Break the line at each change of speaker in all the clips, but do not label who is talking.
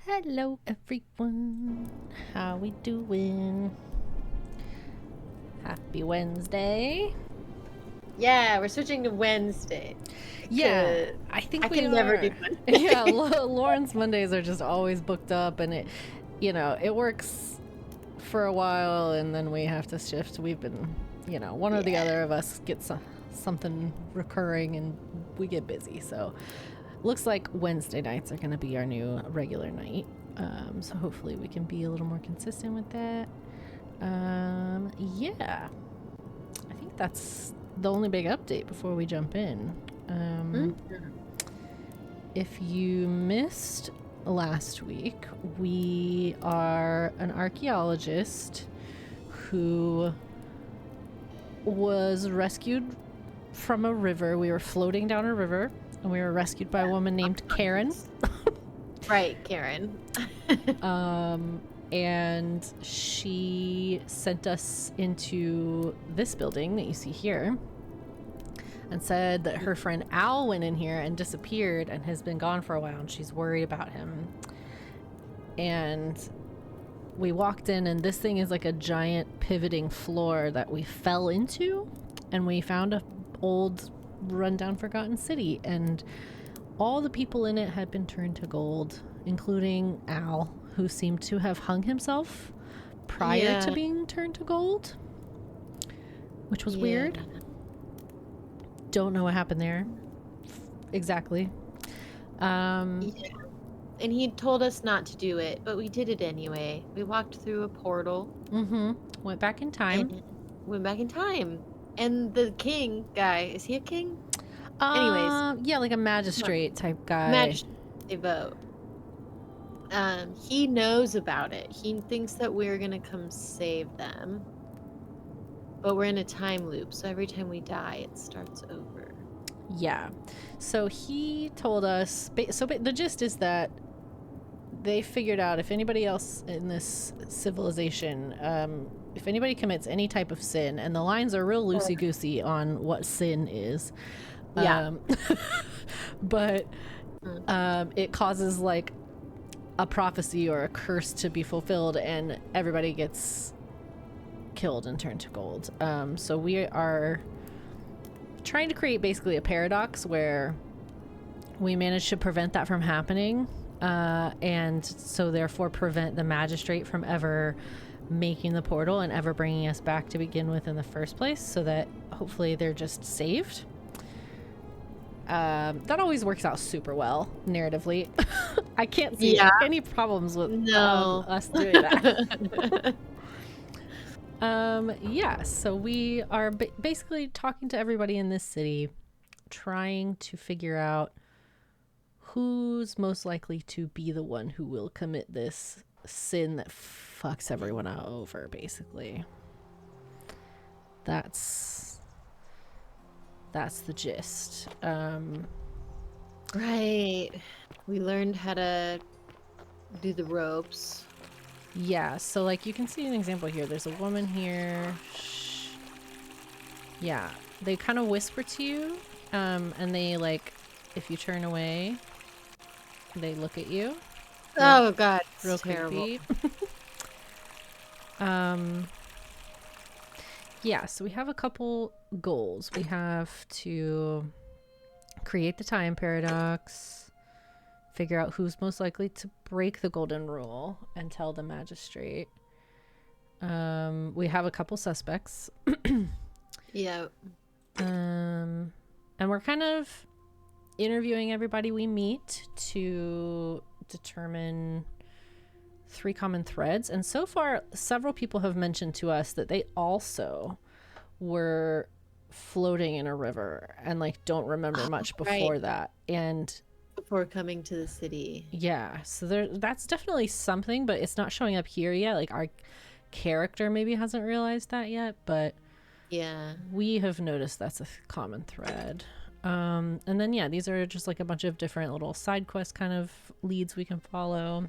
Hello everyone, how we doing? Happy Wednesday.
Yeah, we're switching to Wednesday.
Yeah,
'Cause
I think
I
we
can never do
are. Yeah,
Monday.
Lauren's Mondays are just always booked up, and it works for a while, and then we have to shift. We've been, one or the
Yeah.
other of us gets something recurring, and we get busy. So, looks like Wednesday nights are going to be our new regular night. So hopefully we can be a little more consistent with that. Yeah, I think that's the only big update before we jump in.
Mhm.
If you missed last week, we are an archaeologist who was rescued from a river. We were floating down a river and we were rescued by a woman named Karen.
Right, Karen.
And she sent us into this building that you see here and said that her friend Al went in here and disappeared and has been gone for a while and she's worried about him. And we walked in and this thing is like a giant pivoting floor that we fell into, and we found a old rundown forgotten city, and all the people in it had been turned to gold, including Al, who seemed to have hung himself prior to
Yeah.
being turned to gold, which was
Yeah.
weird. Don't know what happened there exactly.
Yeah. And he told us not to do it, but we did it anyway. We walked through a portal
Went back in time.
and went back in time. And the king guy, is he a king? Anyways,
Yeah, like a magistrate type guy.
magistrate, they vote. He knows about it. He thinks that we're gonna come save them. But we're in a time loop, so every time we die, it starts over.
Yeah. So he told us. The gist is that they figured out if anybody else in this civilization, if anybody commits any type of sin, and the lines are real loosey goosey on what sin is.
Yeah.
But it causes like a prophecy or a curse to be fulfilled, and everybody gets killed and turned to gold. So we are trying to create basically a paradox where we manage to prevent that from happening, and so therefore prevent the magistrate from ever making the portal and ever bringing us back to begin with in the first place, so that hopefully they're just saved. That always works out super well narratively. I can't see any problems with us doing that. Yeah, so we are basically talking to everybody in this city, trying to figure out who's most likely to be the one who will commit this sin that fucks everyone over, basically. That's the gist.
Right. We learned how to do the ropes.
Yeah, so like you can see an example here. There's a woman here. Yeah, they kind of whisper to you, and they like, if you turn away, they look at you.
Oh god, it's
Real
terrible.
creepy. Yeah, so we have a couple goals. We have to create the time paradox, figure out who's most likely to break the golden rule, and tell the magistrate. We have a couple suspects.
Yeah.
And we're kind of interviewing everybody we meet to determine 3 common threads. And so far, several people have mentioned to us that they also were floating in a river and like don't remember much before that. And
before coming to the city.
Yeah, so that's definitely something, but it's not showing up here yet. Like our character maybe hasn't realized that yet, but
yeah,
we have noticed that's a common thread. And then yeah, these are just like a bunch of different little side quest kind of leads we can follow.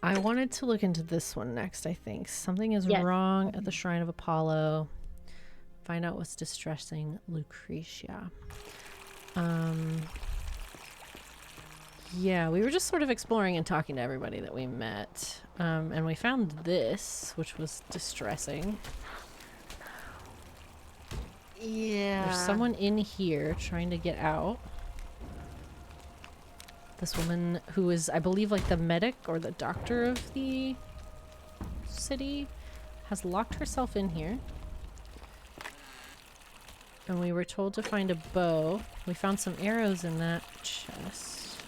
I wanted to look into this one next. I think something is wrong at the Shrine of Apollo. Find out what's distressing Lucretia. Yeah, we were just sort of exploring and talking to everybody that we met. And we found this, which was distressing.
Yeah.
There's someone in here trying to get out. This woman who is, I believe, like the medic or the doctor of the city has locked herself in here. And we were told to find a bow. We found some arrows in that chest.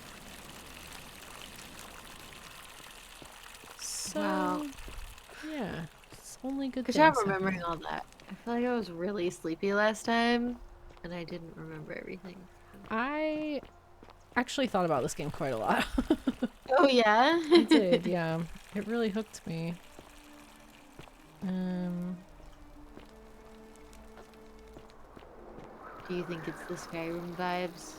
So,
Wow.
yeah, it's only good
Good
things
job remembering
happening.
all that. I feel like I was really sleepy last time, and I didn't remember everything.
I actually thought about this game quite a lot.
Oh yeah.
I did, yeah. It really hooked me.
Do you think it's the Skyrim vibes?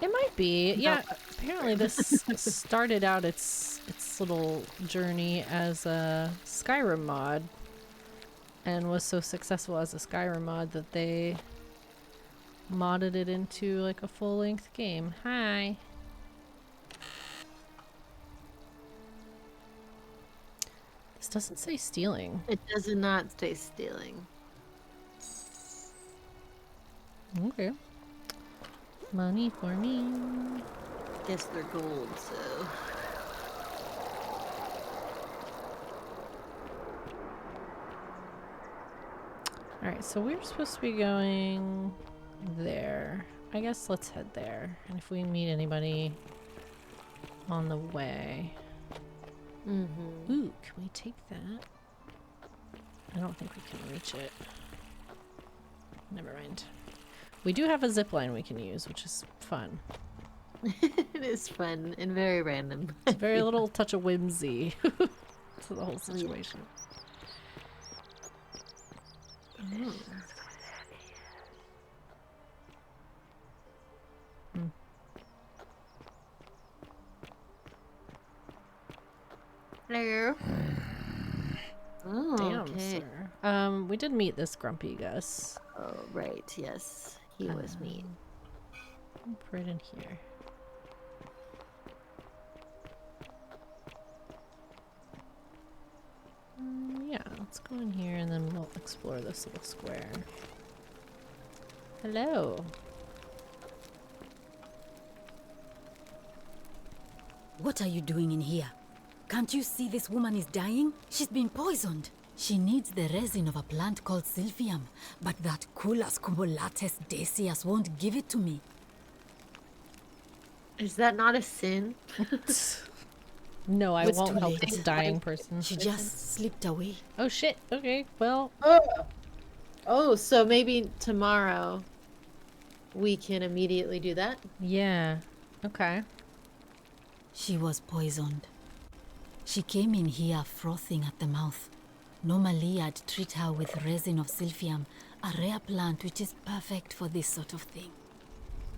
It might be.
No.
Yeah, apparently this started out its little journey as a Skyrim mod and was so successful as a Skyrim mod that they modded it into like a full-length game. Hi. This doesn't say stealing.
It does not stay stealing.
Okay. Money for me.
Guess they're gold, so.
Alright, so we're supposed to be going there. I guess let's head there. And if we meet anybody on the way.
Mm-hmm.
Ooh, can we take that? I don't think we can reach it. Never mind. We do have a zip line we can use, which is fun.
It is fun and very random.
It's a very little touch of whimsy to the whole situation.
Oh. Hello. Oh,
Damn,
okay.
sir. We did meet this grumpy Gus.
Oh, right. Yes, he was mean.
Right in here. Yeah, let's go in here and then we'll explore this little square. Hello.
What are you doing in here? Can't you see this woman is dying? She's been poisoned. She needs the resin of a plant called Sylphium, but that Culus cumulatus Decius won't give it to me.
Is that not a sin?
No, I
It's
won't
too
help
late.
this dying person.
She just slipped away.
Oh shit, okay, well,
Oh, so maybe tomorrow we can immediately do that?
yeah, okay.
She was poisoned. She came in here frothing at the mouth. Normally, I'd treat her with resin of Sylphium, a rare plant which is perfect for this sort of thing.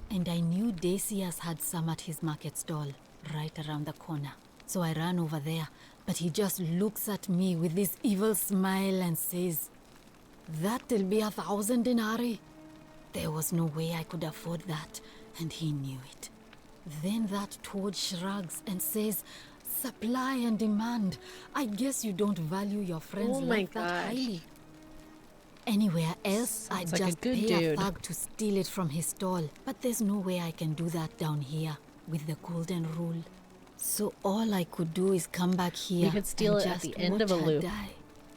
And I knew Decius had some at his market stall, right around the corner. So I ran over there, but he just looks at me with this evil smile and says, "That'll be 1,000 denarii." There was no way I could afford that, and he knew it. Then that toad shrugs and says, "Supply and demand. I guess you don't value your friends
Oh my
like that
gosh.
highly." Anywhere else,
Sounds
I'd
like a
just
good
pay
dude.
a thug to steal it from his stall. But there's no way I can do that down here with the golden rule. So all I could do is come back here.
could steal
and
it at
just
the end of a
watch her
loop.
die.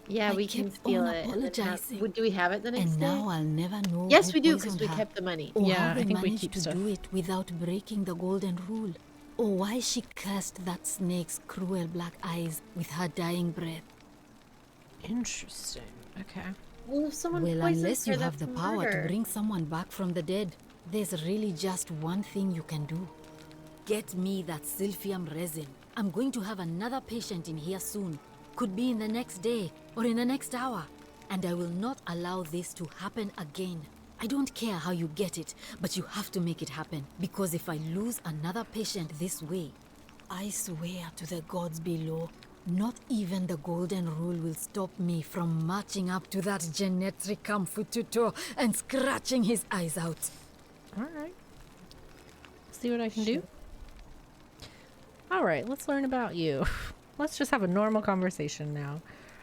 Yeah,
I
we can
kept
steal
on
it. and then have-
apologizing.
Do we have it the next
And
day?
now I'll never know.
Yes,
who
we do, because
poisoned
we
her.
kept the money.
Or
Yeah,
how
I
they
think we
managed
keep
to
stuff.
do it without breaking the golden rule. Or why she cursed that snake's cruel black eyes with her dying breath.
Interesting. Okay.
Well, if someone
Well,
poisons
unless
her,
you have
that's
the power
murder.
to bring someone back from the dead, there's really just one thing you can do. Get me that Sylphium resin. I'm going to have another patient in here soon. Could be in the next day or in the next hour. And I will not allow this to happen again. I don't care how you get it, but you have to make it happen. Because if I lose another patient this way, I swear to the gods below, not even the golden rule will stop me from marching up to that Genetricum Fututo and scratching his eyes out.
Alright. See what I can do. All right, let's learn about you. Let's just have a normal conversation now.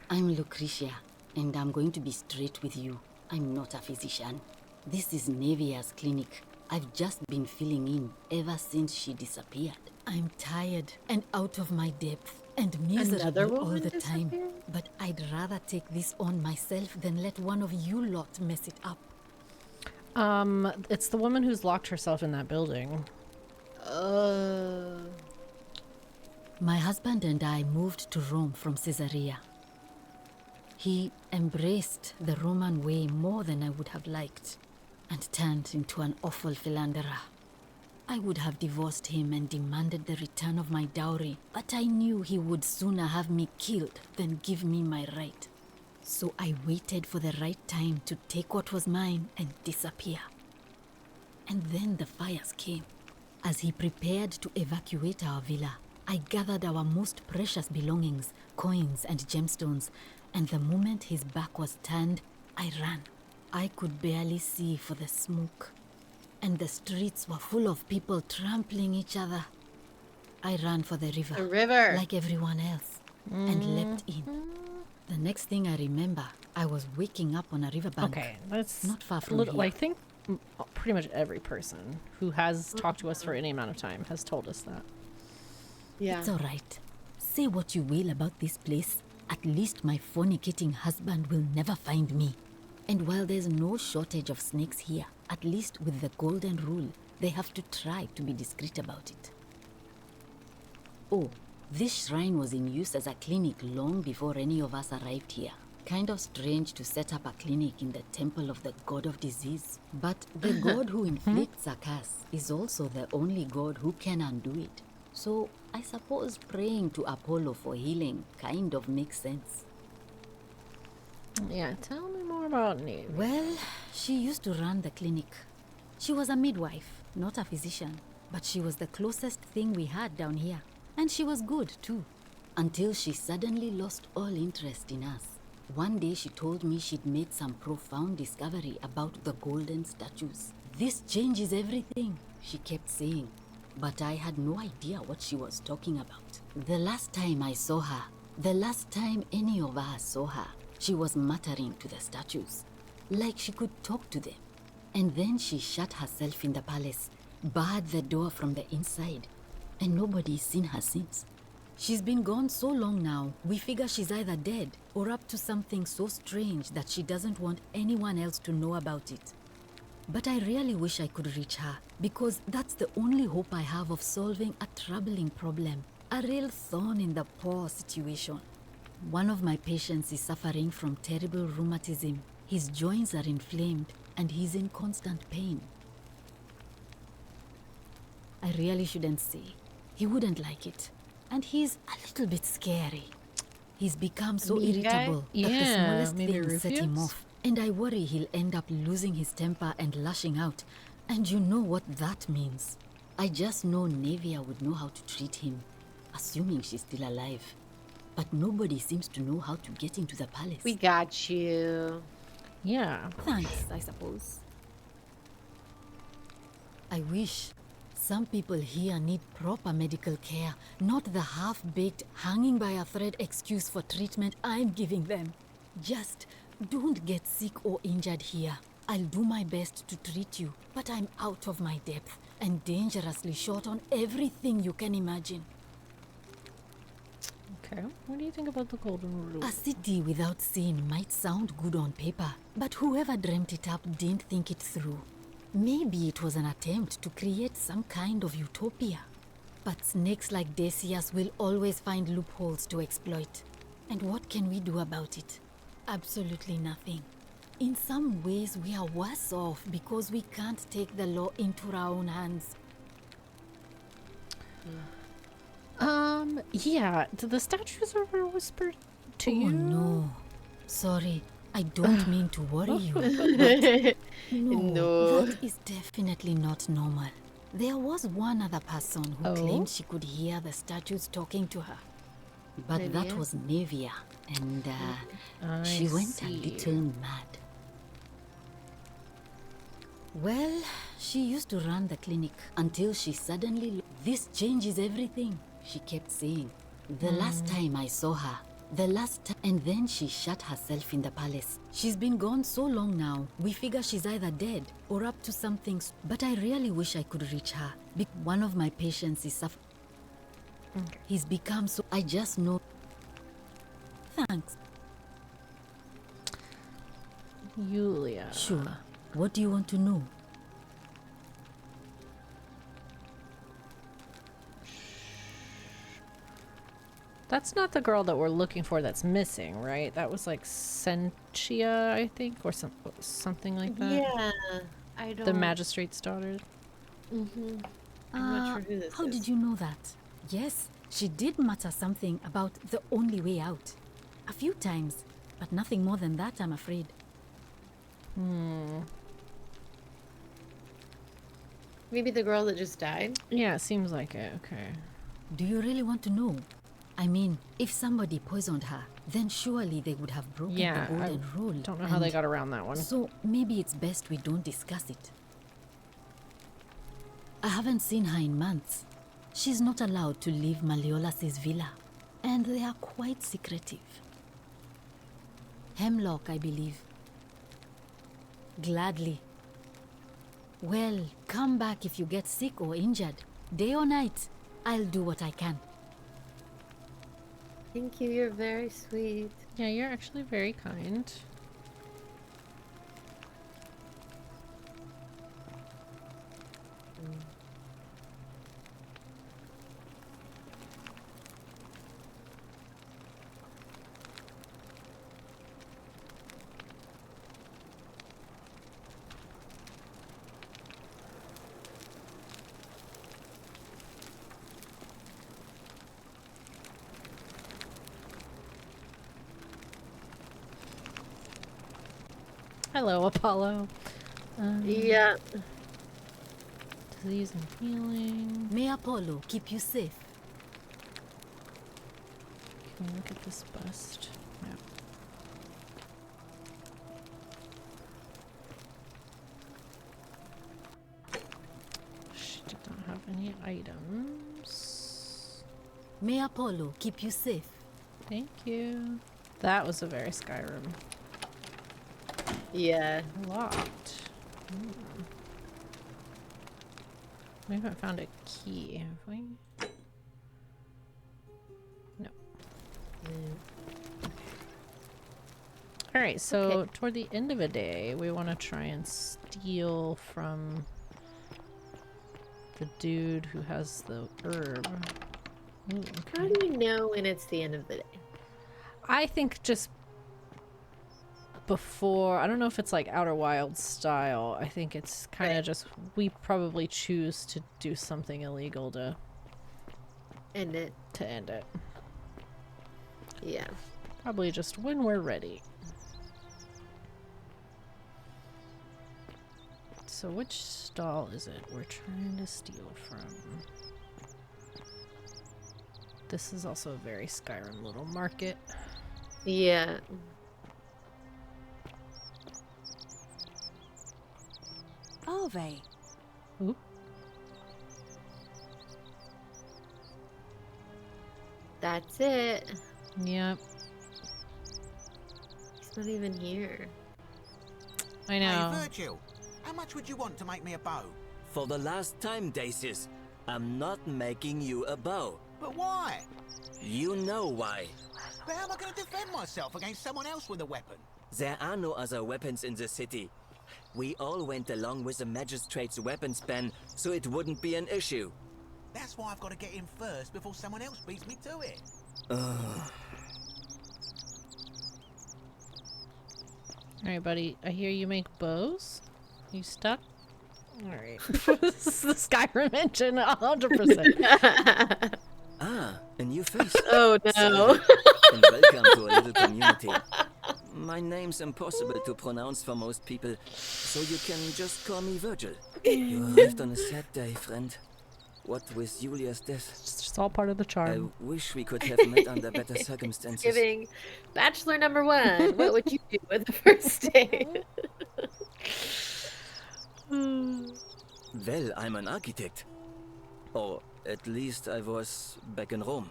I'm Lucretia, and I'm going to be straight with you. I'm not a physician. This is Nevia's clinic. I've just been filling in ever since she disappeared. I'm tired and out of my depth and
Another
miserable all
woman
the time.
disappeared?
But I'd rather take this on myself than let one of you lot mess it up.
It's the woman who's locked herself in that building.
My husband and I moved to Rome from Caesarea. He embraced the Roman way more than I would have liked and turned into an awful philanderer. I would have divorced him and demanded the return of my dowry, but I knew he would sooner have me killed than give me my right. So I waited for the right time to take what was mine and disappear. And then the fires came. As he prepared to evacuate our villa, I gathered our most precious belongings, coins and gemstones, and the moment his back was turned, I ran. I could barely see for the smoke, and the streets were full of people trampling each other. I ran for the river.
The river.
Like everyone else, and leapt in. The next thing I remember, I was waking up on a riverbank.
Okay, that's
Not far from
little,
here.
I think pretty much every person who has talked to us for any amount of time has told us that.
Yeah.
It's all right. Say what you will about this place. At least my fornicating husband will never find me. And while there's no shortage of snakes here, at least with the golden rule, they have to try to be discreet about it. Oh, this shrine was in use as a clinic long before any of us arrived here. Kind of strange to set up a clinic in the temple of the god of disease. But the god who inflicts a curse is also the only god who can undo it. So I suppose praying to Apollo for healing kind of makes sense.
Yeah, tell me more about Neve.
Well, she used to run the clinic. She was a midwife, not a physician, but she was the closest thing we had down here. And she was good, too. Until she suddenly lost all interest in us. One day she told me she'd made some profound discovery about the golden statues. This changes everything, she kept saying. But I had no idea what she was talking about. The last time I saw her, the last time any of us saw her, she was muttering to the statues, like she could talk to them. And then she shut herself in the palace, barred the door from the inside, and nobody's seen her since. She's been gone so long now, we figure she's either dead or up to something so strange that she doesn't want anyone else to know about it. But I really wish I could reach her, because that's the only hope I have of solving a troubling problem, a real thorn in the paw situation. One of my patients is suffering from terrible rheumatism. His joints are inflamed and he's in constant pain. I really shouldn't say. He wouldn't like it. And he's a little bit scary. He's become so
mean guy?
irritable that the
Yeah,
smallest
maybe
thing set him
Rufius?
off. And I worry he'll end up losing his temper and lashing out. And you know what that means. I just know Nevia would know how to treat him, assuming she's still alive. But nobody seems to know how to get into the palace.
We got you.
Yeah.
Thanks, I suppose. I wish. Some people here need proper medical care, not the half-baked, hanging by a thread excuse for treatment I'm giving them. Just don't get sick or injured here. I'll do my best to treat you, but I'm out of my depth and dangerously short on everything you can imagine.
Okay. What do you think about the golden rule?
A city without sin might sound good on paper, but whoever dreamt it up didn't think it through. Maybe it was an attempt to create some kind of utopia. But snakes like Decius will always find loopholes to exploit. And what can we do about it? Absolutely nothing. In some ways, we are worse off because we can't take the law into our own hands.
Yeah. Did the statues ever whisper to
Oh
you?
no. Sorry, I don't mean to worry you. No,
No.
that is definitely not normal. There was one other person who
Oh?
claimed she could hear the statues talking to her. But that
Nevia?
was Nevia, and
I
she went a
see.
little mad. Well, she used to run the clinic until she suddenly... This changes everything, she kept saying. The last time I saw her, and then she shut herself in the palace. She's been gone so long now. We figure she's either dead or up to something. But I really wish I could reach her. One of my patients is suffering.
Okay.
He's become so. I just know. Thanks.
Yulia.
Sure. What do you want to know?
That's not the girl that we're looking for that's missing, right? That was like Sentia, I think, or something like that.
Yeah, I don't.
The magistrate's daughter.
Mm-hmm. I'm not sure who this
How
is.
did you know that? Yes, she did mutter something about the only way out. A few times, but nothing more than that, I'm afraid.
Maybe the girl that just died?
Yeah, it seems like it. Okay.
Do you really want to know? I mean, if somebody poisoned her, then surely they would have broken
Yeah,
the golden rule.
Don't know how they got around that one.
So maybe it's best we don't discuss it. I haven't seen her in months. She's not allowed to leave Malleolas' villa, and they are quite secretive. Hemlock, I believe. Gladly. Well, come back if you get sick or injured. Day or night, I'll do what I can.
Thank you, you're very sweet.
Yeah, you're actually very kind. Hello, Apollo.
Yeah.
Disease and healing.
May Apollo keep you safe.
Can we look at this bust? No. She did not have any items.
May Apollo keep you safe.
Thank you. That was a very Skyrim.
Yeah.
Locked. We haven't found a key, have we? No. Alright, so
Okay.
toward the end of a day, we want to try and steal from the dude who has the herb. Ooh,
How
okay.
do we know when it's the end of the day?
I think just before, I don't know if it's like Outer Wilds style. I think it's kind of
Right.
just, we probably choose to do something illegal to
End it.
end it.
Yeah.
Probably just when we're ready. So which stall is it we're trying to steal from? This is also a very Skyrim little market.
Yeah.
Ave.
Ooh.
That's it.
Yep.
He's not even here.
I know.
Hey, Virgil, how much would you want to make me a bow?
For the last time, Dacius, I'm not making you a bow.
But why?
You know why.
But how am I going to defend myself against someone else with a weapon?
There are no other weapons in the city. We all went along with the magistrate's weapons ban, so it wouldn't be an issue.
That's why I've got to get in first before someone else beats me to it.
Alright, buddy. I hear you make bows. You stuck? Alright. This is the Skyrim engine, 100%.
Ah, a new face.
Oh no.
And welcome to a little community. My name's impossible to pronounce for most people, so you can just call me Virgil. You arrived on a sad day, friend. What with Julia's death?
It's just all part of the
I
charm.
wish we could have met under better circumstances.
Giving Bachelor number 1. What would you do with the first day?
Well, I'm an architect. Or At least I was back in Rome.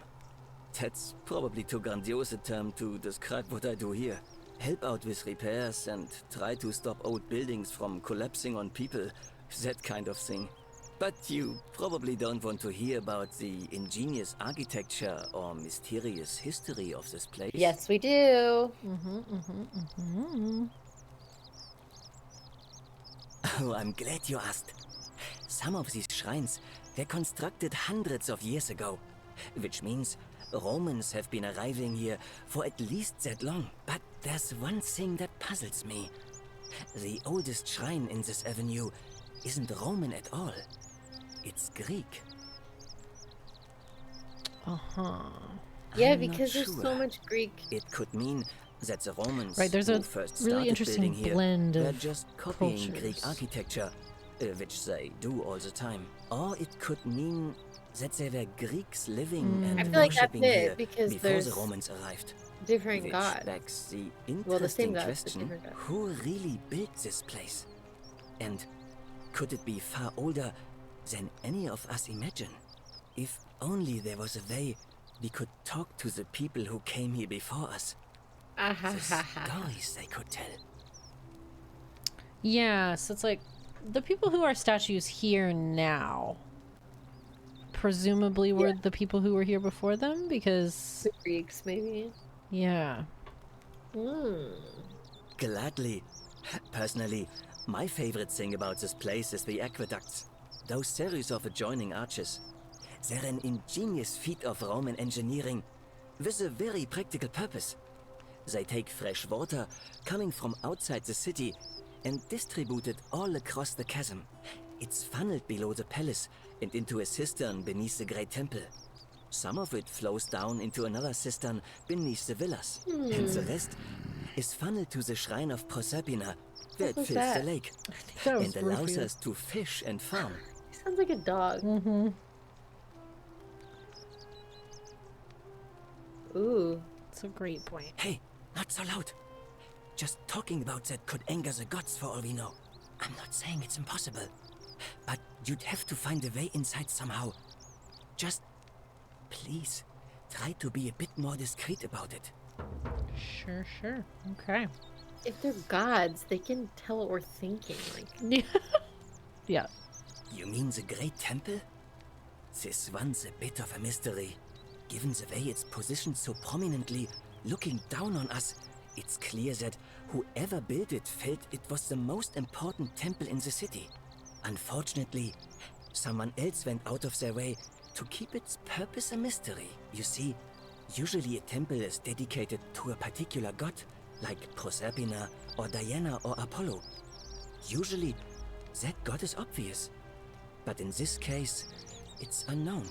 That's probably too grandiose a term to describe what I do here. Help out with repairs and try to stop old buildings from collapsing on people. That kind of thing. But you probably don't want to hear about the ingenious architecture or mysterious history of this place.
Yes, we do.
Oh, I'm glad you asked. Some of these shrines were constructed hundreds of years ago, which means Romans have been arriving here for at least that long. But there's one thing that puzzles me. The oldest shrine in this avenue isn't Roman at all. It's Greek.
Yeah,
I'm not
because there's so
sure.
much Greek.
It could mean that the Romans
Right, there's
who
a
first
really
started
interesting
building here
blend
were
of
just copying
cultures.
Greek architecture, which they do all the time. Or it could mean that there were Greeks living and
I feel like that's
worshipping here
it, because
before
there's
the Romans arrived.
different
Which
gods.
begs the
Well, the same
interesting
gods, but
question,
different gods.
who really built this place? And could it be far older than any of us imagine? If only there was a way we could talk to the people who came here before us. The stories they could tell.
Yeah, so it's like the people who are statues here now presumably were the people who were here before them because
The Greeks, maybe.
yeah.
Gladly. Personally, my favorite thing about this place is the aqueducts. Those series of adjoining arches. They're an ingenious feat of Roman engineering with a very practical purpose. They take fresh water coming from outside the city and distribute it all across the chasm. It's funneled below the palace and into a cistern beneath the great temple. Some of it flows down into another cistern beneath the villas, and the rest is funneled to the shrine of Proserpina, where it
was
fills the
that?
lake
That
and allows us to fish and farm.
He sounds like a dog.
Mm-hmm.
Ooh.
It's a great point.
Hey, not so loud. Just talking about that could anger the gods for all we know. I'm not saying it's impossible, but you'd have to find a way inside somehow. Just, please, try to be a bit more discreet about it.
Sure. Okay.
If they're gods, they can tell what we're thinking. Like,
Yeah.
You mean the Great Temple? This one's a bit of a mystery. Given the way it's positioned so prominently, looking down on us, it's clear that whoever built it felt it was the most important temple in the city. Unfortunately, someone else went out of their way to keep its purpose a mystery. You see, usually a temple is dedicated to a particular god, like Proserpina or Diana or Apollo. Usually, that god is obvious. But in this case, it's unknown.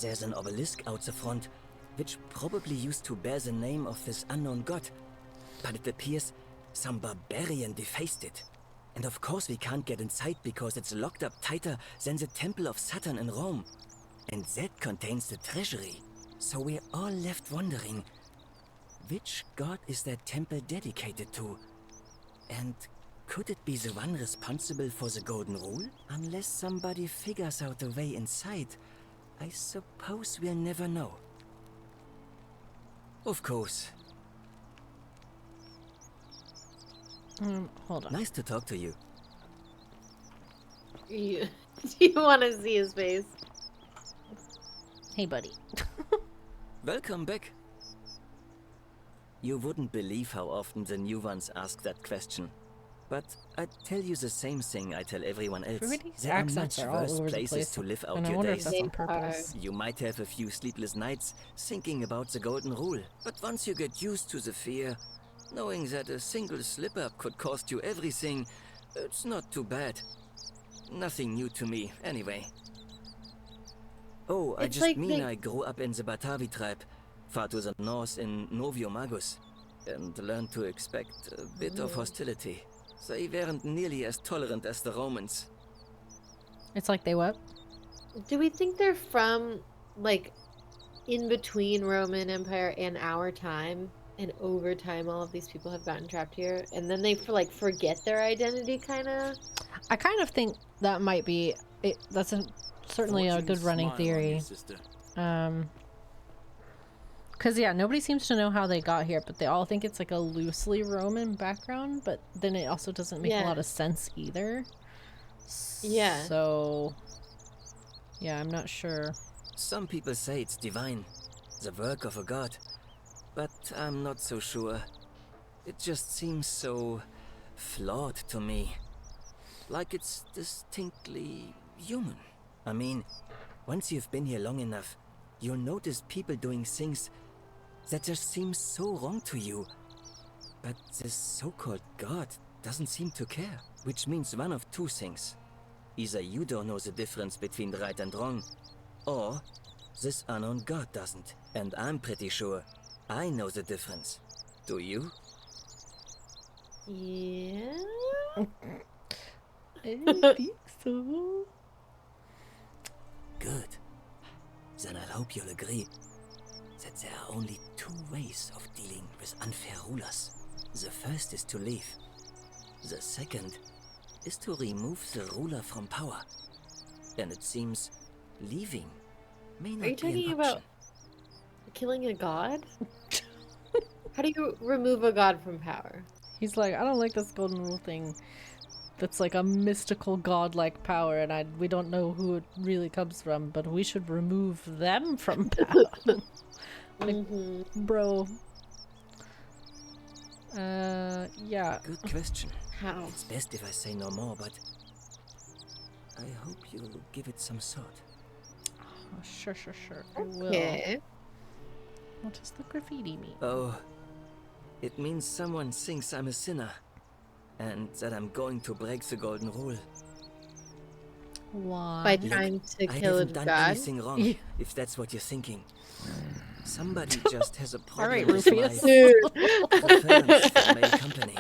There's an obelisk out the front, which probably used to bear the name of this unknown god. But it appears some barbarian defaced it. And of course we can't get inside because it's locked up tighter than the Temple of Saturn in Rome. And that contains the treasury. So we're all left wondering, which god is that temple dedicated to? And could it be the one responsible for the Golden Rule? Unless somebody figures out a way inside, I suppose we'll never know. Of course.
Hold on.
Nice to talk to you.
do you want to see his face?
Hey, buddy.
Welcome back. You wouldn't believe how often the new ones ask that question. But I tell you the same thing I tell everyone else.
Everybody's
There are
accents
much
are all
worse
over the
places
place,
to live out
and I
your
wonder if
days.
that's on
They
purpose.
You might have a few sleepless nights thinking about the Golden Rule. But once you get used to the fear, knowing that a single slip-up could cost you everything, it's not too bad. Nothing new to me, anyway. Oh, I
It's
just
like
mean
they-
I grew up in the Batavi tribe, far to the north in Novio Magus, and learned to expect a bit of hostility. They weren't nearly as tolerant as the Romans.
It's like they what?
Do we think they're from, like, in between Roman Empire and our time? And over time, all of these people have gotten trapped here, and then they forget their identity, kind of.
I kind of think that might be it. That's a certainly a good
Fortune's
running
smile on you,
theory.
sister.
Because, yeah, nobody seems to know how they got here, but they all think it's like a loosely Roman background, but then it also doesn't make a
Yeah.
lot of sense either.
Yeah.
So, yeah, I'm not sure.
Some people say it's divine, the work of a god. But I'm not so sure. It just seems so flawed to me. Like it's distinctly human. I mean, once you've been here long enough, you'll notice people doing things that just seem so wrong to you. But this so-called god doesn't seem to care. Which means one of two things. Either you don't know the difference between right and wrong, or this unknown god doesn't. And I'm pretty sure I know the difference. Do you?
Yeah.
I think so.
Good. Then I hope you'll agree that there are only two ways of dealing with unfair rulers. The first is to leave. The second is to remove the ruler from power. And it seems leaving may not
Are you
be an
talking
option.
about killing a god? How do you remove a god from power?
He's like, I don't like this golden rule thing. That's like a mystical godlike power, and we don't know who it really comes from, but we should remove them from power. Like, bro. Yeah.
Good question.
How?
It's best if I say no more, but I hope you'll give it some thought.
Oh, sure. I will.
Okay.
What does the graffiti mean?
Oh, it means someone thinks I'm a sinner, and that I'm going to break the golden rule.
Why?
By
Look,
trying to
I
kill a
haven't done
god?
anything wrong,
Yeah.
if that's what you're thinking. Somebody just has a problem
right,
with
Rufus.
my
Dude.
preference for male company.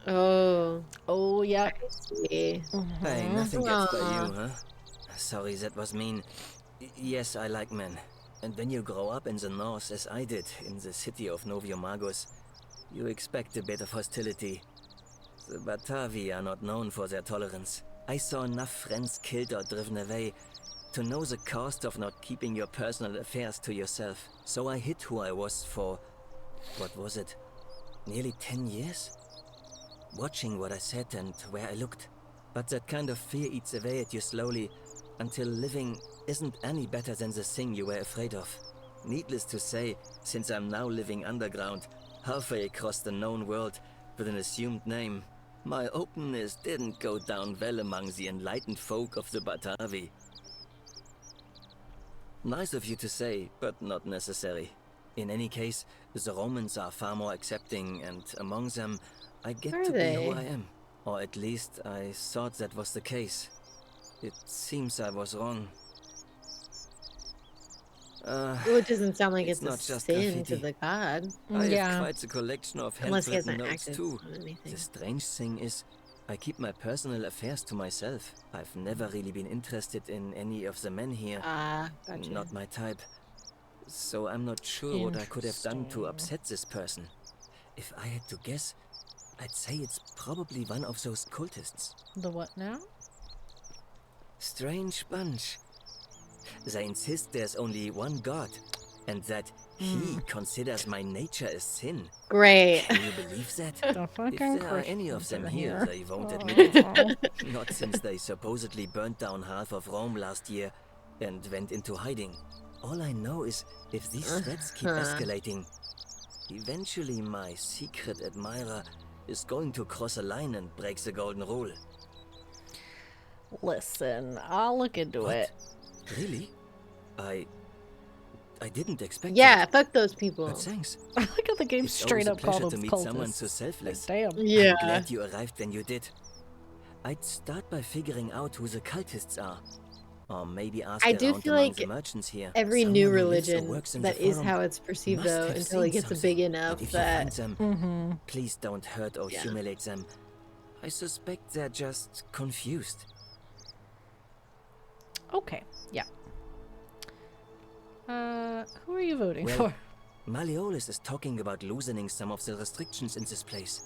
Oh,
Oh, yeah.
I see.
Hey, nothing gets by
Aw.
you, huh? Sorry, that was mean. Yes, I like men. And when you grow up in the north, as I did, in the city of Noviomagos, you expect a bit of hostility. The Batavi are not known for their tolerance. I saw enough friends killed or driven away to know the cost of not keeping your personal affairs to yourself. So I hid who I was for, what was it, nearly 10 years? Watching what I said and where I looked. But that kind of fear eats away at you slowly, until living isn't any better than the thing you were afraid of. Needless to say, since I'm now living underground, halfway across the known world, with an assumed name, my openness didn't go down well among the enlightened folk of the Batavi. Nice of you to say, but not necessary. In any case, the Romans are far more accepting, and among them, I get
Are
to be who
they?
I am. Or at least I thought that was the case. It seems I was wrong.
Well, it doesn't sound like
It's
it's, a
not just
sin to
graffiti.
the god.
I
Yeah.
have quite a collection of
Unless he
handwritten
hasn't
notes
acted
too.
on anything.
The strange thing is, I keep my personal affairs to myself. I've never really been interested in any of the men here.
Ah, gotcha.
Not my type. So I'm not sure what I could have done to
Interesting.
upset this person. If I had to guess, I'd say it's probably one of those cultists.
The what now?
Strange bunch. They insist there's only one god, and that he considers my nature a sin.
Great.
Can you believe that?
The
If
fucking
there are any of
Christians
them
are
here, they won't
Oh.
admit it. Not since they supposedly burnt down half of Rome last year and went into hiding. All I know is if these threats keep escalating, eventually my secret admirer is going to cross a line and break the golden rule.
Listen, I'll look into
What?
it.
Really? I didn't expect
Yeah,
that.
fuck those people.
But thanks.
I like how the game
It's
straight
always a
up called
pleasure
them
to meet someone so
cultists.
selfless.
Like, damn.
Yeah.
I'm glad you arrived when you did. I'd start by figuring out who the cultists are. Or maybe ask
I do
around
feel
among
like
the merchants here.
Every
Someone
new
who lives or
religion,
works in
that
the
is
forum
how it's perceived
must
though,
have
until it
seen
gets
something.
big enough
And if you
that
find them,
Mm-hmm.
please don't hurt or
Yeah.
humiliate them. I suspect they're just confused.
Okay, yeah. Who are you voting
Well,
for?
Malleolus is talking about loosening some of the restrictions in this place.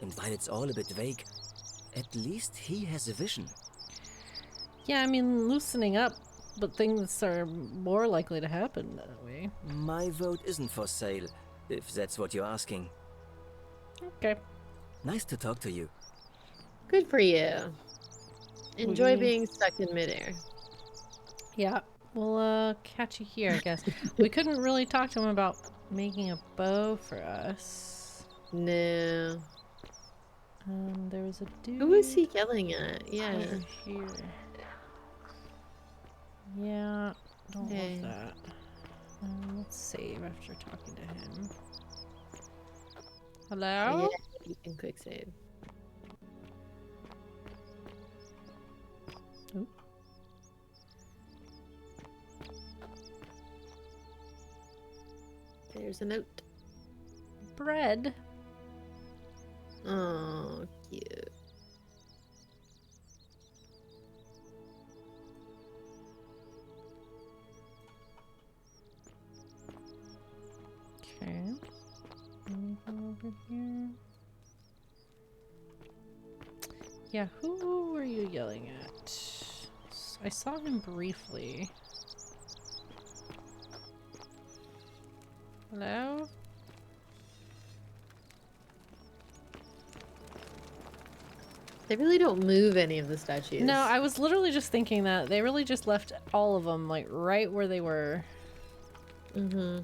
And while it's all a bit vague, At least he has a vision.
Yeah, I mean, loosening up, but things are more likely to happen that way.
My vote isn't for sale, if that's what you're asking.
Okay.
Nice to talk to you.
Good for you. Enjoy
We-
being stuck in midair.
Yeah, we'll catch you here, I guess. We couldn't really talk to him about making a bow for us.
No.
There was a dude
Who was he yelling at? Yeah.
over here. Yeah, don't
Okay.
love that. Let's save after talking to him. Hello?
Yeah, you can quick save.
Oop.
There's a note.
Bread.
Oh, cute.
Okay. Anything over here? Yeah, who were you yelling at? I saw him briefly. Hello?
They really don't move any of the statues.
No, I was literally just thinking that they really just left all of them like right where they were.
Mm-hmm.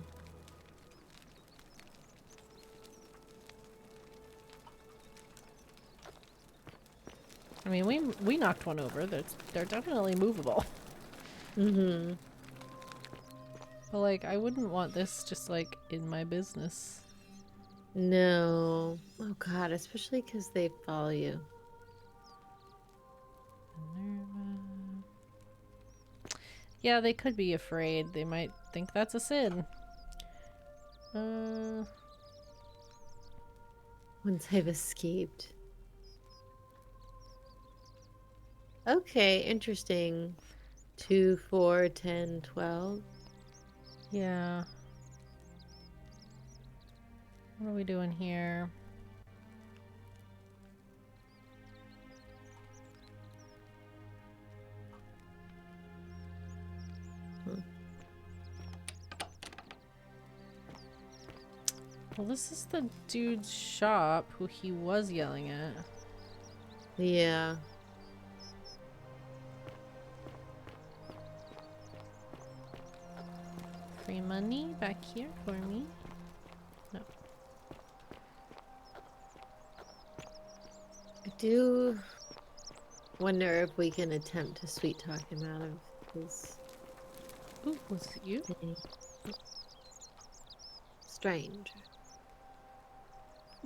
I mean, we knocked one over. They're definitely movable.
Mm-hmm.
But like, I wouldn't want this just like in my business.
No. Oh god, especially because they follow you.
Minerva. Yeah, they could be afraid. They might think that's a sin.
Once I've escaped. Okay, interesting. 2, 4, 10, 12.
Yeah. What are we doing here? Well, this is the dude's shop who he was yelling at.
Yeah.
Free money back here for me. No.
I do wonder if we can attempt to sweet talk him out of his
Ooh, was it you?
thing. Strange.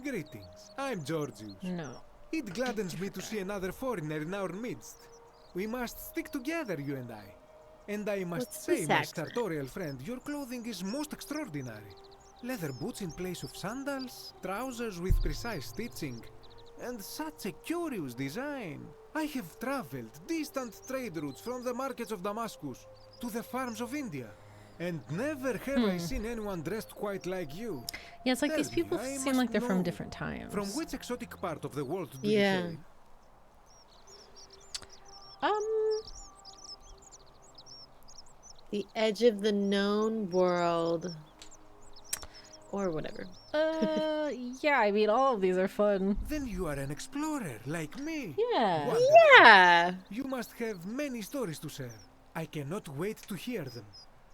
Greetings, I'm Georgius.
No.
It gladdens me to see another foreigner in our midst. We must stick together, you and I. And I must
What's
say,
this
my
accent?
sartorial friend, your clothing is most extraordinary. Leather boots in place of sandals, trousers with precise stitching, and such a curious design. I have traveled distant trade routes from the markets of Damascus to the farms of India, and never have I seen anyone dressed quite like you.
Yeah, it's like these
Tell me,
people
I
seem
must
like they're from
know,
different times.
From which exotic part of the world do
Yeah.
you hail?
The edge of the known world. Or whatever.
Yeah, I mean, all of these are fun.
Then you are an explorer, like me.
Yeah.
Wonderful.
Yeah!
You must have many stories to share. I cannot wait to hear them.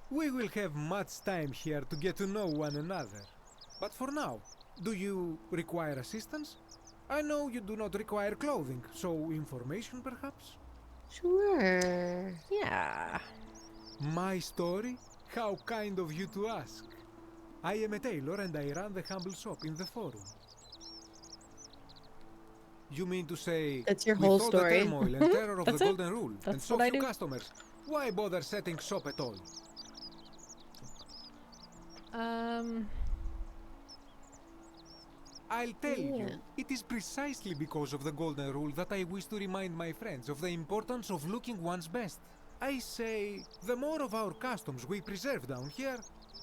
We will have much time here to get to know one another. But for now, do you require assistance? I know you do not require clothing, so information perhaps?
Sure.
Yeah.
My story? How kind of you to ask. I am a tailor and I run the humble shop in the forum. You mean to say,
That's your
with
whole
all
story?
the turmoil and terror of the
That's it.
Golden Rule and
That's
so
what I
few
do.
customers, why bother setting shop at all? I'll tell
Yeah.
you, it is precisely because of the Golden Rule that I wish to remind my friends of the importance of looking one's best. I say, the more of our customs we preserve down here,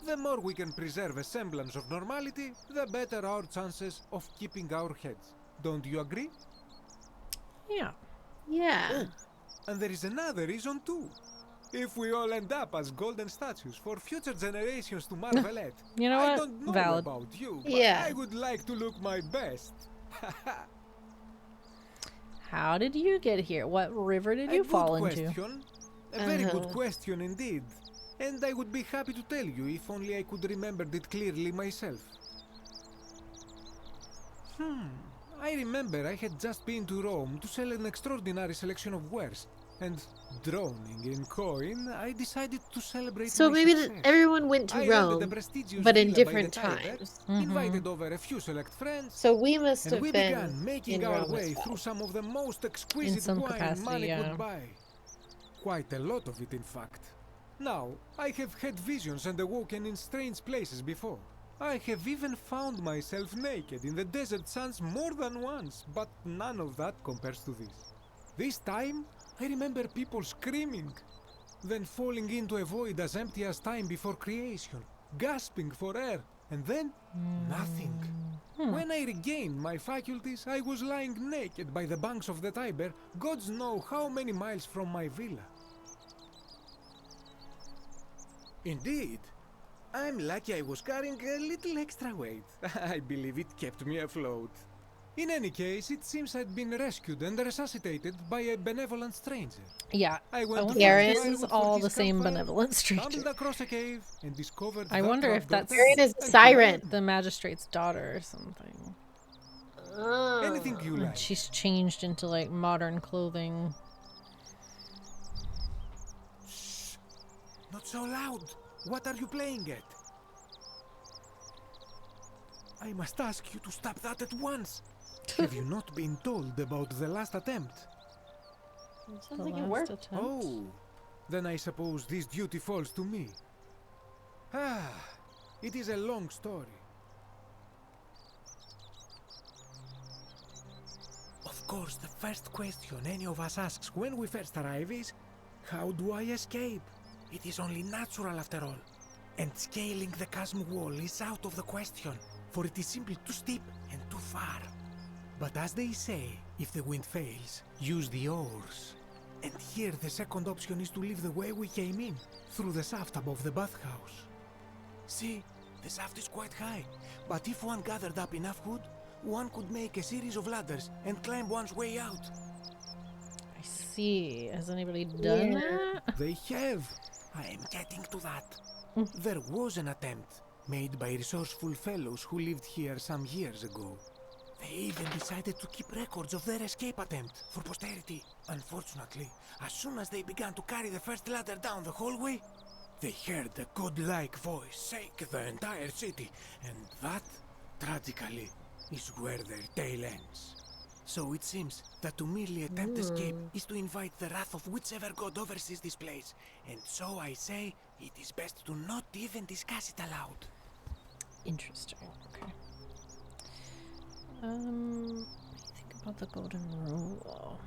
the more we can preserve a semblance of normality, the better our chances of keeping our heads. Don't you agree?
Yeah.
Yeah.
And there is another reason too. If we all end up as golden statues for future generations to marvel at,
You know
I
what?
don't know
Valid.
about you, but
Yeah.
I would like to look my best.
How did you get here? What river did you
A
fall
good
into?
question. A very good question indeed. And I would be happy to tell you if only I could remember it clearly myself. I remember I had just been to Rome to sell an extraordinary selection of wares. And drowning in coin, I decided to celebrate
So
my
maybe
success.
everyone went to
I rented a
Rome,
prestigious
but in
villa by the
different
Tiber,
times.
invited over a few select friends,
So we must
and
have
we
been
began making
in
our
Rome
way
as
through
well.
some of the most exquisite
some
wine
capacity,
money
yeah.
could buy. Quite a lot of it, in fact. Now, I have had visions and awoken in strange places before. I have even found myself naked in the desert sands more than once, but none of that compares to this. This time, I remember people screaming, then falling into a void as empty as time before creation, gasping for air, and then nothing. When I regained my faculties, I was lying naked by the banks of the Tiber, gods know how many miles from my villa. Indeed. I'm lucky I was carrying a little extra weight. I believe it kept me afloat. In any case, it seems I'd been rescued and resuscitated by a benevolent stranger.
Yeah.
I
I
went to
wonder
Garen?
if
find
this is
firewood for
all
his
the same
campfire,
benevolent
stumbled
stranger.
across a cave and discovered
I
that
wonder if
trapdoor
that's
tunnel.
Garen is a
And
siren.
The magistrate's daughter or something.
Oh.
anything you
And
like.
she's changed into like modern clothing.
Not so loud. What are you playing at? I must ask you to stop that at once. Have you not been told about the last attempt?
Sounds
The
like it
last
worked.
attempt.
Oh, then I suppose this duty falls to me. Ah, it is a long story. Of course, the first question any of us asks when we first arrive is, how do I escape? It is only natural after all. And scaling the chasm wall is out of the question, for it is simply too steep and too far. But as they say, if the wind fails, use the oars. And here the second option is to leave the way we came in, through the shaft above the bathhouse. See, the shaft is quite high, but if one gathered up enough wood, one could make a series of ladders and climb one's way out.
I see. Has anybody done that?
They have. I am getting to that. There was an attempt made by resourceful fellows who lived here some years ago. They even decided to keep records of their escape attempt for posterity. Unfortunately, as soon as they began to carry the first ladder down the hallway, they heard a godlike voice shake the entire city, and that, tragically, is where their tale ends. So it seems that to merely attempt escape is to invite the wrath of whichever god oversees this place, and so I say it is best to not even discuss it aloud.
Interesting. Okay. What do you think about the golden rule?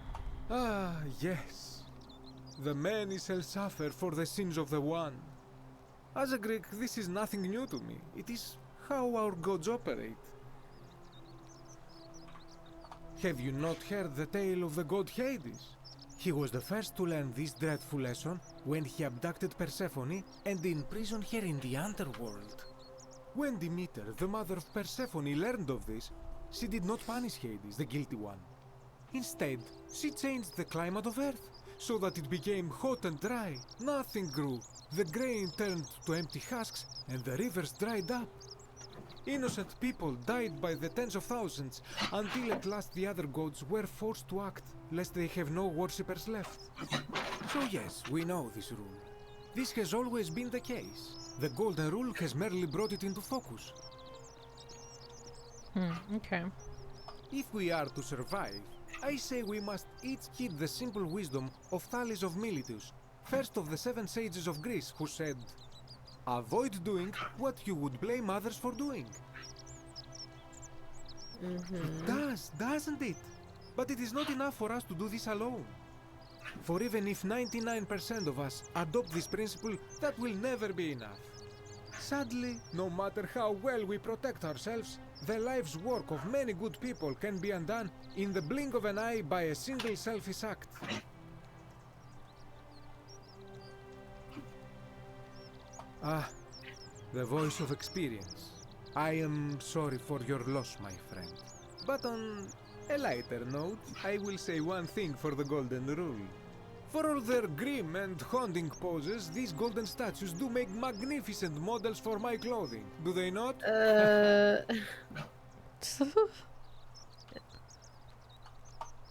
Ah, yes. The many shall suffer for the sins of the one. As a Greek, this is nothing new to me. It is how our gods operate. Have you not heard the tale of the god Hades? He was the first to learn this dreadful lesson when he abducted Persephone and imprisoned her in the underworld. When Demeter, the mother of Persephone, learned of this, she did not punish Hades, the guilty one. Instead, she changed the climate of Earth so that it became hot and dry. Nothing grew. The grain turned to empty husks and the rivers dried up. Innocent people died by the tens of thousands until at last the other gods were forced to act, lest they have no worshippers left. So yes, we know this rule. This has always been the case. The Golden Rule has merely brought it into focus.
Okay.
If we are to survive, I say we must each heed the simple wisdom of Thales of Miletus, first of the 7 sages of Greece, who said, avoid doing what you would blame others for doing. It does, doesn't it? But it is not enough for us to do this alone. For even if 99% of us adopt this principle, that will never be enough. Sadly, no matter how well we protect ourselves, the life's work of many good people can be undone in the blink of an eye by a single selfish act. Ah, the voice of experience. I am sorry for your loss, my friend. But on a lighter note, I will say one thing for the Golden Rule. For all their grim and haunting poses, these golden statues do make magnificent models for my clothing, do they not?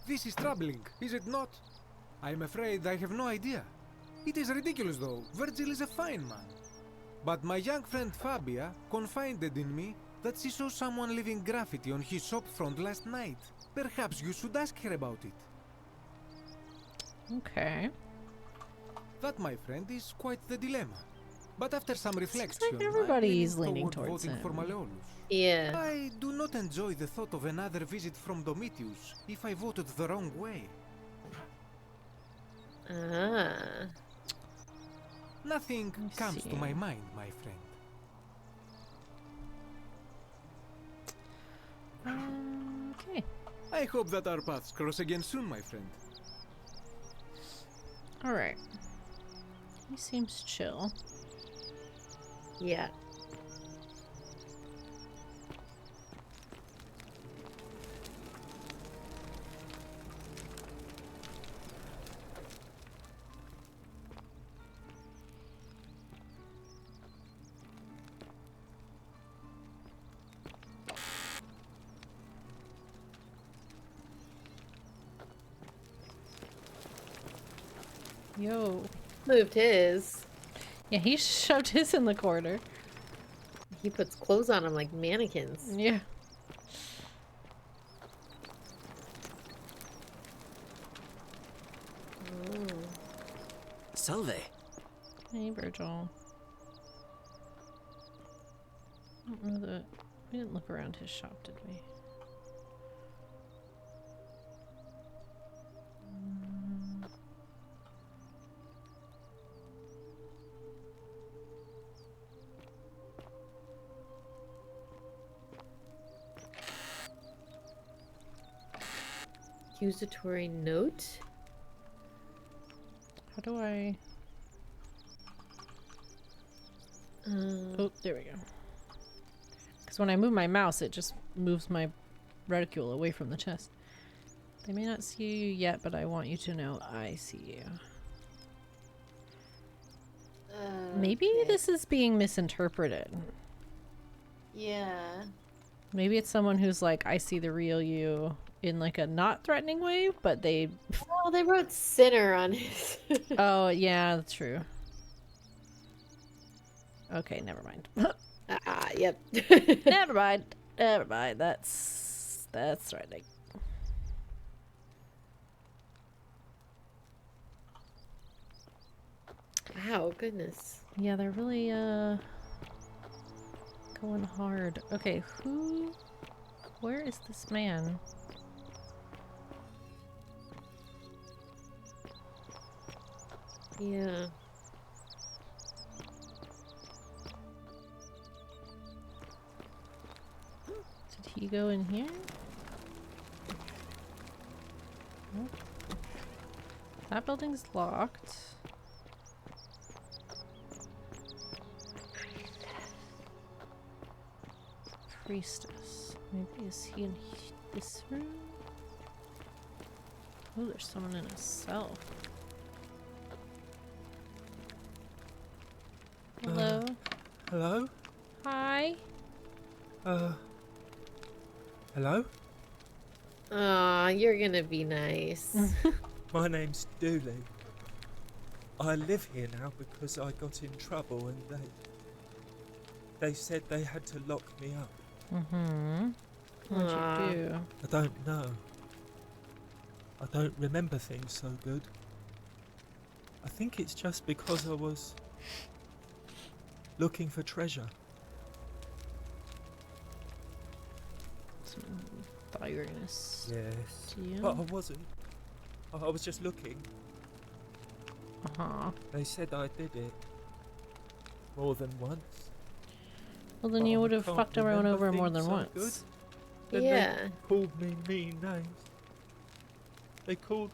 This is troubling, is it not? I'm afraid I have no idea. It is ridiculous though, Virgil is a fine man. But my young friend Fabia confided in me that she saw someone leaving graffiti on his shop front last night. Perhaps you should ask her about it.
Okay.
That, my friend, is quite the dilemma. But after some reflection,
like everybody's
I'm
leaning
toward
towards
voting
him.
for Malleolus.
Yeah.
I do not enjoy the thought of another visit from Domitius if I voted the wrong way.
Ah.
Nothing
I
comes
see.
to my mind, my friend.
Okay.
I hope that our paths cross again soon, my friend.
All right. He seems chill.
Yeah.
Yo.
Moved his.
Yeah, he shoved his in the corner.
He puts clothes on him like mannequins.
Yeah.
Mm.
Salve.
Hey, Virgil. I don't know that we didn't look around his shop, did we?
Accusatory note.
How do I... Oh, there we go. Because when I move my mouse, it just moves my reticule away from the chest. They may not see you yet, but I want you to know I see you. Maybe
okay.
this is being misinterpreted.
Yeah.
Maybe it's someone who's like, I see the real you in like a not threatening way, but they...
Oh, they wrote sinner on his.
Oh, yeah, that's true. Okay, never mind.
Yep.
Never mind. Never mind. That's threatening.
Wow, goodness.
Yeah, they're really going hard. Okay, where is this man?
Yeah.
Did he go in here? Nope. That building's locked. Priestess. Maybe is he in this room? Oh, there's someone in a cell. Hello.
Hello?
Hi.
Hello?
Aw, you're gonna be nice.
My name's Dooley. I live here now because I got in trouble and they said they had to lock me up.
Mm-hmm. What'd
Aw.
you do?
I don't know. I don't remember things so good. I think it's just because I was looking for treasure.
Thought you were gonna
Yes.
steal.
But I wasn't. I was just looking.
Uh-huh.
They said I did it. More than once.
Well, then
but
you
I
would have
can't
fucked everyone
remember
over more
things
than
so
once.
good. Then
Yeah.
they called me mean names. They called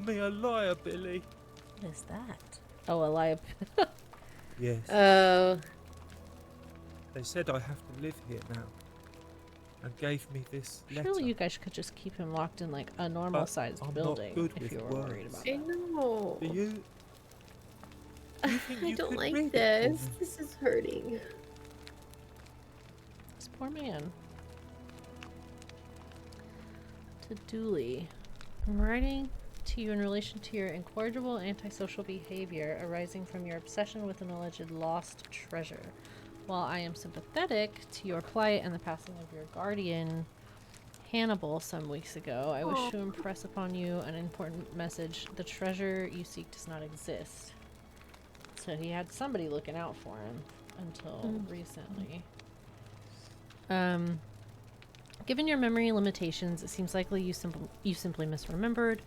me a liar, Billy.
What is that? Oh, a lie.
Yes.
Oh.
They said I have to live here now, and gave me this letter.
Surely you guys could just keep him locked in like a normal sized
I'm not
building
good
if
with
you were worried
words.
about
I
that.
know.
Do you think
I
you
don't
could
like
read it
this.
for me?
This is hurting.
This poor man. To Dooley. I'm writing to you in relation to your incorrigible antisocial behavior arising from your obsession with an alleged lost treasure. While I am sympathetic to your plight and the passing of your guardian, Hannibal, some weeks ago, I wish to impress upon you an important message. The treasure you seek does not exist. So he had somebody looking out for him until recently. Given your memory limitations, it seems likely you simply misremembered.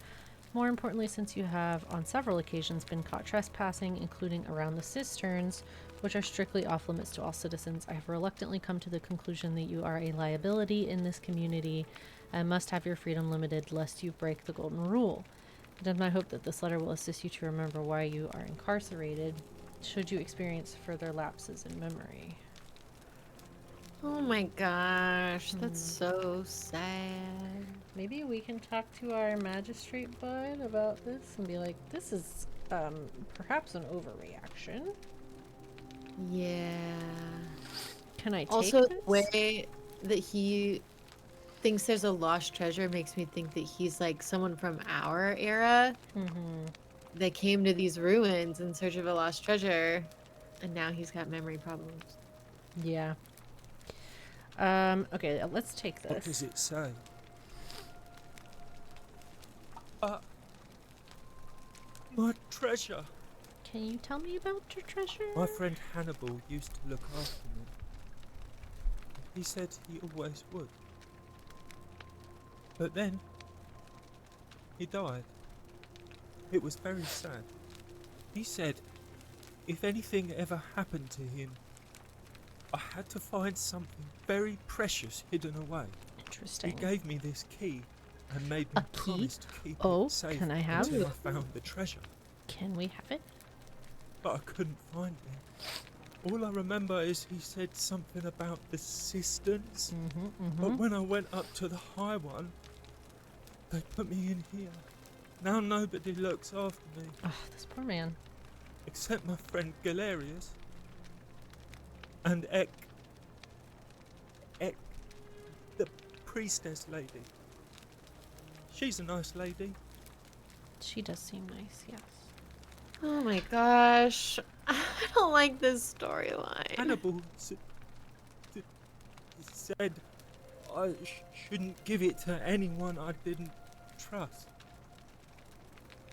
More importantly, since you have on several occasions been caught trespassing, including around the cisterns, which are strictly off limits to all citizens, I have reluctantly come to the conclusion that you are a liability in this community and must have your freedom limited lest you break the golden rule. It is my hope that this letter will assist you to remember why you are incarcerated, should you experience further lapses in memory.
Oh my gosh, that's so sad.
Maybe we can talk to our magistrate bud about this and be like, this is perhaps an overreaction.
Yeah.
Can I take
Also,
this?
the way that he thinks there's a lost treasure makes me think that he's like someone from our era that came to these ruins in search of a lost treasure, and now he's got memory problems.
Yeah. Okay, let's take
What does
this.
it say? My treasure.
Can you tell me about your treasure?
My friend Hannibal used to look after me. He said he always would. But then, he died. It was very sad. He said if anything ever happened to him, I had to find something very precious hidden away. He
Interesting.
gave me this key and made me
A key?
promise to keep
Oh,
it safe
can I have
until
it?
I found the treasure.
Can we have it?
But I couldn't find it. All I remember is he said something about the cisterns. But when I went up to the high one, they put me in here. Now nobody looks after me,
Oh, this poor man.
except my friend Galerius. And Ek, the priestess lady. She's a nice lady.
She does seem nice, yes.
Oh my gosh. I don't like this storyline.
Hannibal said I shouldn't give it to anyone I didn't trust.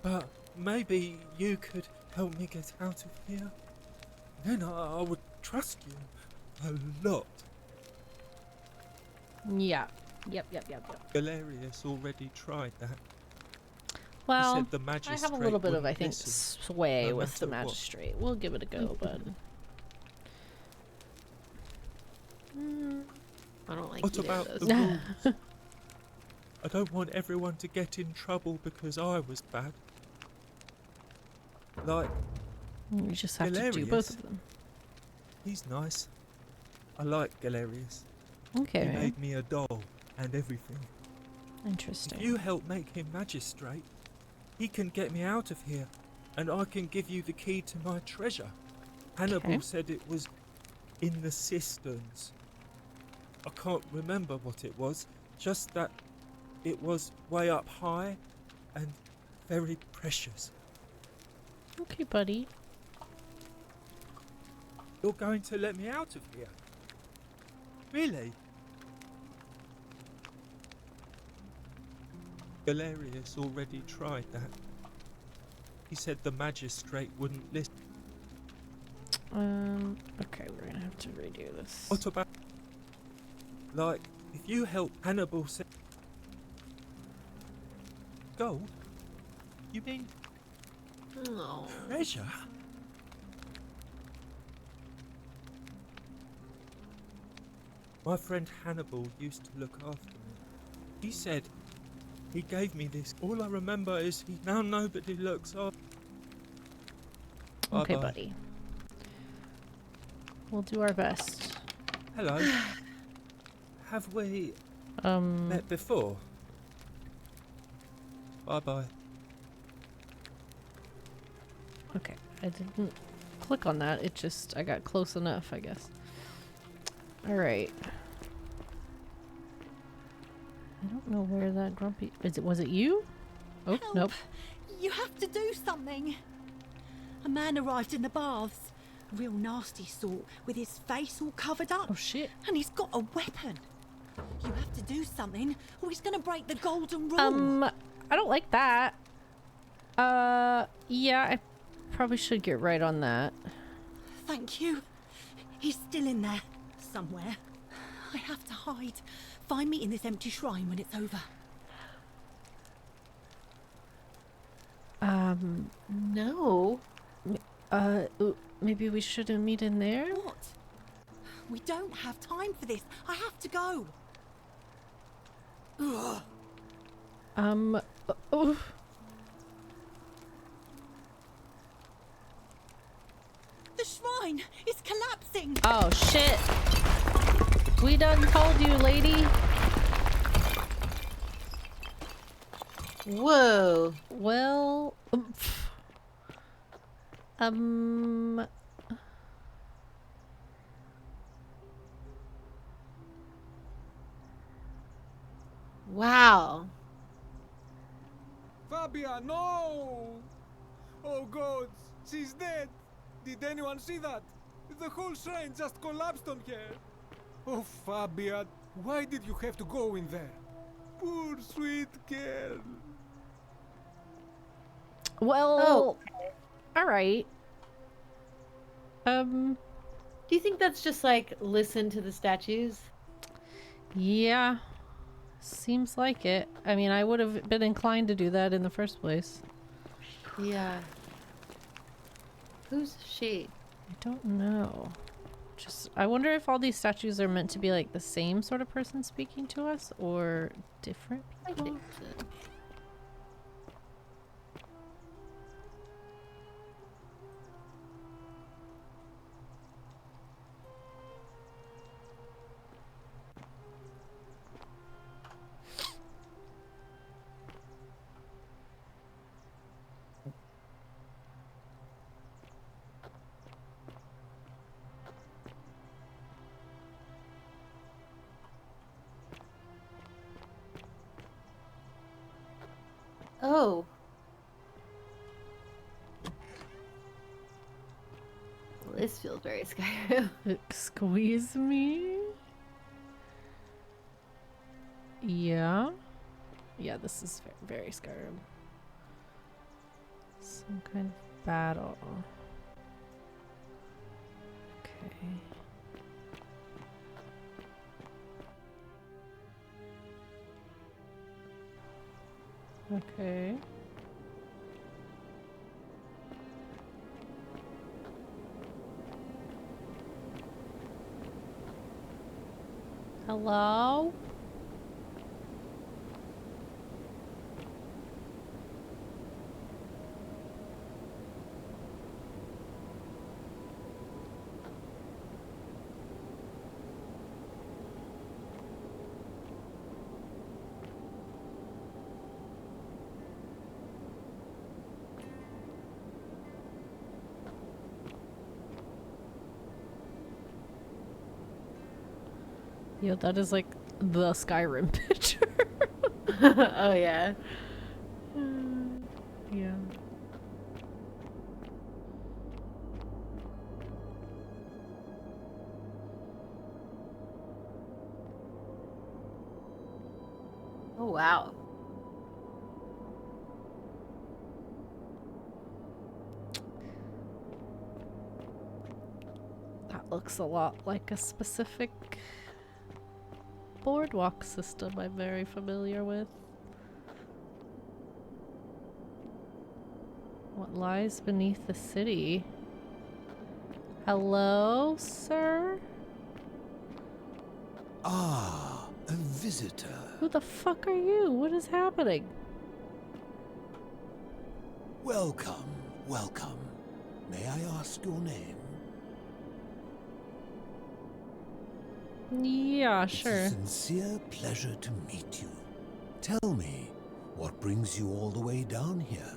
But maybe you could help me get out of here. Then I would trust you a lot.
Yeah. Yep.
Galerius already tried that.
Well,
said the
I
magistrate
have a little bit of, I
wouldn't
think,
listen,
sway
no
with the
matter what.
magistrate. We'll give it a go, but...
I don't like
What
either
about
of
the
those.
rules? I don't want everyone to get in trouble because I was bad. Like,
You just have to do both
Galerius?
of them.
he's nice. I like Galerius.
Okay.
He made me a doll and everything.
Interesting.
If you help make him magistrate, he can get me out of here, and I can give you the key to my treasure. Hannibal
Okay.
said it was in the cisterns. I can't remember what it was, just that it was way up high and very precious.
Okay, buddy.
You're going to let me out of here? Really? Galerius already tried that. He said the magistrate wouldn't listen.
Okay, we're gonna have to redo this.
What about... Like, if you help Hannibal say... Gold? You mean
No.
treasure? My friend Hannibal used to look after me. He said he gave me this. All I remember is he now nobody looks after.
Okay,
Bye-bye.
buddy. We'll do our best.
Hello. Have we
Um,
met before? Bye bye.
okay. I didn't click on that. It just, I got close enough, I guess. Alright. I don't know where that grumpy... Was it you? Oh,
Help.
nope.
You have to do something. A man arrived in the baths. A real nasty sort, with his face all covered up.
Oh, shit.
And he's got a weapon. You have to do something, or he's gonna break the golden rule.
I don't like that. Yeah, I probably should get right on that.
Thank you. He's still in there, somewhere. I have to hide. Find me in this empty shrine when it's over.
No.
Maybe we shouldn't meet in there?
What? We don't have time for this. I have to go. Ugh.
Oh.
The shrine is collapsing.
Oh, shit. We done told you, lady.
Whoa.
Well,
Wow.
Fabia, no! Oh gods, she's dead! Did anyone see that? The whole shrine just collapsed on her! Oh Fabia, why did you have to go in there? Poor sweet girl!
well, all right.
Do you think that's just like listen to the statues?
Yeah. Seems like it. I mean, I would have been inclined to do that in the first place.
Yeah. Who's she?
I don't know. Just, I wonder if all these statues are meant to be like the same sort of person speaking to us or different
I
people.
think so. Oh. Well, this feels very Skyrim.
Squeeze me? Yeah. Yeah, this is very Skyrim. Some kind of battle. Okay. Okay. Hello? Yo, that is like the Skyrim picture.
Oh, yeah.
Yeah.
Oh, wow.
That looks a lot like a specific boardwalk system I'm very familiar with. What lies beneath the city? Hello, sir?
Ah, a visitor.
Who the fuck are you? What is happening?
Welcome, welcome. May I ask your name?
Yeah,
It's
sure.
a sincere pleasure to meet you. Tell me, what brings you all the way down here?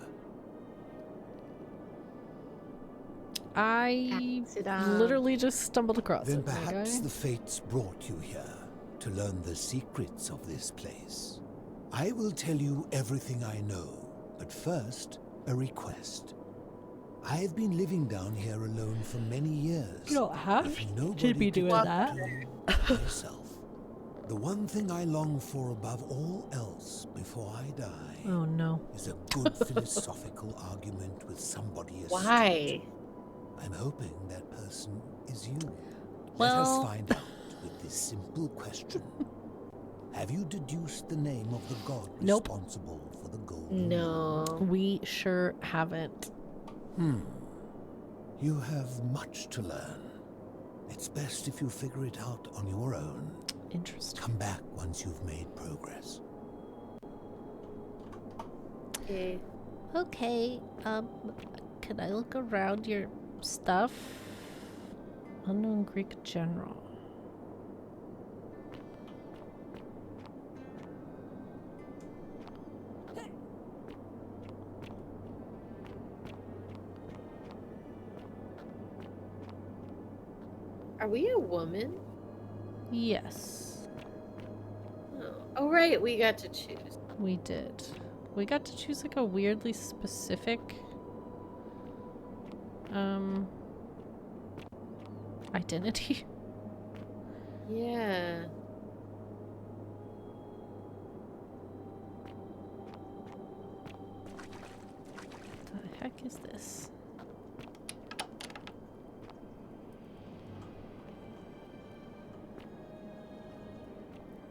I
Accident.
literally just stumbled across
Then
it. my
perhaps
guy.
the fates brought you here to learn the secrets of this place. I will tell you everything I know, but first, a request. I've been living down here alone for many years.
You don't have
with
to
nobody
be doing
talk
that.
to but myself. The one thing I long for above all else before I die
Oh no.
is a good philosophical argument with somebody astute.
Why?
I'm hoping that person is you. Let
Well-
us find out with this simple question. Have you deduced the name of the god
Nope.
responsible for the golden?
No.
We sure haven't.
You have much to learn. It's best if you figure it out on your own.
Interesting.
Come back once you've made progress.
Okay.
Okay, can I look around your stuff? Unknown Greek general.
Are we a woman?
Yes,
Oh, right. We got to choose.
we did. We got to choose like a weirdly specific identity.
Yeah.
What the heck is this?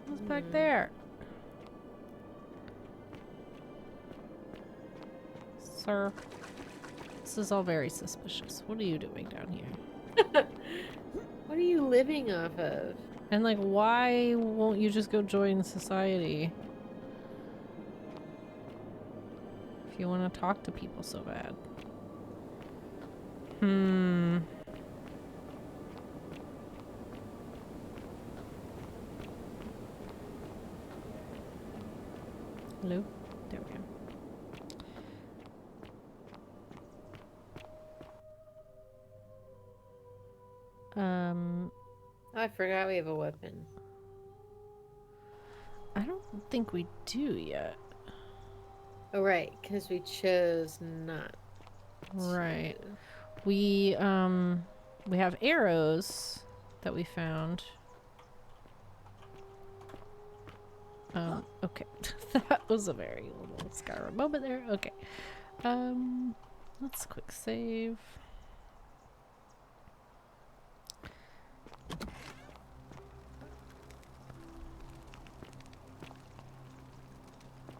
What's back there? Sir, this is all very suspicious. What are you doing down here?
What are you living off of?
And like, why won't you just go join society? If you want to talk to people so bad. Hello? There we go.
Oh, I forgot we have a weapon.
I don't think we do yet.
Oh, right. Because we chose not.
Right. We have arrows that we found. Okay. That was a very little Skyrim moment there. Okay. Let's quick save.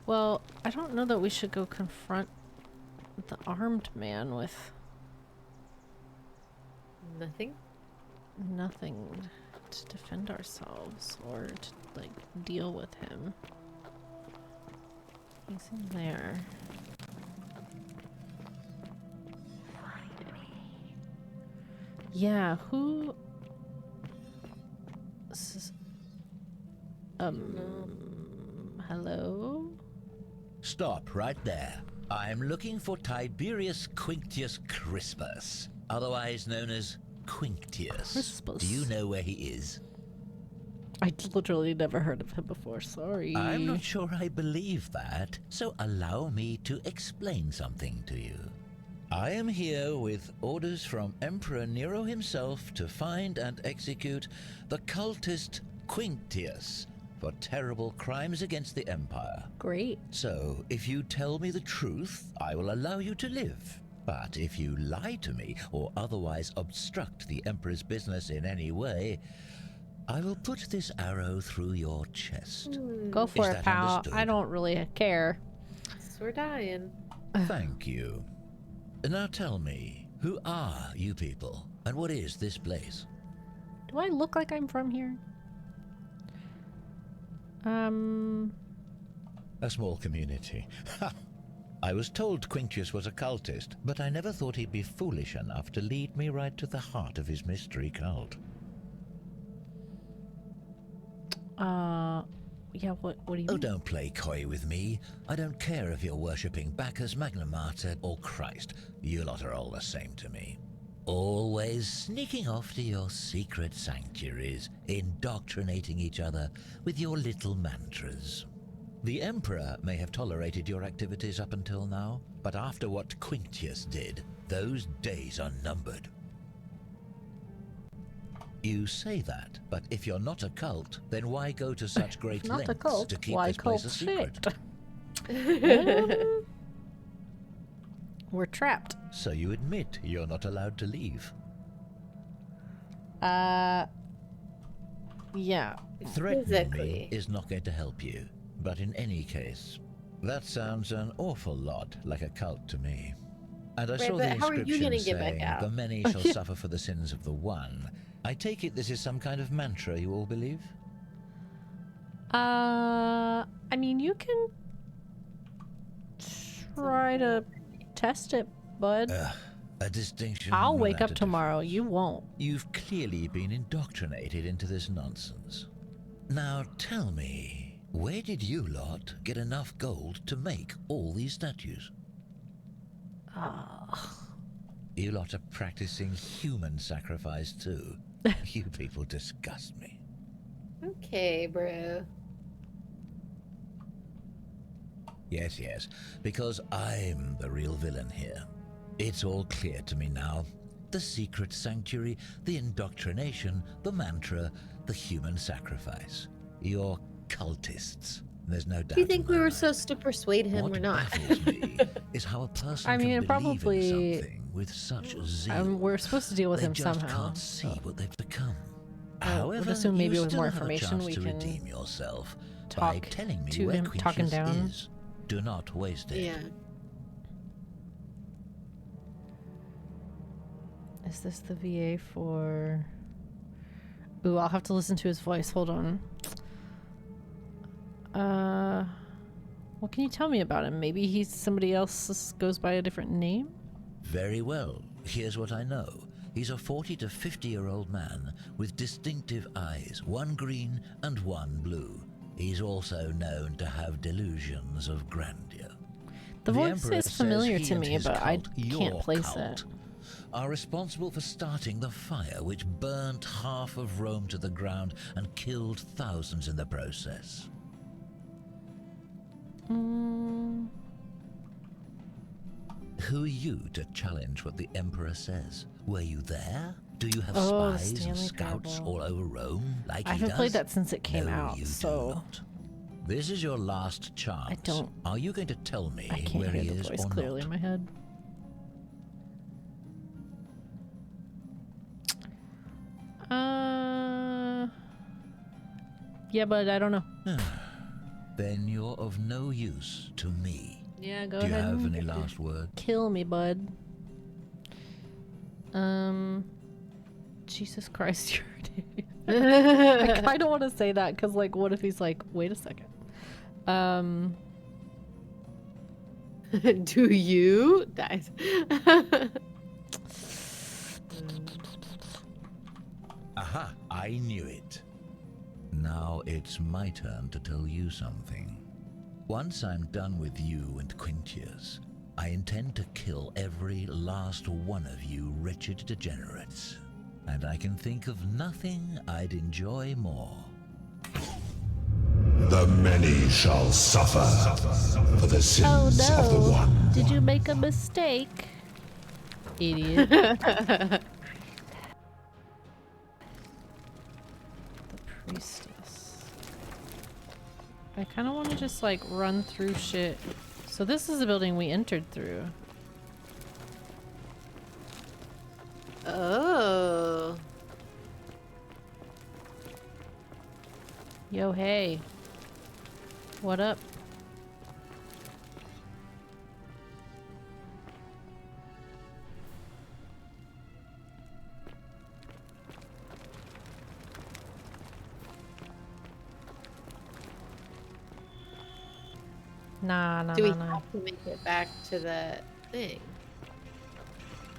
Well, I don't know that we should go confront the armed man with
Nothing?
nothing to defend ourselves or to like deal with him. He's in there. Yeah, who hello?
Stop right there. I'm looking for Tiberius Quinctius Crispus, otherwise known as Quinctius.
Crispus.
Do you know where he is?
I literally never heard of him before, sorry.
I'm not sure I believe that, so allow me to explain something to you. I am here with orders from Emperor Nero himself to find and execute the cultist Quinctius for terrible crimes against the Empire.
Great.
So, if you tell me the truth, I will allow you to live. But if you lie to me or otherwise obstruct the Emperor's business in any way, I will put this arrow through your chest.
Go for
Is
it,
that
pal.
understood?
I don't really care.
So we're dying.
Thank you. Now tell me, who are you people, and what is this place?
Do I look like I'm from here?
A small community. Ha! I was told Quintius was a cultist, but I never thought he'd be foolish enough to lead me right to the heart of his mystery cult.
Yeah, what do you
Oh,
mean?
don't play coy with me. I don't care if you're worshipping Bacchus, Magna Mater, or Christ. You lot are all the same to me. Always sneaking off to your secret sanctuaries, indoctrinating each other with your little mantras. The Emperor may have tolerated your activities up until now, but after what Quintius did, those days are numbered. You say that, but if you're not a cult, then why go to such great
Not a
lengths
cult,
to keep
why
this place a
cult
secret?
shit? We're trapped.
So you admit you're not allowed to leave.
Yeah.
Threatening
Physically.
me is not going to help you. But in any case, that sounds an awful lot like a cult to me. And I
Right,
saw
but
the
how are you
inscription
gonna get back
saying,
out?
"The many shall suffer for the sins of the one." I take it this is some kind of mantra you all believe?
I mean, you can try to test it, bud.
A distinction.
I'll wake
without
up
a
tomorrow. You won't.
You've clearly been indoctrinated into this nonsense. Now tell me, where did you lot get enough gold to make all these statues? You lot are practicing human sacrifice too. You people disgust me.
Okay, bro.
Yes, yes, because I'm the real villain here. It's all clear to me now. The secret sanctuary, the indoctrination, the mantra, the human sacrifice. You're cultists. There's no doubt.
Do you think
in
we
my
were
mind.
supposed to persuade him
What
or not?
baffles me is how a person
I mean,
can
it
believe
probably-
in something with such zeal.
We're supposed to deal with
they
him
just
somehow.
can't see what they've become.
I would
However,
assume maybe
you
with
still
more
have a
information
chance
we
to
can
redeem yourself by
talk
telling me
to
where
him, talk him
Quintius
down.
is. Do not waste it.
Yeah.
Is this the VA for... Ooh, I'll have to listen to his voice. Hold on. What can you tell me about him? Maybe he's somebody else goes by a different name?
Very well. Here's what I know. He's a 40 to 50-year-old man with distinctive eyes, one green and one blue. He's also known to have delusions of grandeur.
The voice
Emperor
is
says
familiar
he
to
and
me,
his
but I
cult,
can't
your
place
cult,
it.
are responsible for starting the fire which burnt half of Rome to the ground and killed thousands in the process. Who are you to challenge what the Emperor says? Were you there? Do you have
Oh,
spies and
Stanley
scouts
Parable.
all over Rome like
I
he
haven't
does?
played that since it came
No,
out,
you do
so
not. This is your last chance.
I don't-
Are you going to tell me
I can't
where he
hear the
is
voice
or
clearly
not?
in my head. Yeah, but I don't know.
Then you're of no use to me.
Yeah, go
Do you
ahead
have
and
any last words?
kill me, bud. Jesus Christ, you're I kind of want to say that because, like, what if he's like, wait a second.
Do you? Guys.
Aha, I knew it. Now it's my turn to tell you something. Once I'm done with you and Quintius, I intend to kill every last one of you wretched degenerates. And I can think of nothing I'd enjoy more.
The many shall suffer for the sins
Oh
of the
no!
one.
Did you make a mistake, idiot? The priestess. I kind of want to just like run through shit. So this is the building we entered through.
Oh.
Yo, hey. What up? Nah,
Do we
nah.
have to make it back to the thing?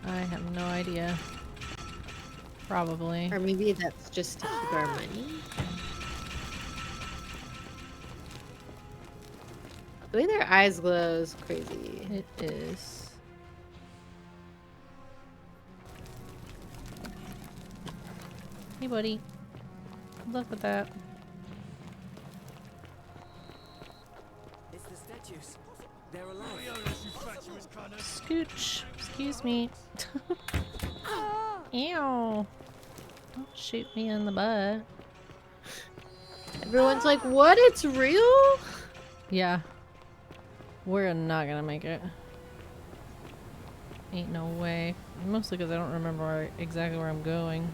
I have no idea. Probably.
Or maybe that's just to keep our money? The way their eyes glow is crazy.
It is. Hey, buddy. Good luck with that.
It's the statues. They're alive.
Scooch. Excuse me. Ew. Don't shoot me in the butt.
Everyone's like, what? It's real?
Yeah. We're not gonna make it. Ain't no way. Mostly because I don't remember exactly where I'm going.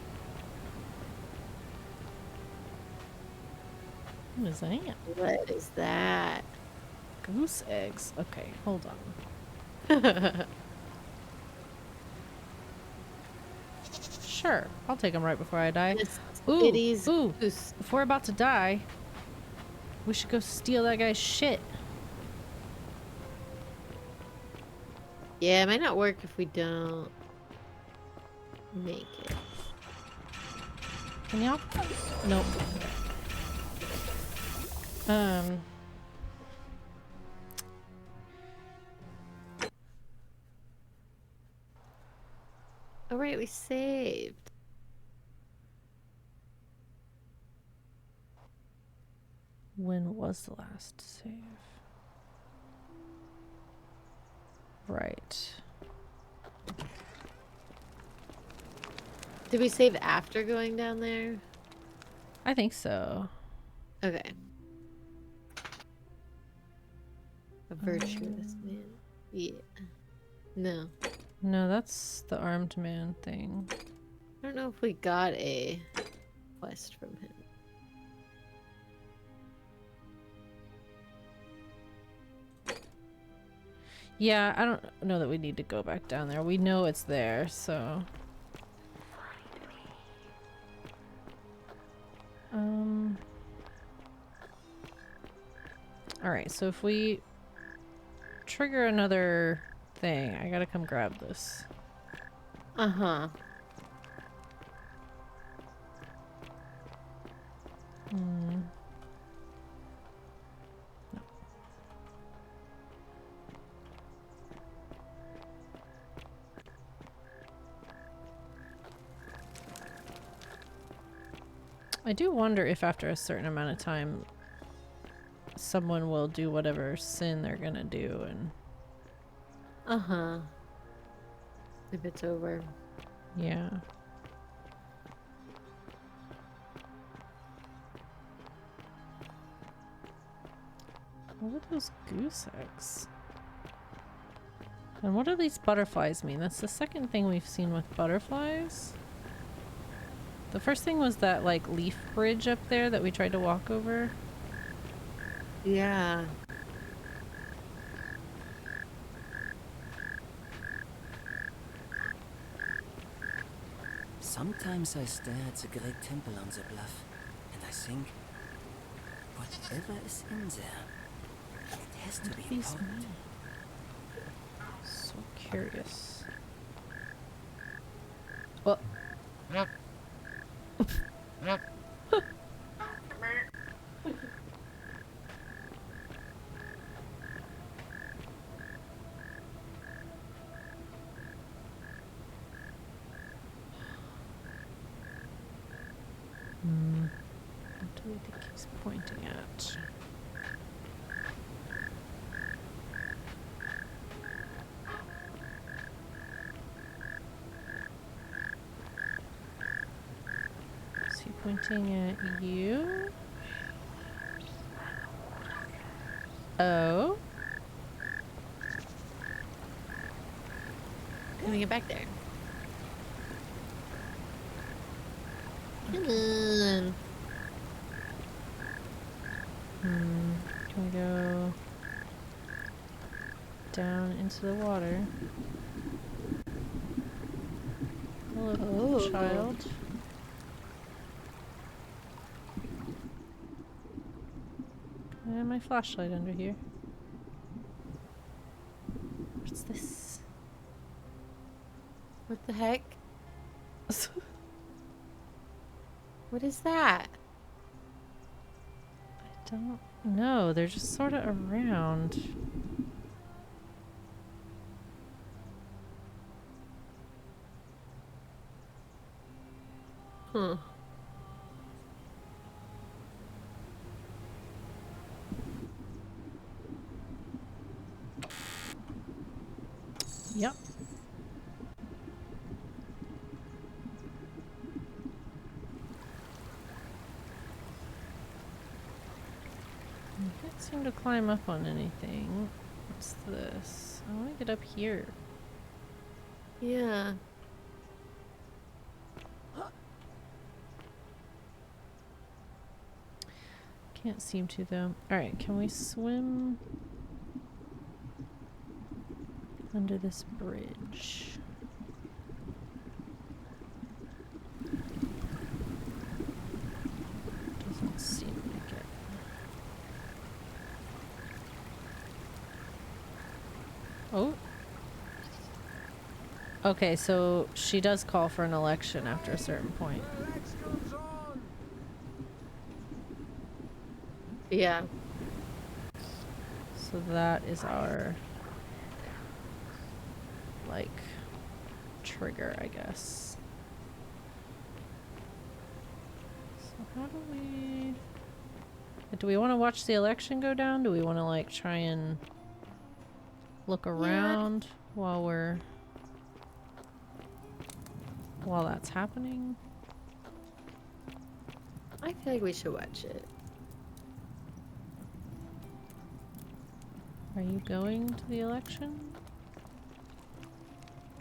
What is that?
What is that?
Goose eggs. Okay, hold on. Sure, I'll take them right before I die. Ooh,
goose.
If we're about to die, we should go steal that guy's shit.
Yeah, it might not work if we don't make it.
Can y'all? Nope.
Oh right, we saved.
When was the last save? Right.
Did we save after going down there?
I think so.
Okay. A virtuous man. Yeah. No.
No, that's the armed man thing.
I don't know if we got a quest from him.
Yeah, I don't know that we need to go back down there. We know it's there, so... Alright, so if we trigger another thing, I gotta come grab this.
Uh-huh.
No. I do wonder if after a certain amount of time someone will do whatever sin they're gonna do and
Uh-huh. If it's over.
yeah. What are those goose eggs? And what do these butterflies mean? That's the second thing we've seen with butterflies. The first thing was that like leaf bridge up there that we tried to walk over.
Yeah.
Sometimes I stare at the great temple on the bluff, and I think, whatever is in there, it has to be important.
So curious. Well. What do we think he's pointing at? Is he pointing at you? Oh?
Can we get back there? Come on.
Can we go down into the water? Hello, child. And my flashlight under here.
heck? What is that?
I don't know. They're just sort of around.
Huh.
Yep. I can't seem to climb up on anything. What's this? I want to get up here.
Yeah.
Can't seem to though. Alright, can we swim under this bridge? Doesn't seem like it. Oh. Okay, so she does call for an election after a certain point.
Yeah.
So that is our, like, trigger, I guess. So how do we want to watch the election go down? Do we want to, like, try and look around while that's happening?
I feel like we should watch it.
Are you going to the election?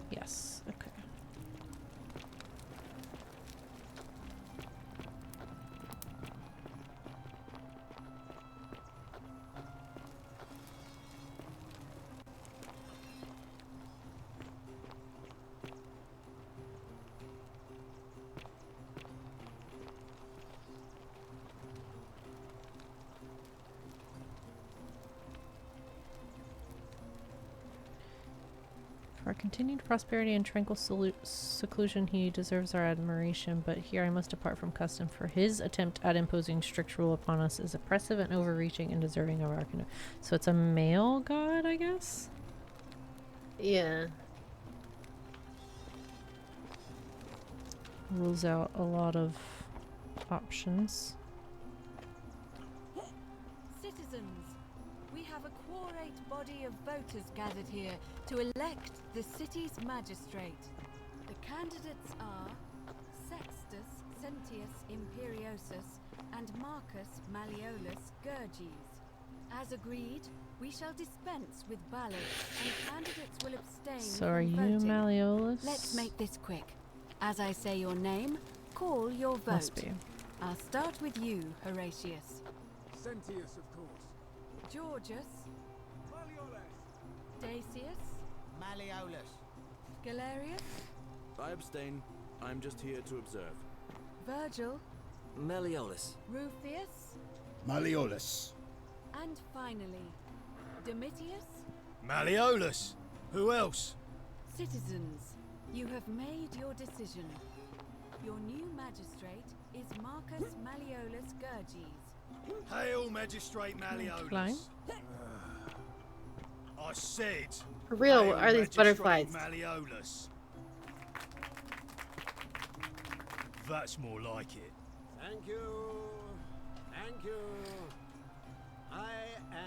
Yes, okay. For continued prosperity and tranquil seclusion, he deserves our admiration, but here I must depart from custom, for his attempt at imposing strict rule upon us is oppressive and overreaching and deserving of our contempt. So it's a male god, I guess?
Yeah.
Rules out a lot of options.
Citizens, we have a quorate body of voters gathered here to elect the city's magistrate. The candidates are Sextus Sentius Imperiosus and Marcus Malleolus Gurges. As agreed, we shall dispense with ballots and candidates will abstain
So are
from
you
voting.
Malleolus?
Let's make this quick. As I say your name, call your vote.
Must be.
I'll start with you, Horatius.
Sentius, of course.
Georgius.
Malleolus.
Dacius.
Malleolus.
Galerius.
I abstain. I'm just here to observe.
Virgil.
Malleolus.
Rufius.
Malleolus.
And finally, Domitius.
Malleolus. Who else?
Citizens, you have made your decision. Your new magistrate is Marcus Malleolus Gurges.
Hail, Magistrate Malleolus.
Klein?
I said.
For real,
hail,
what are these
Magistrate
butterflies?
Malleolus. That's more like it.
Thank you. Thank you. I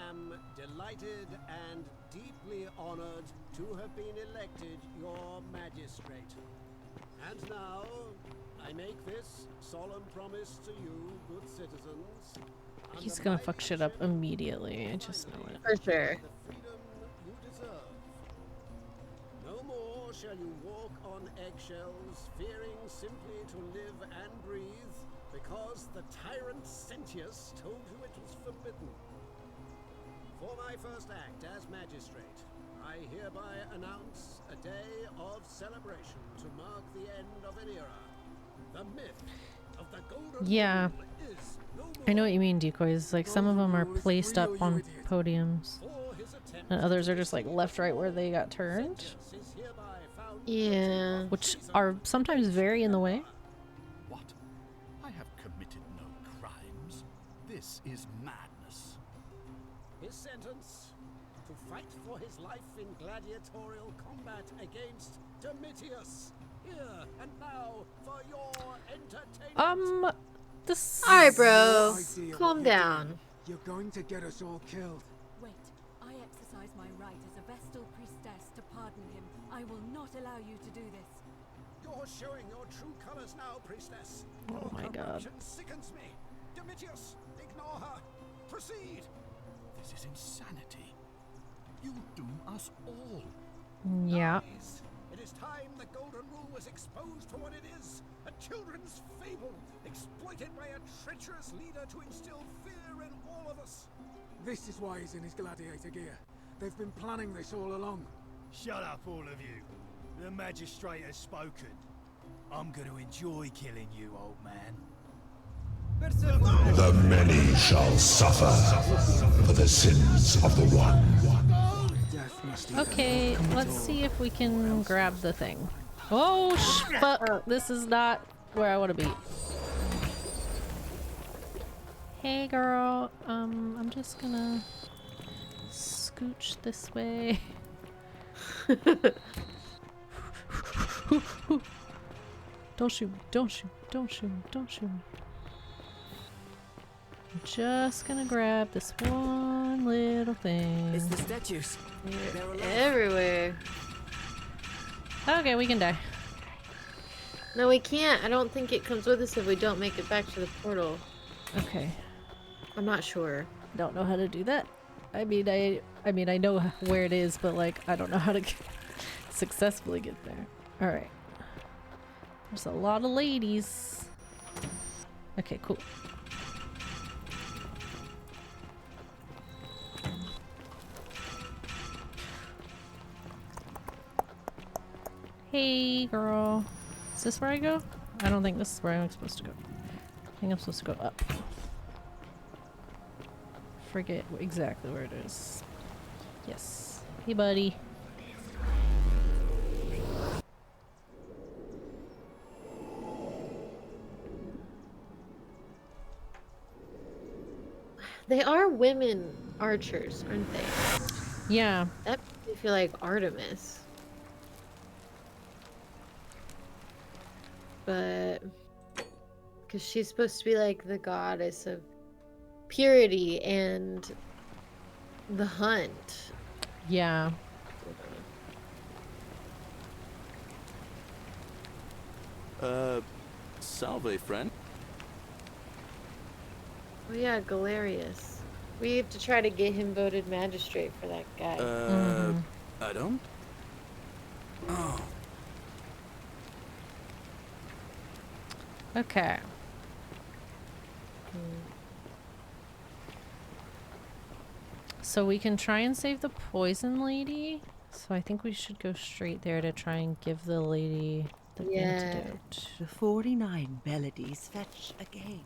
am delighted and deeply honored to have been elected your magistrate. And now, I make this solemn promise to you, good citizens.
He's gonna fuck shit up immediately, I just know it.
For sure.
The freedom you deserve. No more shall you walk on eggshells, fearing simply to live and breathe, because the tyrant Sentius told you it was forbidden. For my first act as magistrate, I hereby announce a day of celebration to mark the end of an era. The myth of the Golden
Yeah.
Rule is no more.
I know what you mean, decoys. Like, some of them are placed up on podiums, and others are just like left, right where they got turned.
Sentius is hereby found
Yeah.
Which are sometimes very in the way.
What? I have committed no crimes. This is madness.
His sentence: to fight for his life in gladiatorial combat against Domitius. Here and now for your entertainment.
This.
Alright, bro. Calm down.
You're going to get us all killed.
Wait, I exercise my right as a Vestal priestess to pardon him. I will not allow you to do this.
You're showing your true colors now, priestess.
Oh my god.
Corruption sickens me. Domitius, ignore her. Proceed.
This is insanity. You doom us all.
Yeah.
It is time the Golden Rule was exposed for what it is. A children's fable, exploited by a treacherous leader to instill fear in all of us.
This is why he's in his gladiator gear. They've been planning this all along.
Shut up, all of you. The magistrate has spoken. I'm going to enjoy killing you, old man.
The many shall suffer for the sins of the one.
Okay, let's see if we can grab the thing. Oh, fuck. This is not where I want to be. Hey, girl. I'm just gonna scooch this way. Don't shoot me. Don't shoot. Don't shoot me. Don't shoot me. I'm just gonna grab this one little thing.
It's the statues.
Everywhere.
Okay, we can die.
No, we can't. I don't think it comes with us if we don't make it back to the portal.
Okay.
I'm not sure.
Don't know how to do that. I mean, I know where it is, but like, I don't know how to successfully get there. All right. There's a lot of ladies. Okay, cool. Hey, girl. Is this where I go? I don't think this is where I'm supposed to go. I think I'm supposed to go up. Forget exactly where it is. Yes. Hey, buddy.
They are women archers, aren't they?
Yeah.
That makes me feel like Artemis. But because she's supposed to be like the goddess of purity and the hunt.
Yeah.
Salve, friend.
Oh yeah, Galerius. We have to try to get him voted magistrate for that guy.
I don't? Oh.
Okay. So we can try and save the poison lady. So I think we should go straight there to try and give the lady the antidote.
The 49 melodies fetch again.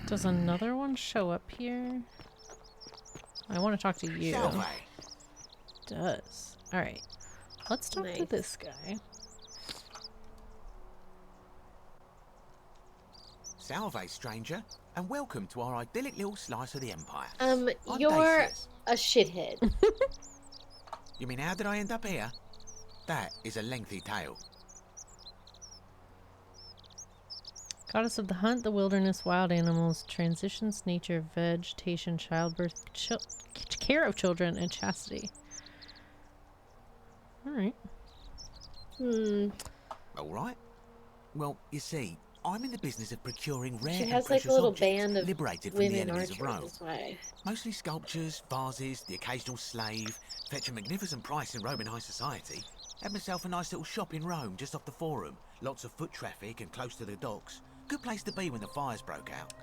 Does another one show up here? I want to talk to you.
Salve.
Does. Alright. Let's talk to this guy.
Salve, stranger, and welcome to our idyllic little slice of the Empire.
You're
Dacius.
a shithead.
You mean how did I end up here? That is a lengthy tale.
Goddess of the hunt, the wilderness, wild animals, transitions, nature, vegetation, childbirth, care of children, and chastity. Alright.
Alright. Well, you see, I'm in the business of procuring rare
She
and
has like
precious
a little
objects
band of
liberated from the
women
enemies of
archers.
Rome.
That's why.
Mostly sculptures, vases, the occasional slave, fetch a magnificent price in Roman high society. Had myself a nice little shop in Rome, just off the Forum. Lots of foot traffic and close to the docks. Good place to be when the fires broke out.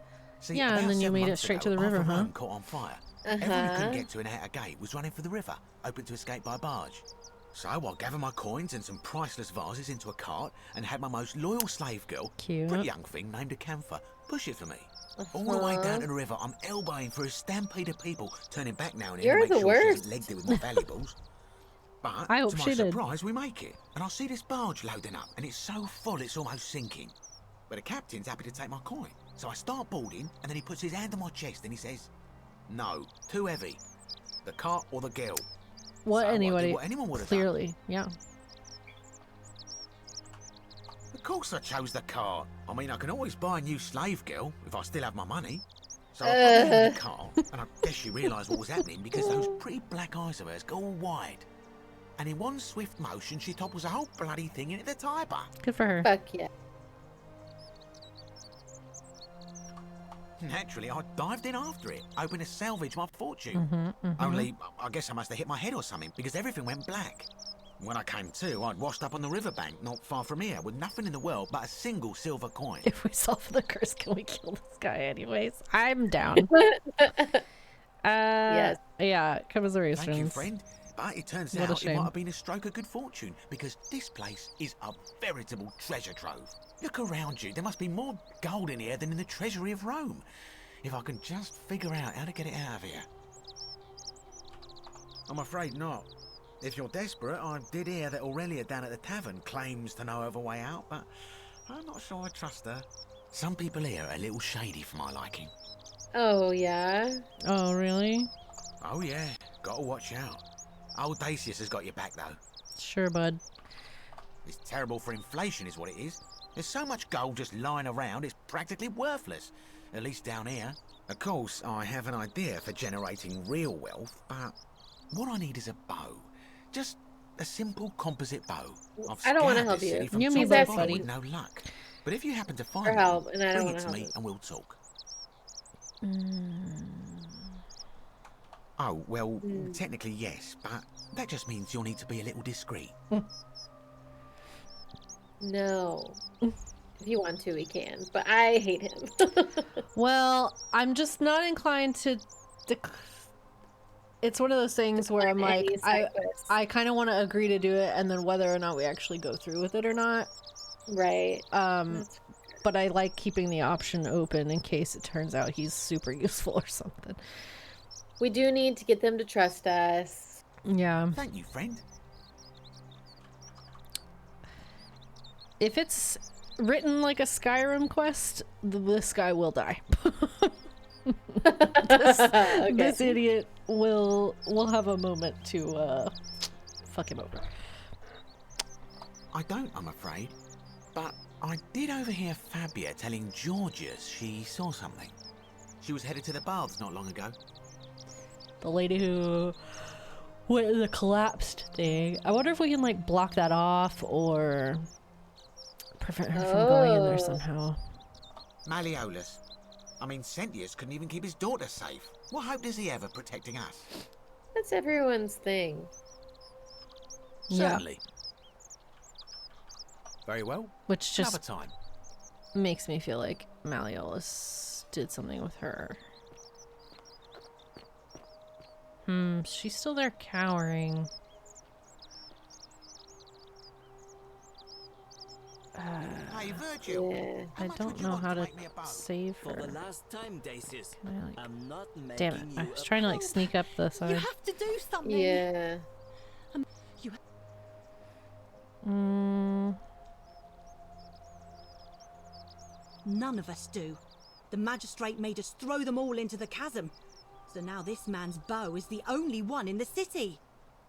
See,
Yeah, and
about
then you
7
made it
months
straight to
ago,
the river,
half of
huh?
Rome caught on fire. Everyone who couldn't get to an outer gate was running for the river, hoping to escape by barge. So I gathered my coins and some priceless vases into a cart and had my most loyal slave girl,
Cute.
pretty young thing named Acantha, push it for me. All the way down to the river, I'm elbowing through a stampede of people, turning back now and then
You're
to make
the
sure she
worst.
hasn't legged it with my valuables. But
I hope
to my
she did.
surprise, we make it, and I see this barge loading up, and it's so full it's almost sinking. But the captain's happy to take my coin, so I start boarding, and then he puts his hand on my chest and he says, "No, too heavy. The cart or the girl."
What
So I did
anybody?
what anyone would have done.
Clearly, yeah.
Of course I chose the cart. I mean, I can always buy a new slave girl if I still have my money. So I put her in the cart, and I guess she realised what was happening because those pretty black eyes of hers go all wide. And in one swift motion, she topples the whole bloody thing into the tiber.
Good for her.
Fuck yeah.
Naturally, I dived in after it, hoping to salvage my fortune. Only, I guess I must have hit my head or something, because everything went black. When I came to, I'd washed up on the riverbank, not far from here, with nothing in the world but a single silver coin.
If we solve the curse, can we kill this guy anyways? I'm down.
Yes.
Yeah, commiserations.
Thank you, friend. But it turns
What a
out it
shame.
might have been a stroke of good fortune, because this place is a veritable treasure trove. Look around you. There must be more gold in here than in the treasury of Rome. If I can just figure out how to get it out of here. I'm afraid not. If you're desperate, I did hear that Aurelia down at the tavern claims to know of a way out, but I'm not sure I trust her. Some people here are a little shady for my liking.
Oh, yeah?
Oh, really?
Oh yeah, gotta watch out. Old Dacius has got your back though.
Sure, bud.
It's terrible for inflation is what it is. There's so much gold just lying around, it's practically worthless. At least down here. Of course, I have an idea for generating real wealth, but what I need is a bow. Just a simple composite bow.
I don't wanna
scoured
help
this
you.
city from
You
top
mean
to
that,
bottom
buddy.
with no luck. But if you happen to find
For
one,
help, and I don't
bring
wanna
it to
help
me
him.
and we'll talk. Oh, well, technically yes, but that just means you'll need to be a little discreet.
No. If you want to, we can. But I hate him.
Well, I'm just not inclined to. It's one of those things where I'm like,
any side quests.
I kind of want to agree to do it, and then whether or not we actually go through with it or not.
Right.
But I like keeping the option open in case it turns out he's super useful or something.
We do need to get them to trust us.
Yeah.
Thank you, friend.
If it's written like a Skyrim quest, this guy will die. This idiot will have a moment to fuck him over.
I don't, I'm afraid. But I did overhear Fabia telling Georgius she saw something. She was headed to the baths not long ago.
The lady who went in the collapsed thing. I wonder if we can like block that off or prevent her from going in there somehow.
Malleolus. I mean, Sentius couldn't even keep his daughter safe. What hope does he have of protecting us?
That's everyone's thing.
Yeah.
Certainly. Very well.
Which
Another
just
time.
makes me feel like Malleolus did something with her. She's still there cowering.
Hey, Virgil.
Yeah.
I don't know how to save
For the
her.
last time, Dacius,
Can I, like-
I'm not making
Damn it. I
you
was
a
trying to like sneak up the
You
side.
have to do something.
Yeah.
None of us do. The magistrate made us throw them all into the chasm. So now this man's bow is the only one in the city.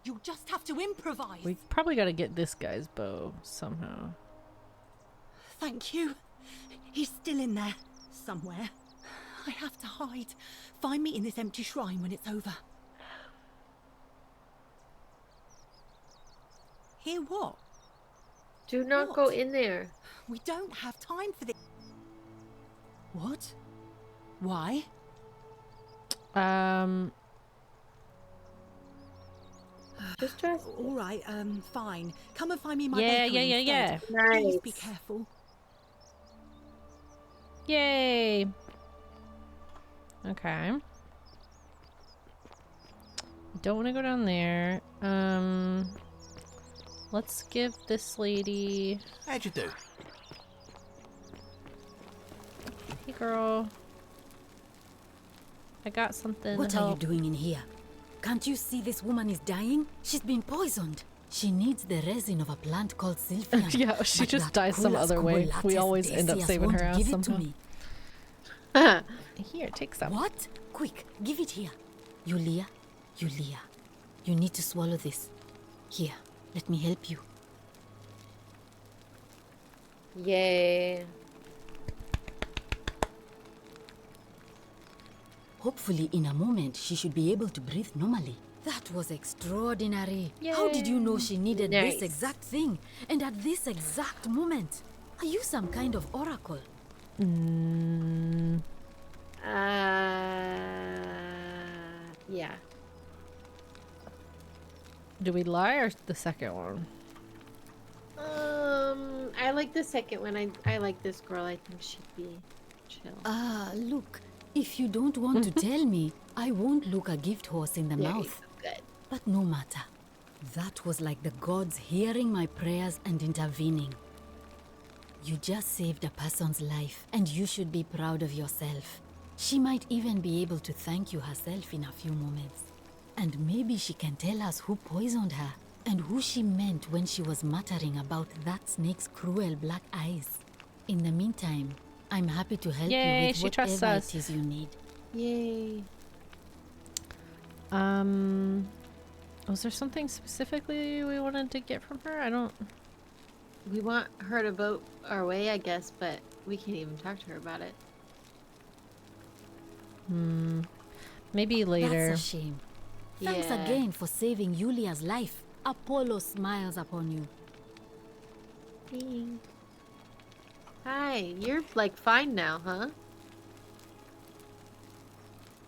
You'll just have to improvise.
We probably got to get this guy's bow somehow.
Thank you. He's still in there, somewhere. I have to hide. Find me in this empty shrine when it's over. Hear what?
Do not go in there.
We don't have time for this. What? Why?
Just trust.
All right, fine. Come and find me my
Yeah,
bakery
yeah.
instead. Please
Nice.
be careful.
Yay! Okay. Don't want to go down there. Let's give this lady...
How'd you do?
Hey, girl. I got something
What
to
are you
help.
doing in here? Can't you see this woman is dying? She's been poisoned. She needs the resin of a plant called Sylphium.
Yeah, she
but
just
that
dies some other way.
Culax
We always end up
Decius
saving her
won't
ass
give it to
somehow.
me.
Here, take some.
What? Quick, give it here. Yulia, Yulia, you need to swallow this. Here, let me help you.
Yay.
Hopefully, in a moment, she should be able to breathe normally. That was extraordinary. How did you know she needed
Nice.
this exact thing? And at this exact moment? Are you some kind of oracle?
Yeah.
Do we lie or the second one?
I like the second one. I like this girl. I think she'd be chill.
Look, if you don't want to tell me, I won't look a gift horse in the
There you
mouth.
go. Good.
But no matter. That was like the gods hearing my prayers and intervening. You just saved a person's life, and you should be proud of yourself. She might even be able to thank you herself in a few moments. And maybe she can tell us who poisoned her, and who she meant when she was muttering about that snake's cruel black eyes. In the meantime, I'm happy to help
Yay,
you with
she trusts
whatever
us.
it is you need.
Yay.
Was there something specifically we wanted to get from her? I don't...
We want her to vote our way, I guess, but we can't even talk to her about it.
Maybe later.
That's a shame. Thanks
Yeah.
again for saving Yulia's life. Apollo smiles upon you.
Thanks. Hi, you're like fine now, huh?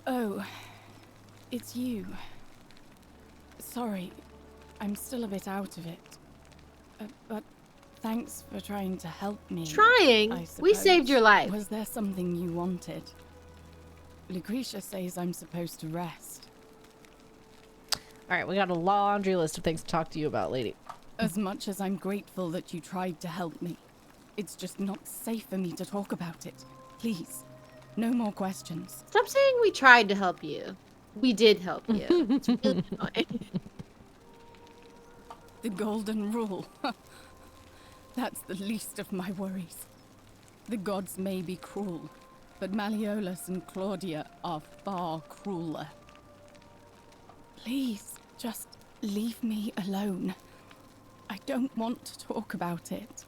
Oh, it's you. Sorry, I'm still a bit out of it. But thanks for trying to help me.
Trying?
I
We saved
suppose.
your life.
Was there something you wanted? Lucretia says I'm supposed to rest.
Alright, we got a laundry list of things to talk to you about, lady.
As much as I'm grateful that you tried to help me, it's just not safe for me to talk about it. Please, no more questions.
Stop saying we tried to help you. We did help you. It's really fine.
The golden rule. That's the least of my worries. The gods may be cruel, but Malleolus and Claudia are far crueler. Please, just leave me alone. I don't want to talk about it.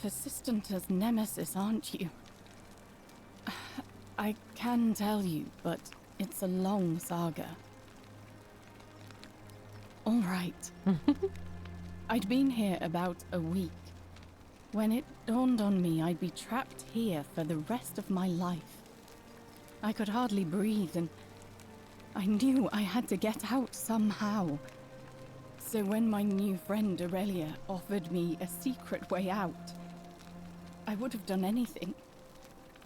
Persistent as Nemesis, aren't you? I can tell you, but it's a long saga. All right. I'd been here about a week when it dawned on me I'd be trapped here for the rest of my life. I could hardly breathe, and I knew I had to get out somehow. So when my new friend Aurelia offered me a secret way out, I would have done anything.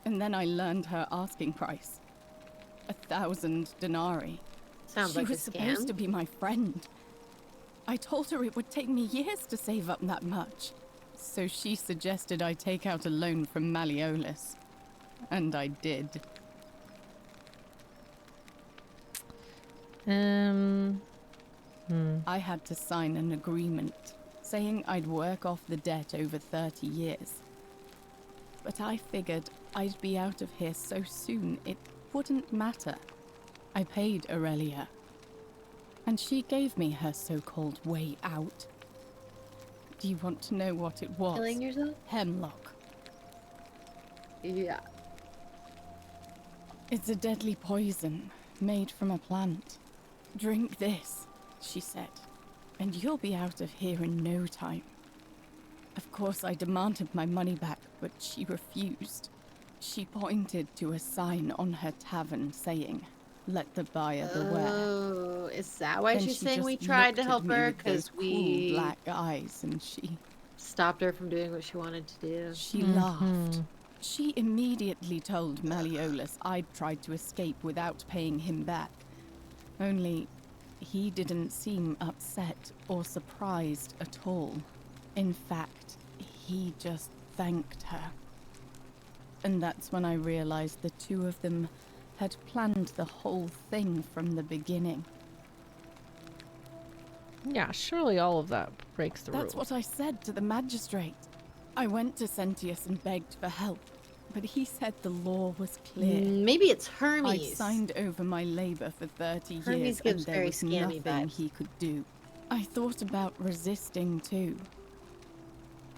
And then I learned her asking price. 1,000 denarii.
Sounds
she
like a
was supposed
scam.
to be my friend. I told her it would take me years to save up that much. So she suggested I take out a loan from Malleolus. And I did. I had to sign an agreement saying I'd work off the debt over 30 years. But I figured I'd be out of here so soon it wouldn't matter. I paid Aurelia, and she gave me her so-called way out. Do you want to know what it was?
Killing yourself?
Hemlock.
Yeah.
It's a deadly poison made from a plant. Drink this, she said, and you'll be out of here in no time. Of course, I demanded my money back, but she refused. She pointed to a sign on her tavern saying, "Let the buyer beware."
Oh, is that why
Then
she's
she
saying we
just
tried to
looked at
help
me
her?
with those
Because we
cruel black eyes, and she
stopped her from doing what she wanted to do.
She laughed. She immediately told Malleolus I'd tried to escape without paying him back, Only, he didn't seem upset or surprised at all. In fact, he just thanked her. And that's when I realized the two of them had planned the whole thing from the beginning.
Yeah, surely all of that breaks the rules.
That's what I said to the magistrate. I went to Sentius and begged for help, but he said the law was clear.
Maybe it's Hermes.
I'd signed over my labor for 30
Hermes
years
gives
and there
very
was
scammy
nothing
vibes.
he could do. I thought about resisting too.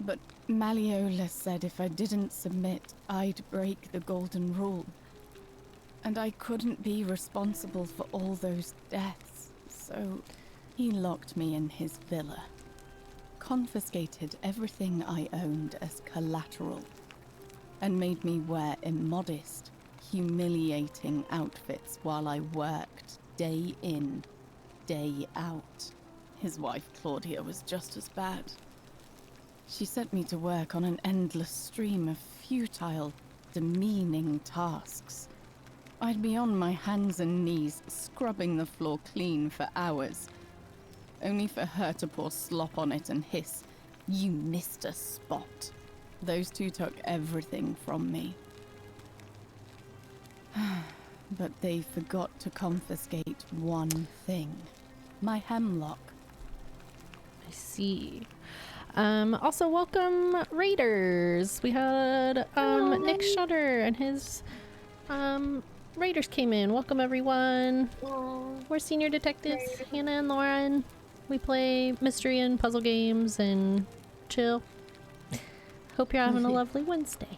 But Malleolus said if I didn't submit, I'd break the golden rule. And I couldn't be responsible for all those deaths, so he locked me in his villa. Confiscated everything I owned as collateral, and made me wear immodest, humiliating outfits while I worked day in, day out. His wife Claudia was just as bad. She sent me to work on an endless stream of futile, demeaning tasks. I'd be on my hands and knees, scrubbing the floor clean for hours, only for her to pour slop on it and hiss, "You missed a spot." Those two took everything from me. But they forgot to confiscate one thing. My hemlock.
I see. Also, welcome Raiders. We had Nick Shutter and his Raiders came in. Welcome everyone. We're senior detectives, Hannah and Lauren. We play mystery and puzzle games and chill. Hope you're having a lovely Wednesday.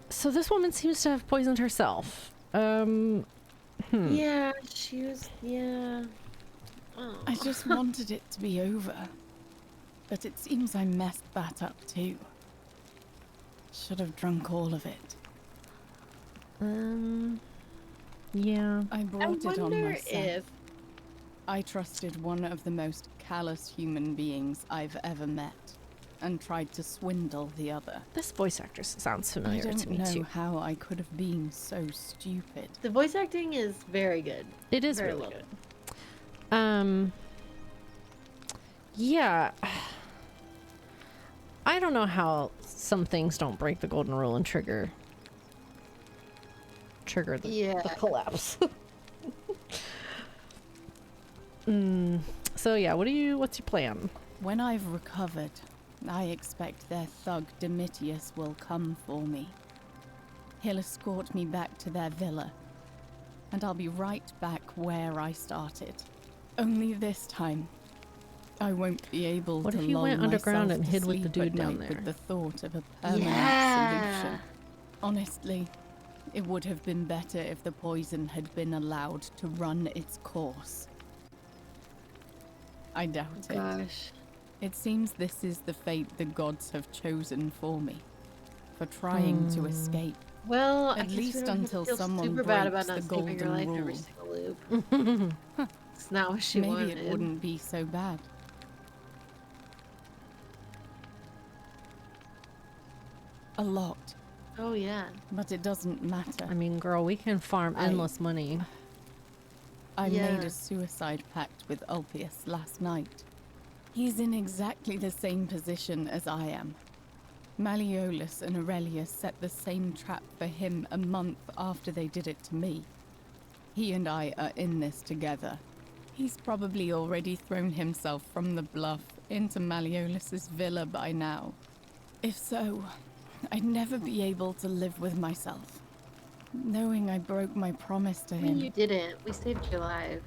So this woman seems to have poisoned herself.
Yeah, she was. Yeah. Oh.
I just wanted it to be over. But it seems I messed that up too. Should have drunk all of it.
Yeah.
I brought it on
wonder
myself.
if-
I trusted one of the most callous human beings I've ever met, and tried to swindle the other.
This voice actor sounds
I
familiar
don't
to me
know
too.
how I could have been so stupid.
The voice acting is very good.
It is
Very
really
well
good. Yeah. I don't know how some things don't break the golden rule and trigger the collapse. So yeah, what's your plan?
When I've recovered, I expect their thug Domitius will come for me. He'll escort me back to their villa, and I'll be right back where I started. Only this time, I won't be able
What
to
if you
lull
went underground
myself
and
to
hid with the
sleep
dude
at
down
night
there?
with the thought of a permanent solution. Honestly, it would have been better if the poison had been allowed to run its course. I doubt it.
Gosh.
It seems this is the fate the gods have chosen for me, for trying to escape.
Well, I
At
guess
least
we don't have to
until
feel
someone
super bad
breaks
about
the
not saving your
golden
life
rule.
every single loop. It's not what she
Maybe
wanted.
it wouldn't be so bad. A lot.
Oh yeah.
But it doesn't matter.
I mean, girl, we can farm endless money.
I
Yeah.
made a suicide pact with Ulpius last night. He's in exactly the same position as I am. Malleolus and Aurelius set the same trap for him a month after they did it to me. He and I are in this together. He's probably already thrown himself from the bluff into Malleolus's villa by now. If so, I'd never be able to live with myself, knowing I broke my promise to
I
him.
mean, you didn't. We saved your life.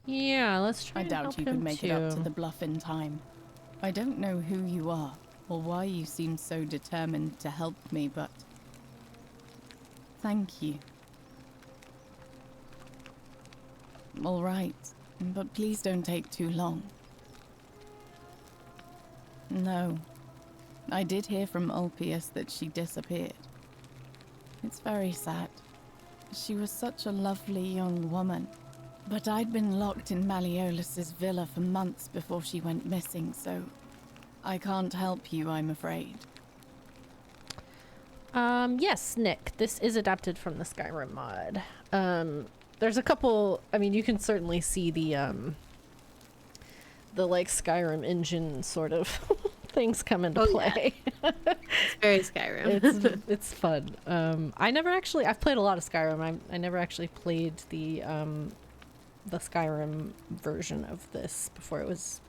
Yeah, let's try
I
and
doubt
help
you could
him
make it up to
too.
the bluff in time. I don't know who you are, or why you seem so determined to help me, but thank you. All right, but please don't take too long. No, I did hear from Ulpius that she disappeared. It's very sad. She was such a lovely young woman. But I'd been locked in Malleolus's villa for months before she went missing, so I can't help you, I'm afraid.
Yes, Nick. This is adapted from the Skyrim mod. There's a couple. I mean, you can certainly see the like Skyrim engine sort of things come into play.
Yeah. It's very Skyrim.
It's fun. I've played a lot of Skyrim. I never actually played the Skyrim version of this before it was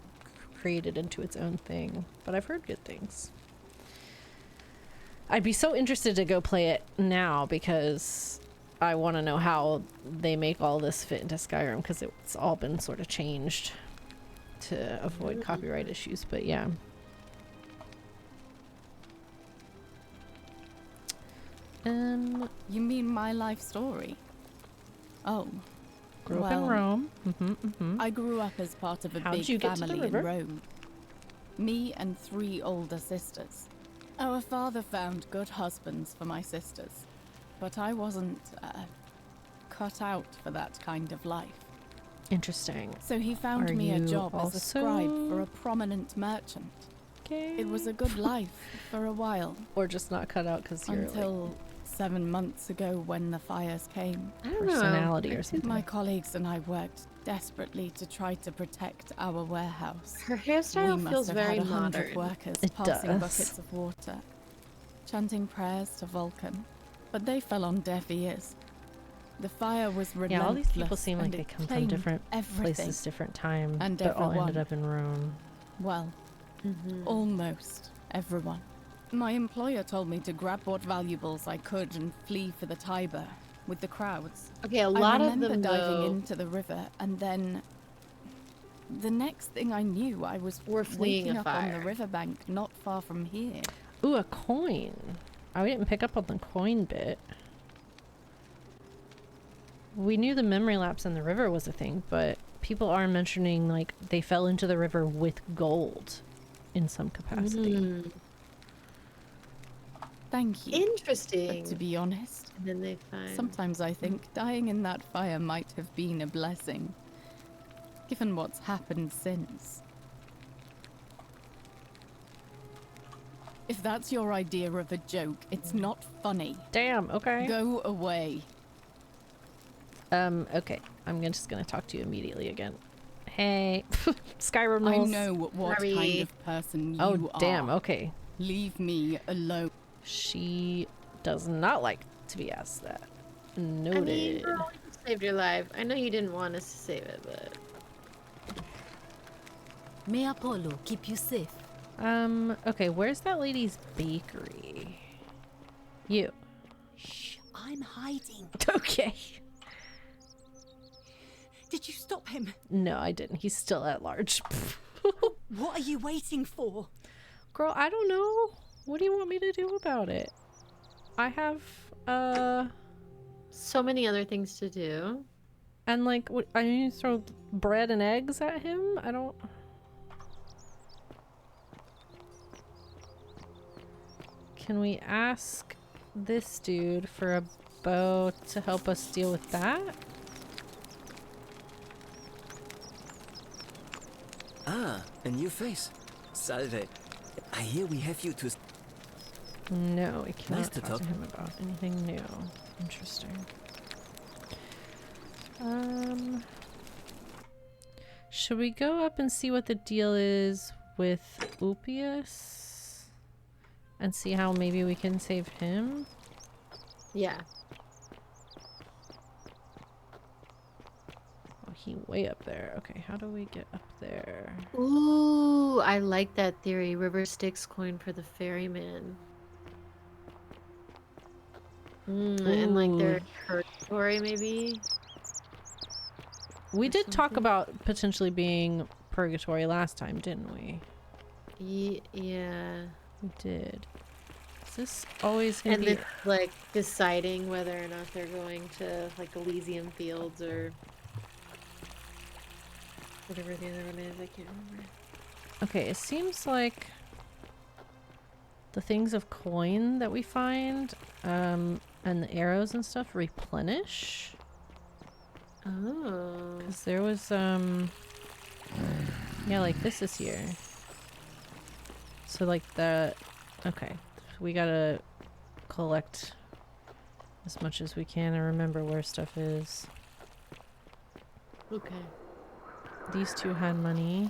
created into its own thing, but I've heard good things. I'd be so interested to go play it now because I want to know how they make all this fit into Skyrim, because it's all been sort of changed to avoid copyright issues, but yeah.
You mean my life story? Oh.
Grew up in Rome.
I grew up as part of a
How'd you
big
get to the
family in
river?
Rome. Me and 3 older sisters. Our father found good husbands for my sisters, but I wasn't cut out for that kind of life.
Interesting.
So he found
Are
me a
you
job as a scribe for
also
a prominent merchant.
gay?
It was a good life for a while.
Or just not cut out because you're
Until 7 months ago when the fires came.
I don't know. Personality or something.
My colleagues and I worked desperately to try to protect our warehouse.
Her hairstyle
we must
feels
have
very
had 100
modern.
workers
It
passing
does.
buckets of water, chanting prayers to Vulcan, but they fell on deaf ears. The fire was relentless.
Yeah, all these people seem like
and
they
it
come from
claimed
different
everything.
places, different time,
And
but all ended
everyone.
up in Rome.
Well, almost everyone. My employer told me to grab what valuables I could and flee for the Tiber with the crowds.
Okay, a lot
I
of
remember
them,
diving
though-
into the river, and then the next thing I knew, I was
fleeing
waking
a
up on
fire.
the riverbank not far from here.
Ooh, a coin. I didn't pick up on the coin bit. We knew the memory lapse in the river was a thing, but people are mentioning like they fell into the river with gold in some capacity.
Thank you.
Interesting.
But to be honest,
And then they find.
sometimes I think dying in that fire might have been a blessing, given what's happened since. If that's your idea of a joke, it's not funny.
Damn, okay.
Go away.
Okay. I'm just gonna talk to you immediately again. Hey, Skyrim
I
rules.
know what kind of person you
Oh,
are.
damn, okay.
Leave me alone.
She does not like to be asked that. Noted.
I mean, girl, you saved your life. I know you didn't want us to save it, but.
May Apollo keep you safe.
Okay, where's that lady's bakery? You.
Shh, I'm hiding.
Okay.
Did you stop him?
No, I didn't. He's still at large.
What are you waiting for?
Girl, I don't know. What do you want me to do about it? I have,
so many other things to do.
And like, what, I need to throw bread and eggs at him? I don't... Can we ask this dude for a bow to help us deal with that?
Ah, a new face. Salve. I hear we have you to...
No, we cannot
Nice to
talk
talk.
to him about anything new. Interesting. Should we go up and see what the deal is with Upius? And see how maybe we can save him?
Yeah.
Oh, he way up there. Okay, how do we get up there?
Ooh, I like that theory. River Styx coin for the ferryman. And like their purgatory, maybe?
We did talk about potentially being purgatory last time, didn't we?
Yeah.
We did. Is this always gonna
And
be...
then like deciding whether or not they're going to like Elysium Fields or whatever the other one is. I can't remember.
Okay, it seems like the things of coin that we find, and the arrows and stuff replenish.
Oh.
Because there was, yeah, like this is here. So like the, okay, we gotta collect as much as we can and remember where stuff is.
Okay.
These two had money.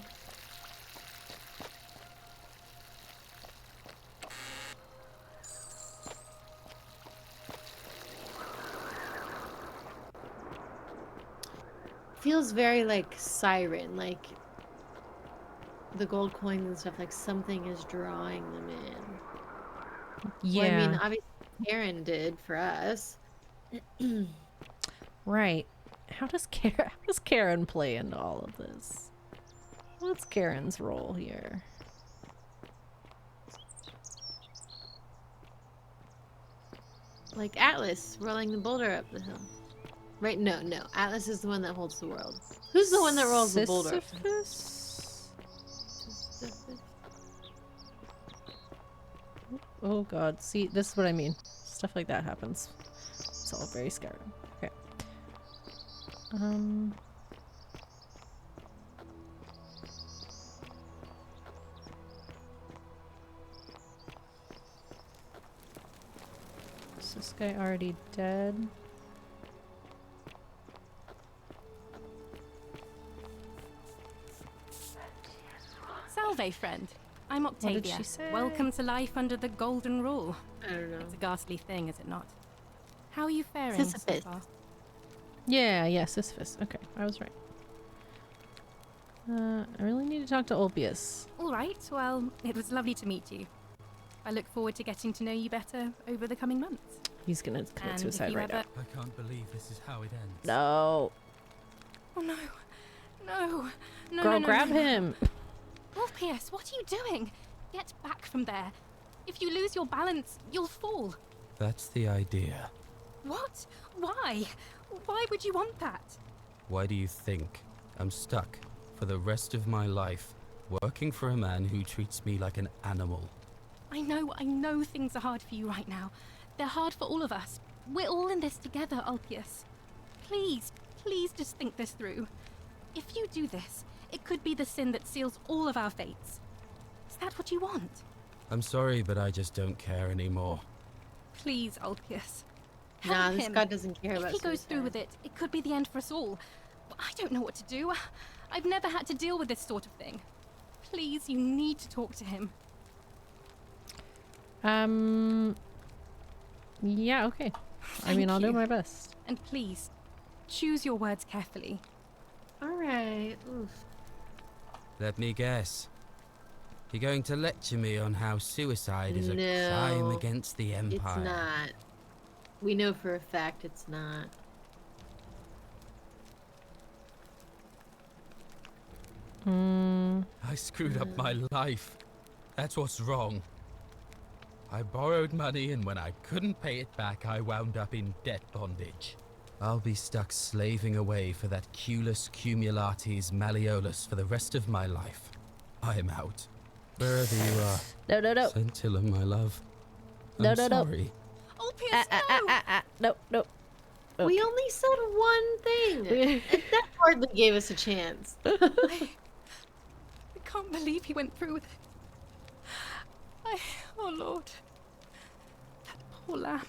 Feels very like Siren, like the gold coins and stuff, like something is drawing them in.
Yeah.
Well, I mean, obviously Karen did for us.
Right. How does Karen play into all of this? What's Karen's role here?
Like Atlas rolling the boulder up the hill. Right? No. Atlas is the one that holds the world. Who's the one that rolls the boulder up the hill?
Sisyphus? Oh god, see, this is what I mean. Stuff like that happens. It's all very scary. Okay. Is this guy already dead?
Salve, friend. I'm Octavia.
What did she say?
Welcome to life under the Golden Rule.
I don't know.
It's a ghastly thing, is it not? How are you faring
Sisyphus.
so far?
Yeah, Sisyphus. Okay, I was right. I really need to talk to Ulpius.
All right. Well, it was lovely to meet you. I look forward to getting to know you better over the coming months.
He's gonna commit
And
suicide
if you
right
ever...
now.
I can't believe this is how it ends.
No.
Oh no. No. No.
Girl,
no,
grab
no.
him.
Ulpius, what are you doing? Get back from there. If you lose your balance, you'll fall.
That's the idea.
What? Why? Why would you want that?
Why do you think I'm stuck for the rest of my life working for a man who treats me like an animal?
I know things are hard for you right now. They're hard for all of us. We're all in this together, Ulpius. Please just think this through. If you do this, it could be the sin that seals all of our fates. Is that what you want?
I'm sorry, but I just don't care anymore.
Please, Ulpius.
Nah,
Help
this
him.
god doesn't care
If
about
he goes
suicide.
through with it, it could be the end for us all. I don't know what to do. I've never had to deal with this sort of thing. Please, you need to talk to him.
Yeah, okay. I mean, I'll do
you.
my best.
And please, choose your words carefully.
Alright. Oof.
Let me guess. You're going to lecture me on how suicide is a
No,
crime against the Empire.
It's not. We know for a fact it's not.
I screwed up my life. That's what's wrong. I borrowed money, and when I couldn't pay it back, I wound up in debt bondage. I'll be stuck slaving away for that Culus Cumulatis Malleolus for the rest of my life. I'm out. Wherever you are.
No.
Scintilla, my love.
No,
I'm
no.
sorry.
Ulpius,
No.
We only said one thing. And that hardly gave us a chance.
I can't believe he went through with it. Oh Lord. That poor lamb.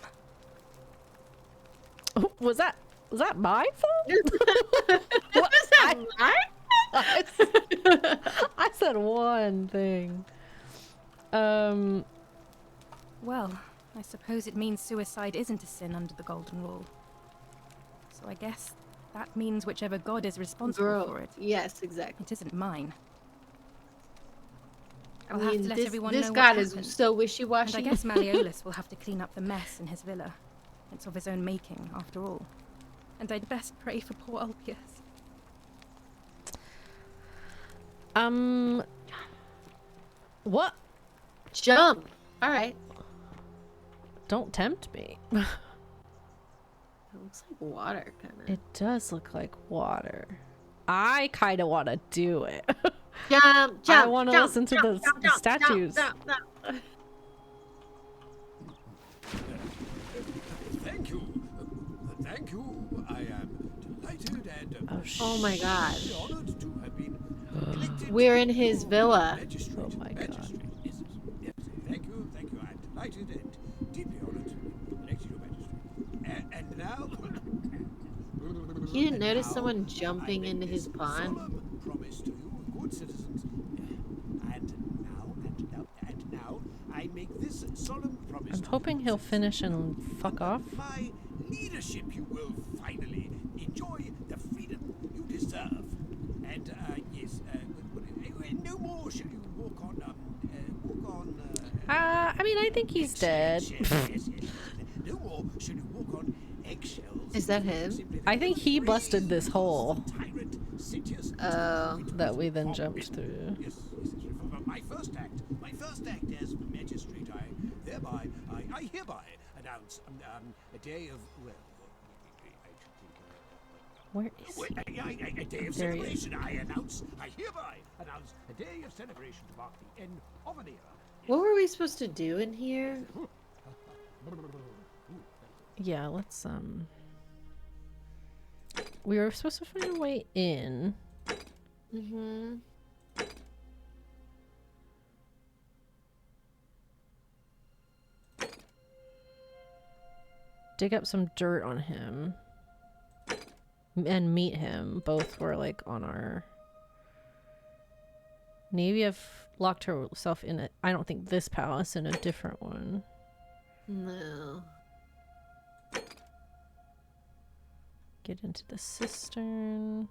Was that my fault?
Was that mine?
I said one thing.
Well, I suppose it means suicide isn't a sin under the Golden Rule. So I guess that means whichever god is responsible for it.
Yes, exactly.
It isn't mine.
I
I'll have
mean,
to let
this
everyone
this
know
god
what
is
happened.
so wishy-washy.
And I guess Malleolus will have to clean up the mess in his villa. It's of his own making, after all. And I'd best pray for poor Ulpius.
What?
Jump. All right.
Don't tempt me.
It looks like water, kind of.
It does look like water. I kind of want to do it.
Jump.
I want to listen to the statues.
Thank you. Thank you. I am delighted and
Oh my god.
honored to have been elected.
We're in his villa.
Oh my god.
Yes. Thank you. I'm delighted and deeply honored.
He didn't notice someone jumping into his pond.
Promise to you, good citizens. And now, I make this solemn promise.
I'm hoping he'll finish and fuck off.
My leadership, you will finally enjoy the freedom you deserve. And yes, no more shall you walk on.
I mean, I think he's dead.
Yes. No more shall you walk on eggshells.
Is that him?
I think he busted this hole
Oh.
that we then jumped through.
Yes. My first act as magistrate, I hereby announce a day of, well,
where is
he? A day of
there he is.
celebration. I hereby announce a day of celebration to mark the end of an era.
What were we supposed to do in here?
Yeah, let's we were supposed to find a way in.
Mm-hmm.
Dig up some dirt on him. And meet him. Both were like on our... Navia locked herself in a... I don't think this palace, in a different one.
No.
Get into the cistern.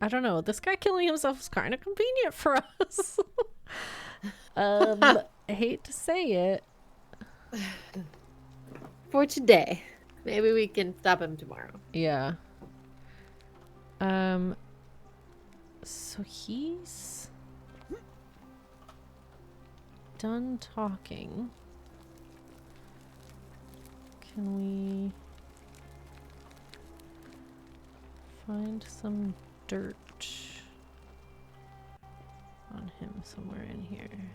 I don't know. This guy killing himself is kind of convenient for us. I hate to say it.
For today. Maybe we can stop him tomorrow.
Yeah. So he's done talking. Can we find some dirt on him somewhere in here?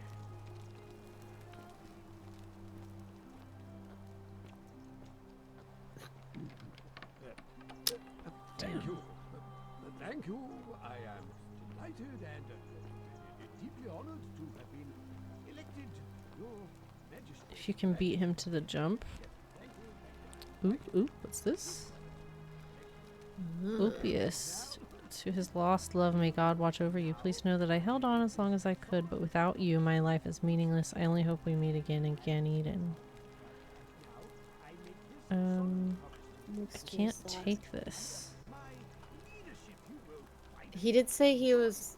Thank you. I am delighted and deeply honored to have been elected your majesty.
If you can beat him to the jump. Ooh, what's this? Opius. To his lost love, may God watch over you. Please know that I held on as long as I could, but without you, my life is meaningless. I only hope we meet again and again, Eden. I can't take this.
He did say he was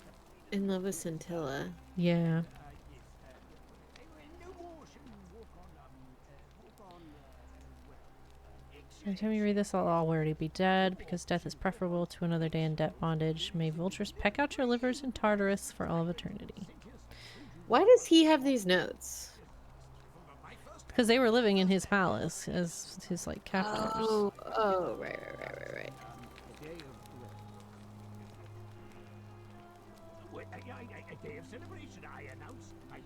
in love with Scintilla.
Yeah. Every time you read this, I'll already be dead, because death is preferable to another day in debt bondage. May vultures peck out your livers in Tartarus for all of eternity.
Why does he have these notes?
Because they were living in his palace as his, like, captors.
Oh, right.
A day of celebration, I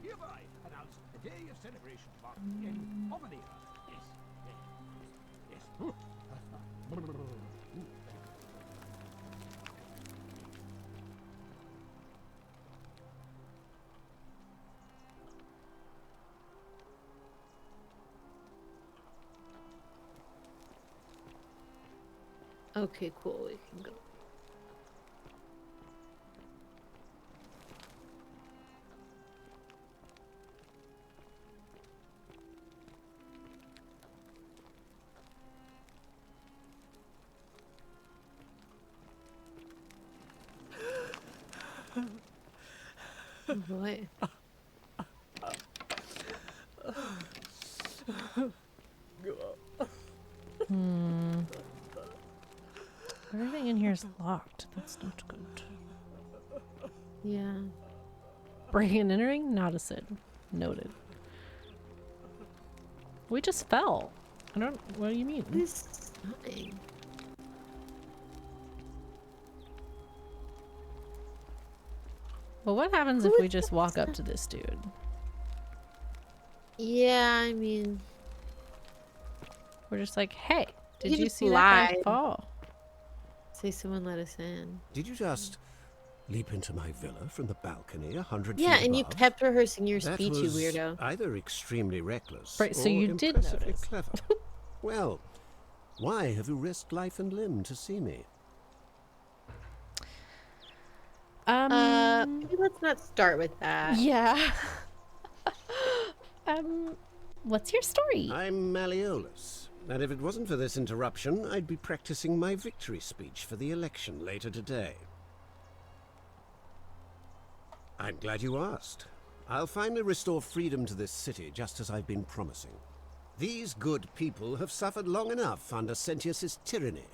hereby announce a day of celebration to mark the end of an era. Yes.
Okay, cool. We can go. Oh boy.
Everything in here is locked. That's not good.
Yeah.
Breaking and entering? Not a sin. Noted. We just fell. I don't... What do you mean?
This fine.
Well, what happens if we just walk up to this dude?
Yeah, I mean...
We're just like, hey, did
You
you
just
see that guy
lied.
fall?
Say someone let us in.
Did you just
Leap into my villa from the balcony 100
Yeah,
feet
and you
above?
kept rehearsing your
That
speech, you
was
weirdo.
either extremely reckless
Right, so
or
you did
impressively
notice.
clever. Well, why have you risked life and limb to see me?
Maybe let's not start with that.
Yeah. What's your story?
I'm Malleolus, and if it wasn't for this interruption, I'd be practicing my victory speech for the election later today. I'm glad you asked. I'll finally restore freedom to this city, just as I've been promising. These good people have suffered long enough under Sentius's tyranny.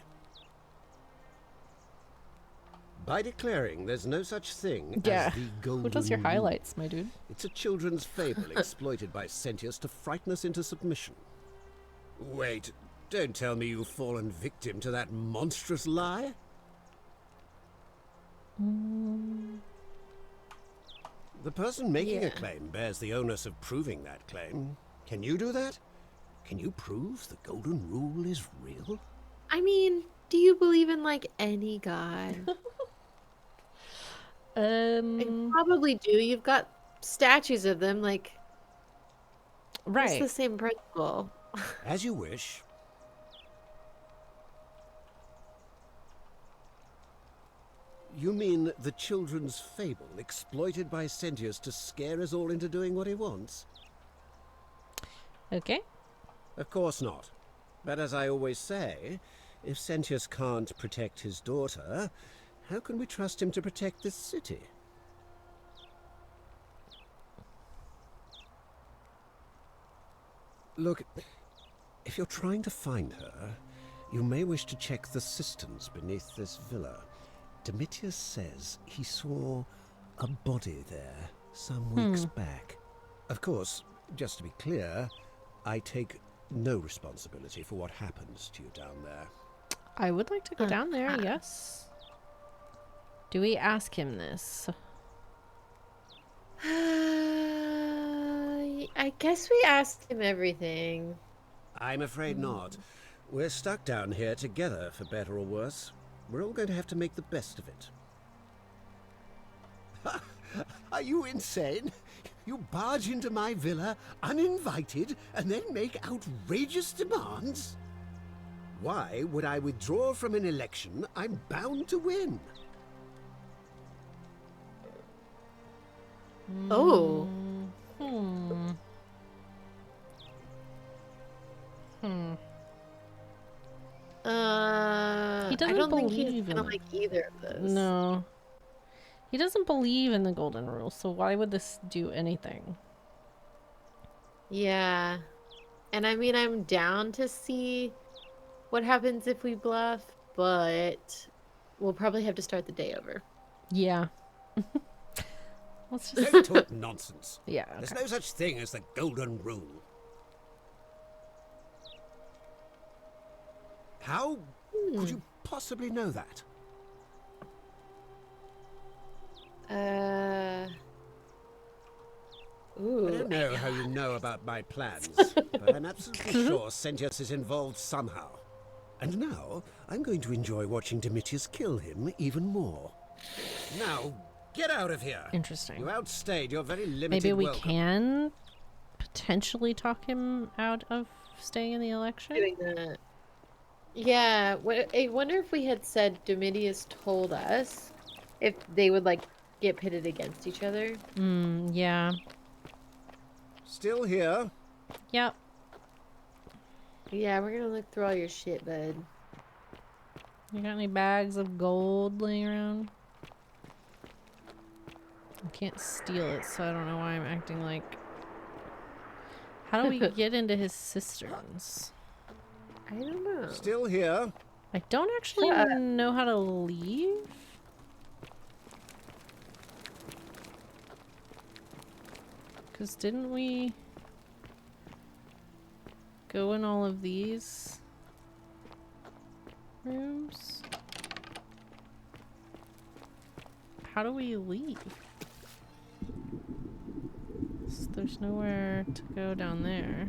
By declaring there's no such thing
Yeah.
as the Golden
Who does your
Rule.
highlights, my dude?
It's a children's fable exploited by Sentius to frighten us into submission. Wait, don't tell me you've fallen victim to that monstrous lie? The person making a claim bears the onus of proving that claim. Can you do that? Can you prove the Golden Rule is real?
I mean, do you believe in like any god? You probably do. You've got statues of them, like
right.
It's the same principle.
As you wish. You mean the children's fable exploited by Sentius to scare us all into doing what he wants?
Okay.
Of course not. But as I always say, if Sentius can't protect his daughter, how can we trust him to protect this city? Look, if you're trying to find her, you may wish to check the cisterns beneath this villa. Domitius says he saw a body there some weeks back. Of course, just to be clear, I take no responsibility for what happens to you down there.
I would like to go down there, yes. Do we ask him this?
I guess we asked him everything.
I'm afraid not. We're stuck down here together, for better or worse. We're all going to have to make the best of it. Are you insane? You barge into my villa, uninvited, and then make outrageous demands? Why would I withdraw from an election I'm bound to win?
Oh.
He doesn't
I don't think
believe
he's gonna
in it.
like either of those.
No. He doesn't believe in the Golden Rule, so why would this do anything?
Yeah. And I mean, I'm down to see what happens if we bluff, but we'll probably have to start the day over.
Yeah. Let's just...
Don't talk nonsense.
Yeah,
There's
okay.
no such thing as the Golden Rule. How could you possibly know that?
Ooh.
I don't know how you know about my plans, but I'm absolutely sure Sentius is involved somehow. And now, I'm going to enjoy watching Domitius kill him even more. Now, get out of here!
Interesting.
You outstayed your very limited
Maybe we
welcome.
can potentially talk him out of staying in the election?
Doing that. Yeah, I wonder if we had said Domitius told us if they would like get pitted against each other.
Yeah.
Still here?
Yep.
Yeah, we're gonna look through all your shit, bud.
You got any bags of gold laying around? I can't steal it, so I don't know why I'm acting like... How do we get into his cisterns?
I don't know.
Still here?
I don't actually know how to leave. Because didn't we go in all of these rooms? How do we leave? There's nowhere to go down there.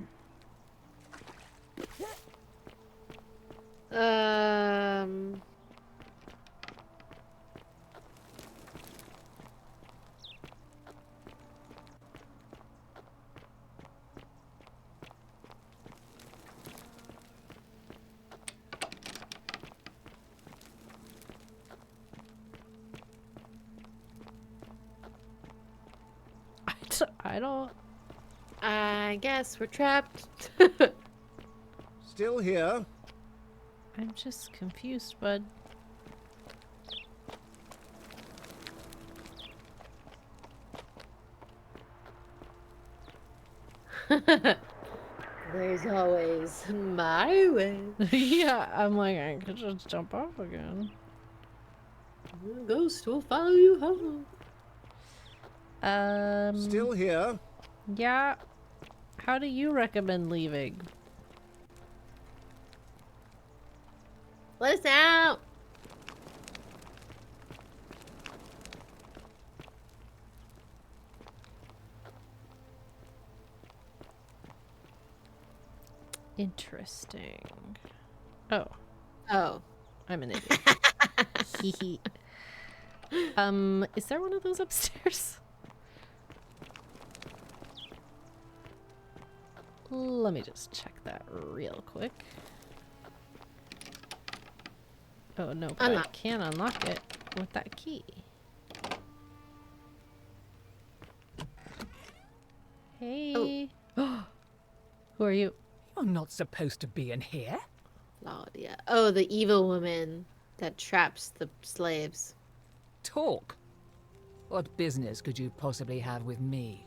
I don't...
I guess we're trapped.
Still here.
I'm just confused, bud.
There's always my way.
Yeah, I'm like, I could just jump off again.
The ghost will follow you home.
Still here.
Yeah. How do you recommend leaving?
Let us out.
Interesting. Oh.
Oh.
I'm an idiot. Hee. Is there one of those upstairs? Let me just check that real quick. Oh no, but I can't unlock it with that key. Hey. Oh. Who are you?
You're not supposed to be in here.
Claudia. Oh, the evil woman that traps the slaves.
Talk. What business could you possibly have with me?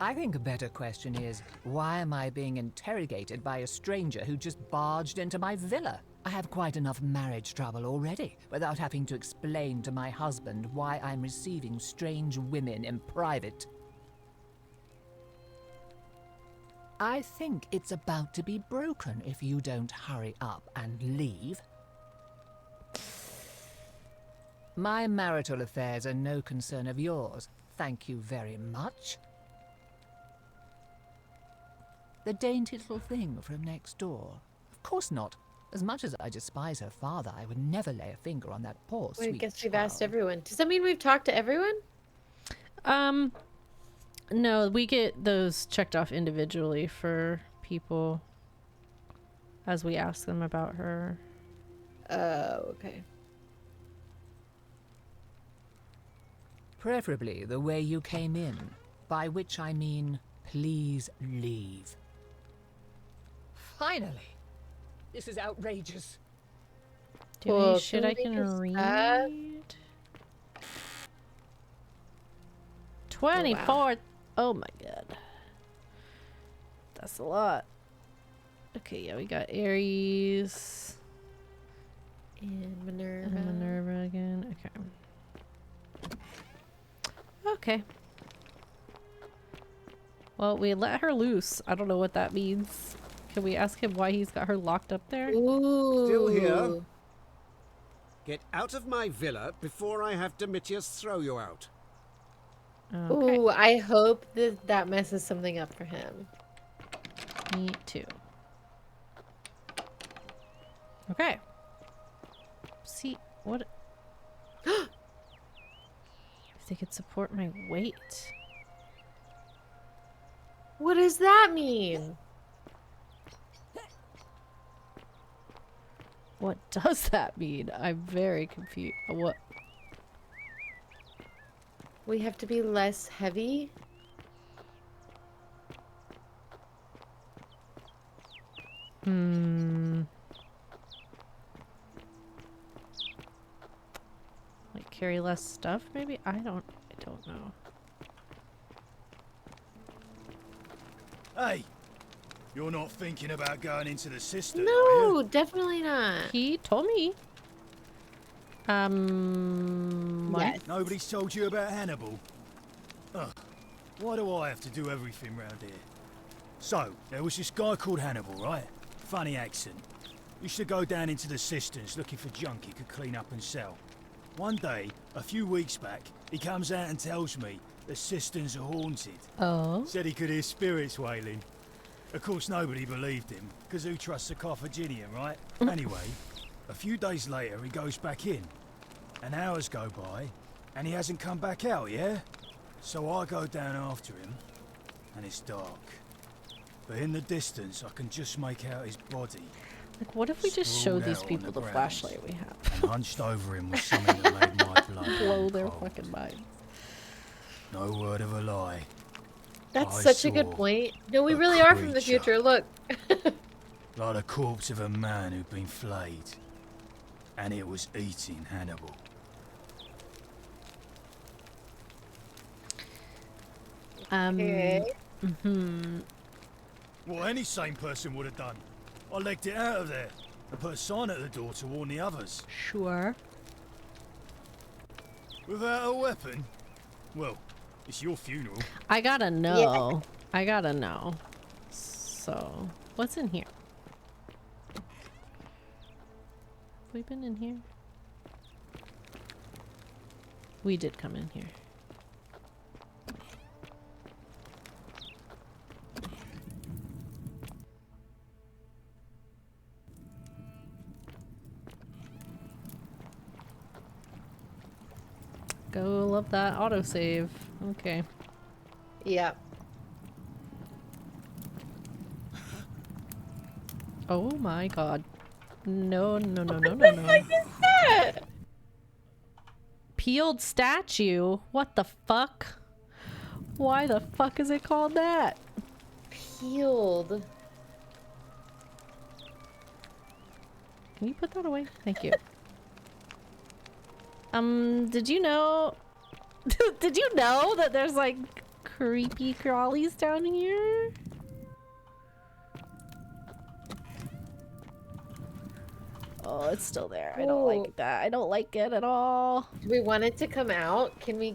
I think a better question is, why am I being interrogated by a stranger who just barged into my villa? I have quite enough marriage trouble already, without having to explain to my husband why I'm receiving strange women in private. I think it's about to be broken if you don't hurry up and leave. My marital affairs are no concern of yours. Thank you very much. The dainty little thing from next door. Of course not. As much as I despise her father, I would never lay a finger on that poor sweet
I guess
child.
we've asked everyone. Does that mean we've talked to everyone?
No, we get those checked off individually for people as we ask them about her.
Oh, okay.
Preferably the way you came in, by which I mean, please leave. Finally! This is outrageous.
Do you have any shit I can read? 24.
Oh, wow.
Oh my god. That's a lot. Okay, yeah, we got Ares.
And Minerva.
And Minerva again. Okay. Okay. Well, we let her loose. I don't know what that means. Can we ask him why he's got her locked up there?
Ooh.
Still here. Get out of my villa before I have Domitius throw you out.
Okay.
Ooh, I hope that that messes something up for him.
Me too. Okay. See, what... If they could support my weight.
What does that mean?
What does that mean? I'm very confused. What?
We have to be less heavy?
Like carry less stuff, maybe? I don't know.
Hey! You're not thinking about going into the cistern, are
No,
you?
definitely not.
He told me. What?
Yes.
Nobody's told you about Hannibal? Ugh. Why do I have to do everything round here? So, there was this guy called Hannibal, right? Funny accent. Used to go down into the cisterns looking for junk he could clean up and sell. One day, a few weeks back, he comes out and tells me the cisterns are haunted.
Oh?
Said he could hear spirits wailing. Of course, nobody believed him, because who trusts a Carthaginian, right? Anyway, a few days later, he goes back in. And hours go by, and he hasn't come back out, yeah? So I go down after him, and it's dark. But in the distance, I can just make out his body.
Like, what if we just show
Sprawled
these
out on
people the
ground
flashlight we have?
And hunched over him was something that made my blood
Blow
run
their
cold.
fucking minds.
No word of a lie.
That's
I
such a good
saw
point. No, we
a
really are from the
creature.
future. Look.
Like the corpse of a man who'd been flayed. And it was eating Hannibal.
Okay.
What any sane person would have done. I legged it out of there and put a sign at the door to warn the others.
Sure.
Without a weapon? Well, it's your funeral.
I gotta know. I gotta know. So, what's in here? Have we been in here? We did come in here. Go love that autosave. Okay.
Yep.
Oh my god. No, no, no, no, no,
What the
no.
fuck is that?
Peeled statue? What the fuck? Why the fuck is it called that?
Peeled.
Can you put that away? Thank you. Did you know? Did you know that there's like creepy crawlies down here? Oh, it's still there. I don't like that. I don't like it at all.
Do we want it to come out? Can we?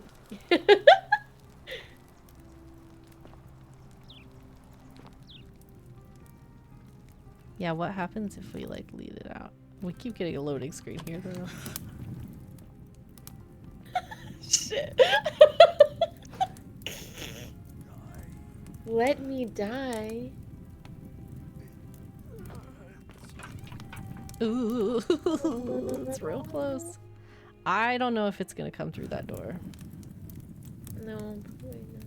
Yeah, what happens if we like leave it out? We keep getting a loading screen here though.
Shit. Let me die.
Ooh, it's real close. I don't know if it's gonna come through that door.
No, probably not.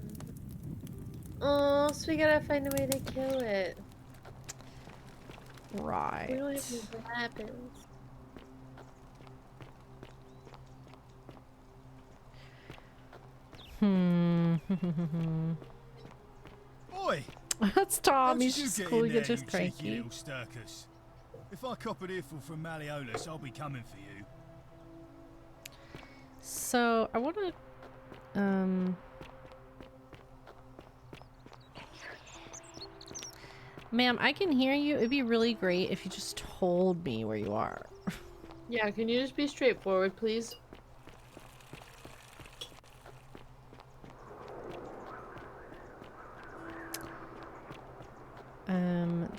Oh, so we gotta find a way to kill it.
Right.
We don't have any weapons.
Oi!
That's Tom.
How'd
He's
you
just
get
cool.
in
He
there,
gets just
you cheeky
cranky.
little Sturkus? If I cop an earful from Malleolus, I'll be coming for you.
So I want to, ma'am, I can hear you. It'd be really great if you just told me where you are.
Yeah, can you just be straightforward, please?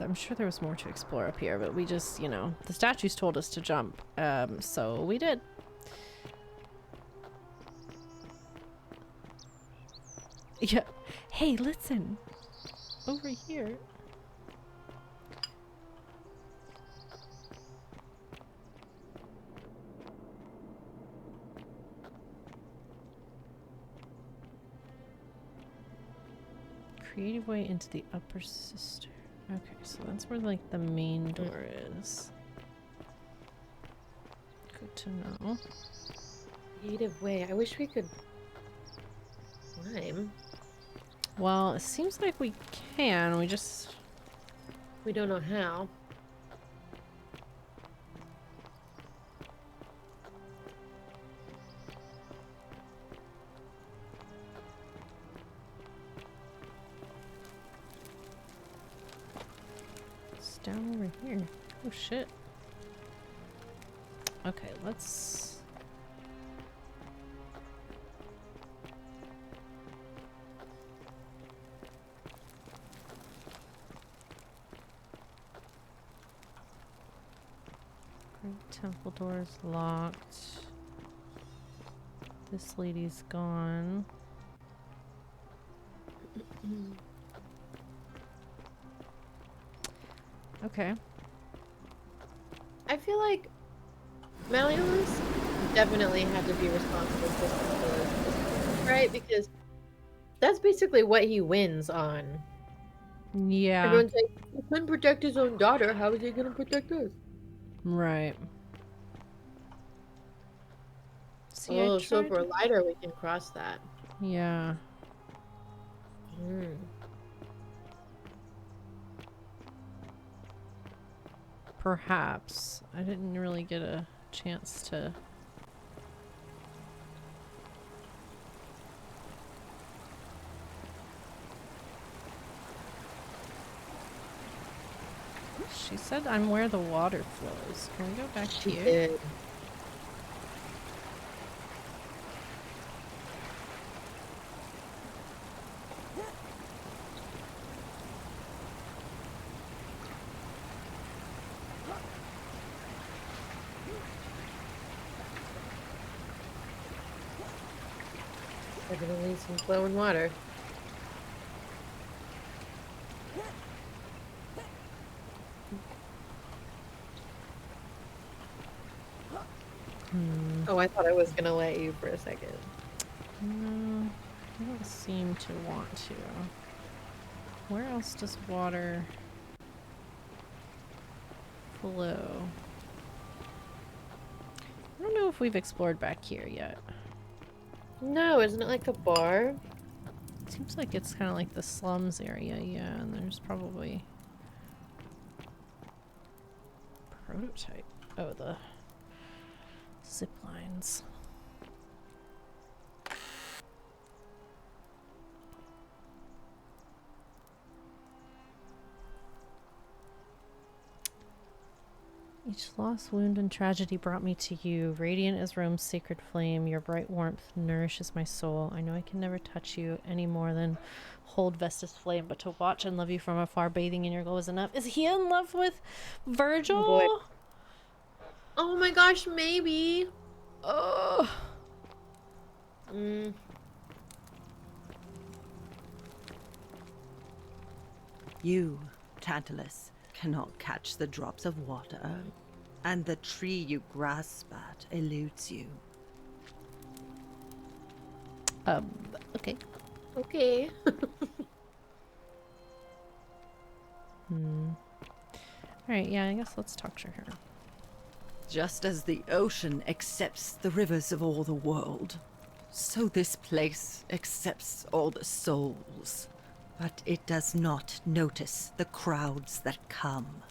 I'm sure there was more to explore up here, but we just, you know, the statues told us to jump, so we did. Yeah. Hey, listen. Over here. Creative way into the upper sister. Okay, so that's where like the main door is. Good to know.
Creative way. I wish we could climb.
Well, it seems like we can. We just...
We don't know how.
It's down over here. Oh shit. Okay, let's... Great temple door's locked. This lady's gone. Okay.
I feel like Malleolus definitely had to be responsible for this, right? Because that's basically what he wins on.
Yeah.
Everyone's like, he couldn't protect his own daughter. How is he gonna protect us?
Right. See,
Oh,
I
so if
tried
we're
to-
lighter, we can cross that.
Yeah.
Mm.
Perhaps. I didn't really get a chance to... She said I'm where the water flows. Can we go back
She
here?
did. We're gonna need some flowing water. Oh, I thought I was gonna let you for a second.
No, I don't seem to want to. Where else does water flow? I don't know if we've explored back here yet.
No, isn't it like a bar?
Seems like it's kind of like the slums area, yeah, and there's probably prototype. Oh, the zip lines. Each loss, wound, and tragedy brought me to you. Radiant as Rome's sacred flame, your bright warmth nourishes my soul. I know I can never touch you any more than hold Vestus' flame, but to watch and love you from afar, bathing in your glow is enough. Is he in love with Virgil?
Boy. Oh my gosh, maybe.
Oh.
You, Tantalus, cannot catch the drops of water, and the tree you grasp at eludes you.
Okay.
Okay.
Alright, yeah, I guess let's talk to her.
Just as the ocean accepts the rivers of all the world, so this place accepts all the souls. But it does not notice the crowds that come.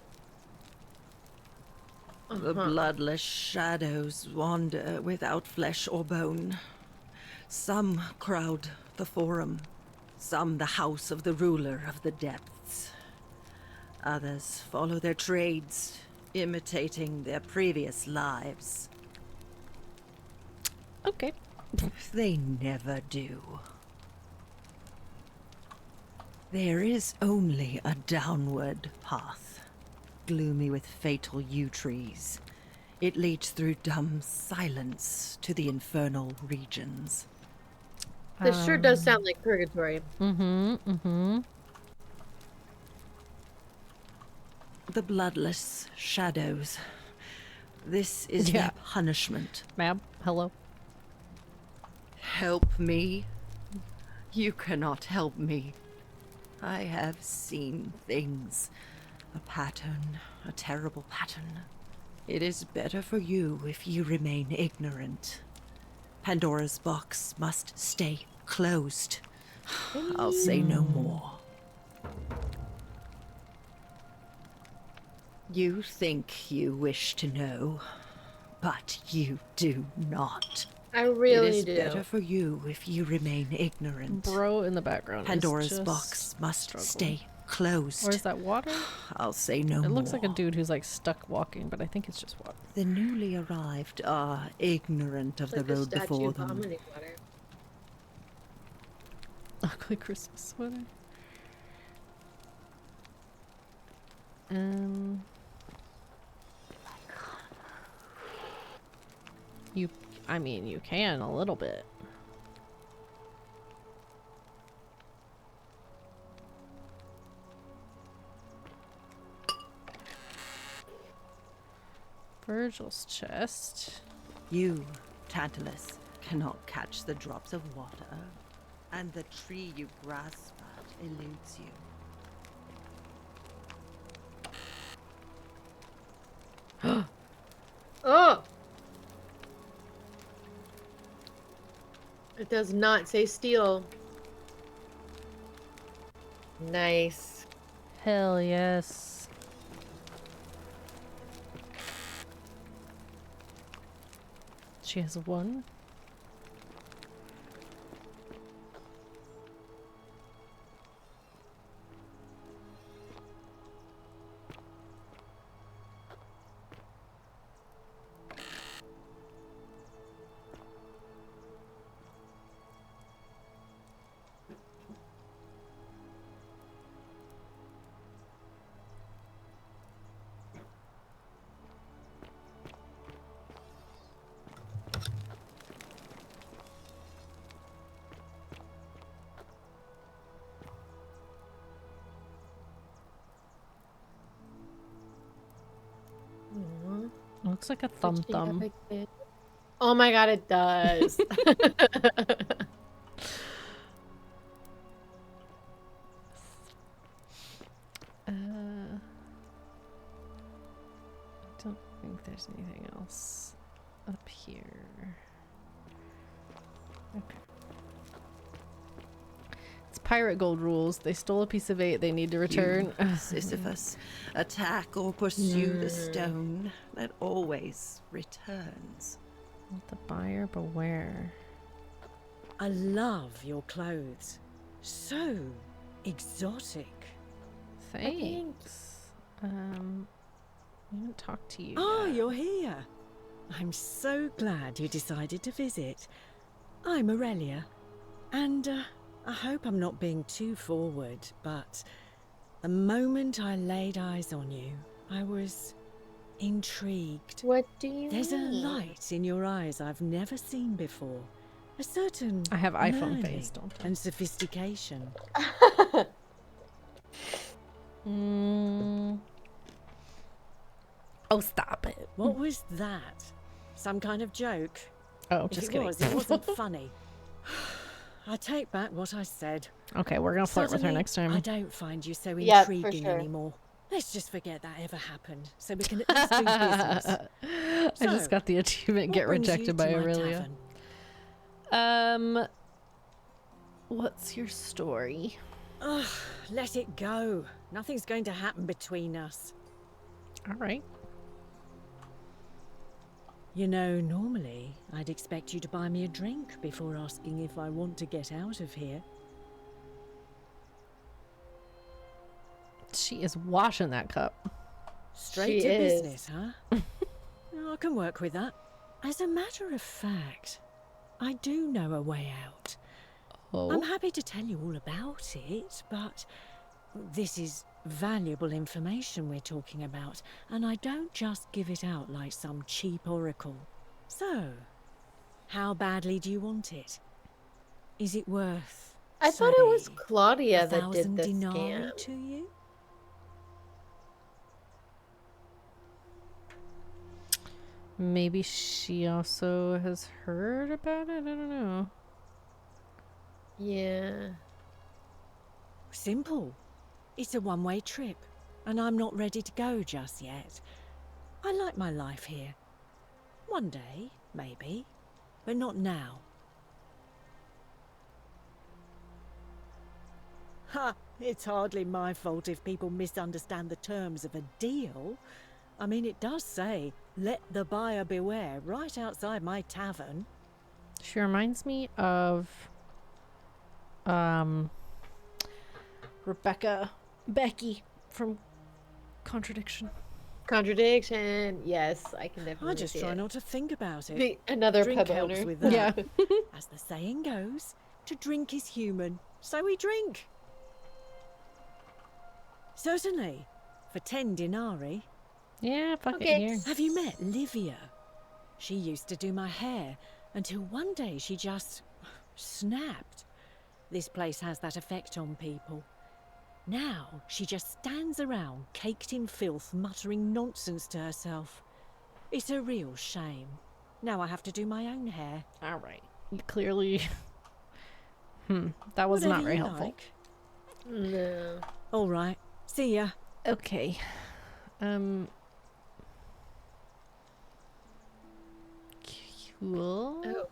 The bloodless shadows wander without flesh or bone. Some crowd the Forum, some the house of the ruler of the depths. Others follow their trades, imitating their previous lives.
Okay.
They never do. There is only a downward path, gloomy with fatal yew trees. It leads through dumb silence to the infernal regions.
This sure does sound like purgatory.
The bloodless shadows. This is their punishment.
Ma'am, hello.
Help me? You cannot help me. I have seen things. A pattern, a terrible pattern. It is better for you if you remain ignorant. Pandora's box must stay closed. I'll say no more. You think you wish to know, but you do not.
I really
It is
do.
better for you if you remain ignorant.
Bro in the background.
Pandora's
is just
box must
struggling.
stay closed.
Or is that water?
I'll say no more.
It looks like a dude who's like stuck walking, but I think it's just water.
The newly arrived are ignorant of
Like
the
a
road
statue
before them.
vomiting water.
Ugly Christmas sweater. I mean, you can a little bit. Virgil's chest.
You, Tantalus, cannot catch the drops of water, and the tree you grasp at eludes you.
It does not say steel. Nice.
Hell yes. She has one. Looks like a thumb thumb.
Oh my god, it does.
I don't think there's anything else up here. Okay. It's pirate gold rules. They stole a piece of 8. They need to return.
You, Sisyphus, attack or pursue the stone that always returns.
Let the buyer beware.
I love your clothes. So exotic.
Thanks. We haven't talked to you.
Oh,
yet.
you're here. I'm so glad you decided to visit. I'm Aurelia, and I hope I'm not being too forward, but the moment I laid eyes on you, I was intrigued.
What do you
There's
mean?
a light in your eyes I've never seen before. A certain
I have iPhone
learning
face, don't I?
and sophistication.
Oh, stop it.
What was that? Some kind of joke?
Oh,
If
just
it
kidding.
was, it wasn't funny. I take back what I said.
Okay, we're gonna flirt with her
Suddenly,
next time.
I don't find you so
Yeah, for
intriguing
sure.
anymore. Let's just forget that ever happened, so we can at least do business.
I just
So,
got the achievement.
what
Get
brings you
rejected by
to my
Aurelia.
tavern?
What's your story?
Ugh, let it go. Nothing's going to happen between us.
All right.
You know, normally I'd expect you to buy me a drink before asking if I want to get out of here.
She is washing that cup.
Straight
She
to
is.
business, huh? I can work with that. As a matter of fact, I do know a way out.
Oh.
I'm happy to tell you all about it, but this is valuable information we're talking about, and I don't just give it out like some cheap oracle. So, how badly do you want it? Is it worth,
I thought it was
say,
Claudia that did
1,000
the
denarii
scam.
to you?
Maybe she also has heard about it? I don't know.
Yeah.
Simple. It's a one-way trip, and I'm not ready to go just yet. I like my life here. One day, maybe, but not now. Ha! It's hardly my fault if people misunderstand the terms of a deal. I mean, it does say, let the buyer beware, right outside my tavern.
She reminds me of Becky from Contradiction.
Contradiction. Yes, I can definitely
I just
see
try
it.
not to think about it.
Another
Drink
pub
helps
owner.
with that.
Yeah.
As the saying goes, to drink is human, so we drink. Certainly, for 10 denarii.
Yeah, fuck
Okay.
it here.
Have you met Livia? She used to do my hair until one day she just snapped. This place has that effect on people. Now she just stands around caked in filth, muttering nonsense to herself. It's a real shame. Now I have to do my own hair.
All right. You clearly. That was not
Whatever
very
you
helpful.
like.
No.
All right. See ya.
Okay. Cool.
Oh.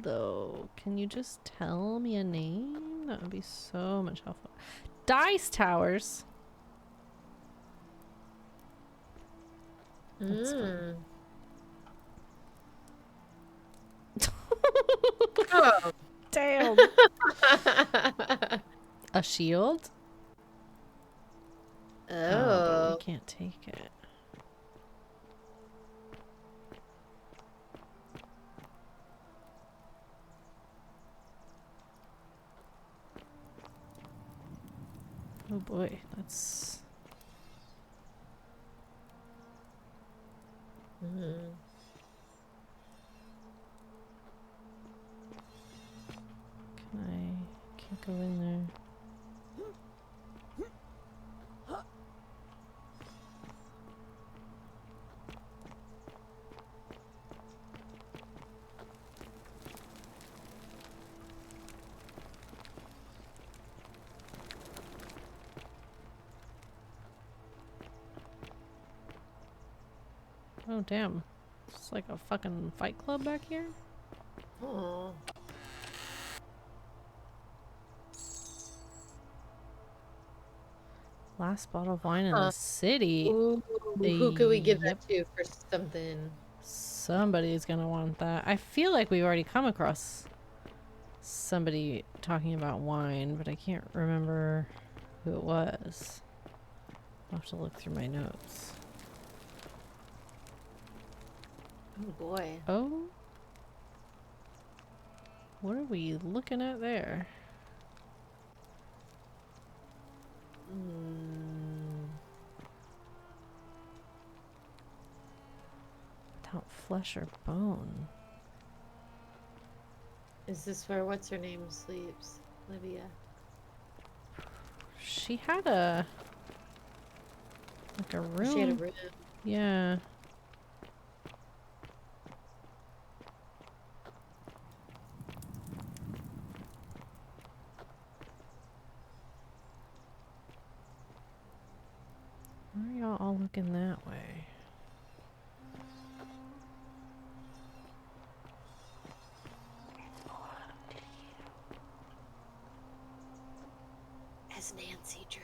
though. Can you just tell me a name? That would be so much helpful. Dice Towers. That's fun.
Oh.
Damn. A shield?
Oh.
But we can't take it. Oh boy, that's... Can't go in there. Oh damn. It's like a fucking fight club back here.
Oh.
Last bottle of wine in the city.
Ooh, who could we give
Yep.
that to for something?
Somebody's gonna want that. I feel like we've already come across somebody talking about wine, but I can't remember who it was. I'll have to look through my notes.
Oh boy.
Oh? What are we looking at there? Without flesh or bone.
Is this where what's her name sleeps? Livia.
She had a... like a room.
She had a room.
Yeah. Why are y'all all looking that way?
As Nancy Drew.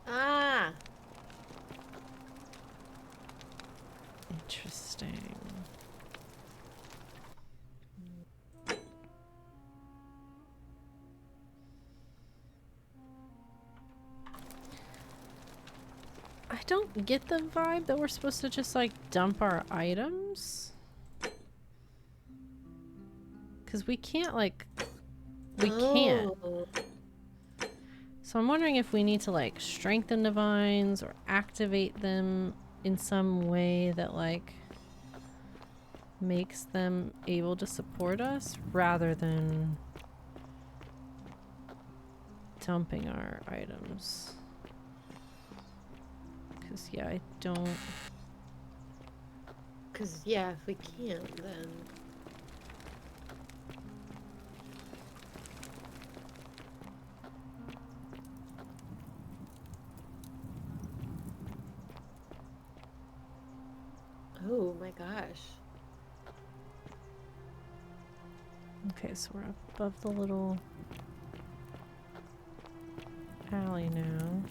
Ah.
Interesting. I don't get the vibe that we're supposed to just like dump our items. Because we can't like... we can't.
Oh.
So I'm wondering if we need to like strengthen the vines or activate them in some way that like makes them able to support us rather than dumping our items. Because yeah, I don't...
Because yeah, if we can't, then... Oh my gosh.
Okay, so we're above the little alley now.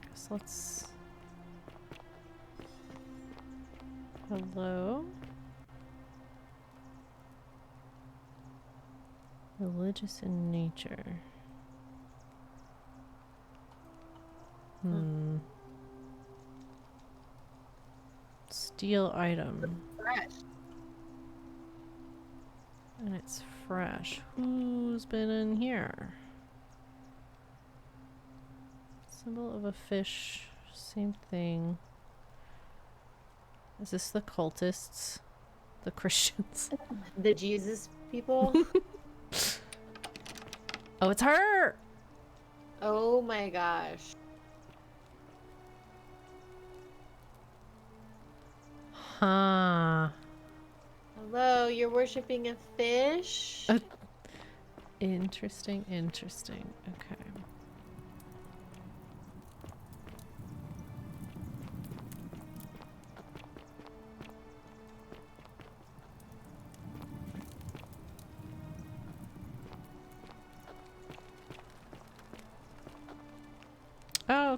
Guess let's... Hello? Religious in nature. Steal item.
Fresh.
And it's fresh. Who's been in here? Symbol of a fish. Same thing. Is this the cultists? The Christians?
The Jesus people?
Oh, it's her!
Oh my gosh.
Huh.
Hello, you're worshipping a fish?
Interesting, interesting. Okay.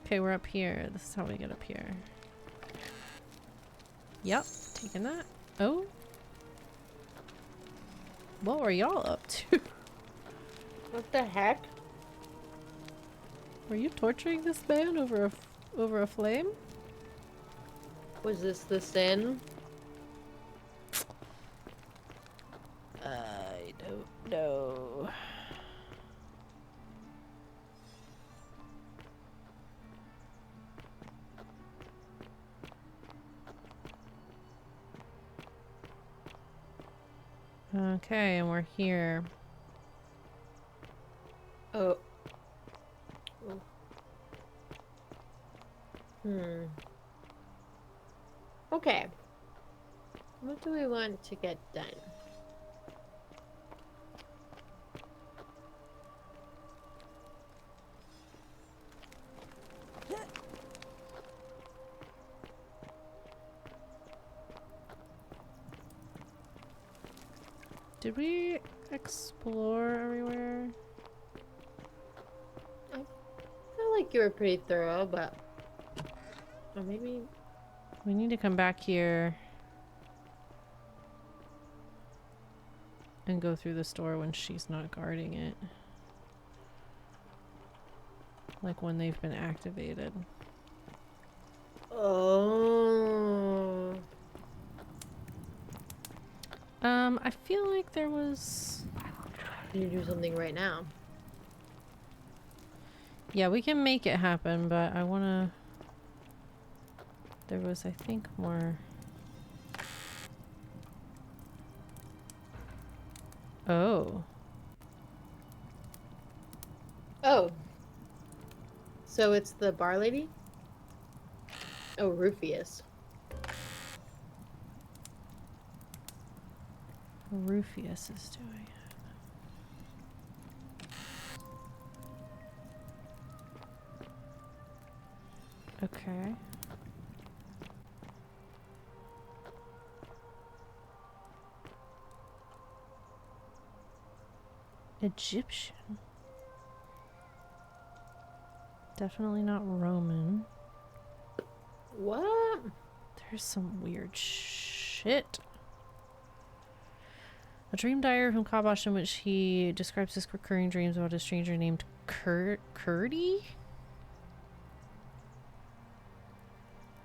okay, we're up here. This is how we get up here. Yep, taking that. Oh. What were y'all up to?
What the heck?
Were you torturing this man over a flame?
Was this the sin?
I don't know. Okay, and we're here.
Oh. Okay. What do we want to get done?
Did we explore everywhere?
I feel like you were pretty thorough, but or maybe
we need to come back here and go through the store when she's not guarding it. Like when they've been activated.
Oh.
I feel like there was...
Can you do something right now?
Yeah, we can make it happen, but I wanna... There was, I think, more... Oh.
Oh. So it's the bar lady? Oh, Rufius.
Rufius is doing it. Okay. Egyptian. Definitely not Roman.
What?
There's some weird shit. A dream diary from Kabash in which he describes his recurring dreams about a stranger named Curdy?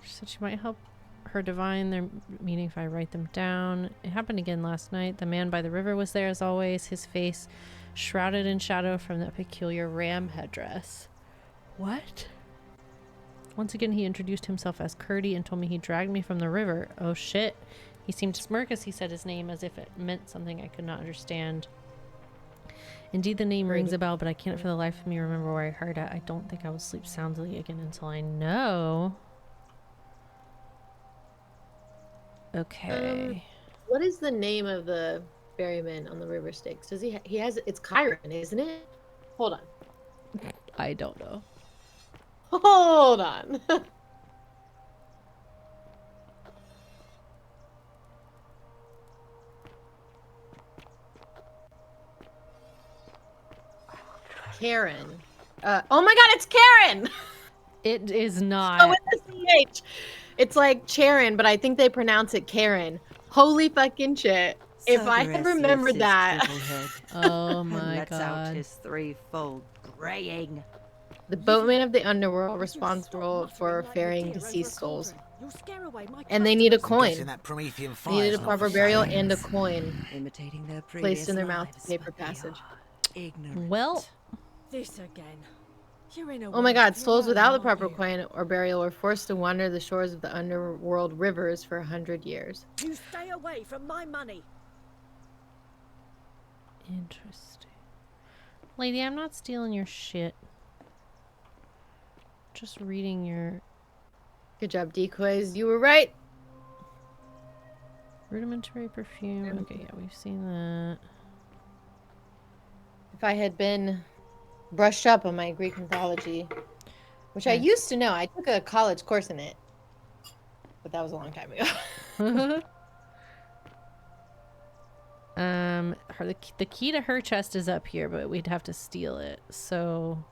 She said she might help her divine their meaning if I write them down. It happened again last night. The man by the river was there as always, his face shrouded in shadow from that peculiar ram headdress. What? Once again, he introduced himself as Curdy and told me he dragged me from the river. Oh shit. He seemed to smirk as he said his name as if it meant something I could not understand. Indeed, the name rings a bell, but I can't for the life of me remember where I heard it. I don't think I will sleep soundly again until I know. Okay.
What is the name of the ferryman on the river Styx? Does he has it's Chiron, isn't it? Hold on.
I don't know.
Hold on. Karen. Oh my god, it's Karen!
It is not.
Oh, with the CH. It's like Charon, but I think they pronounce it Karen. Holy fucking shit. If I had remembered that.
Oh my
lets out
god.
his threefold braying.
The boatman of the underworld responsible for ferrying deceased souls. And they need a coin.
Guessing that Promethean
They
fire's
needed a
not
proper
for
burial
sale.
and a coin
Imitating their
placed in their mouth
previous
to pay
lives,
for
but they
passage.
are ignorant.
Well,
This again. You're in a
Oh my
way
god,
to
souls
learn,
without the
aren't
proper
you?
coin or burial were forced to wander the shores of the underworld rivers for 100 years.
You stay away from my money.
interesting. Lady, I'm not stealing your shit. Just reading your
Good job, decoys. You were right.
rudimentary perfume. Okay, yeah, we've seen that.
If I had been brushed up on my Greek mythology, which I
Yeah.
used to know. I took a college course in it. But that was a long time ago.
The key to her chest is up here, but we'd have to steal it. So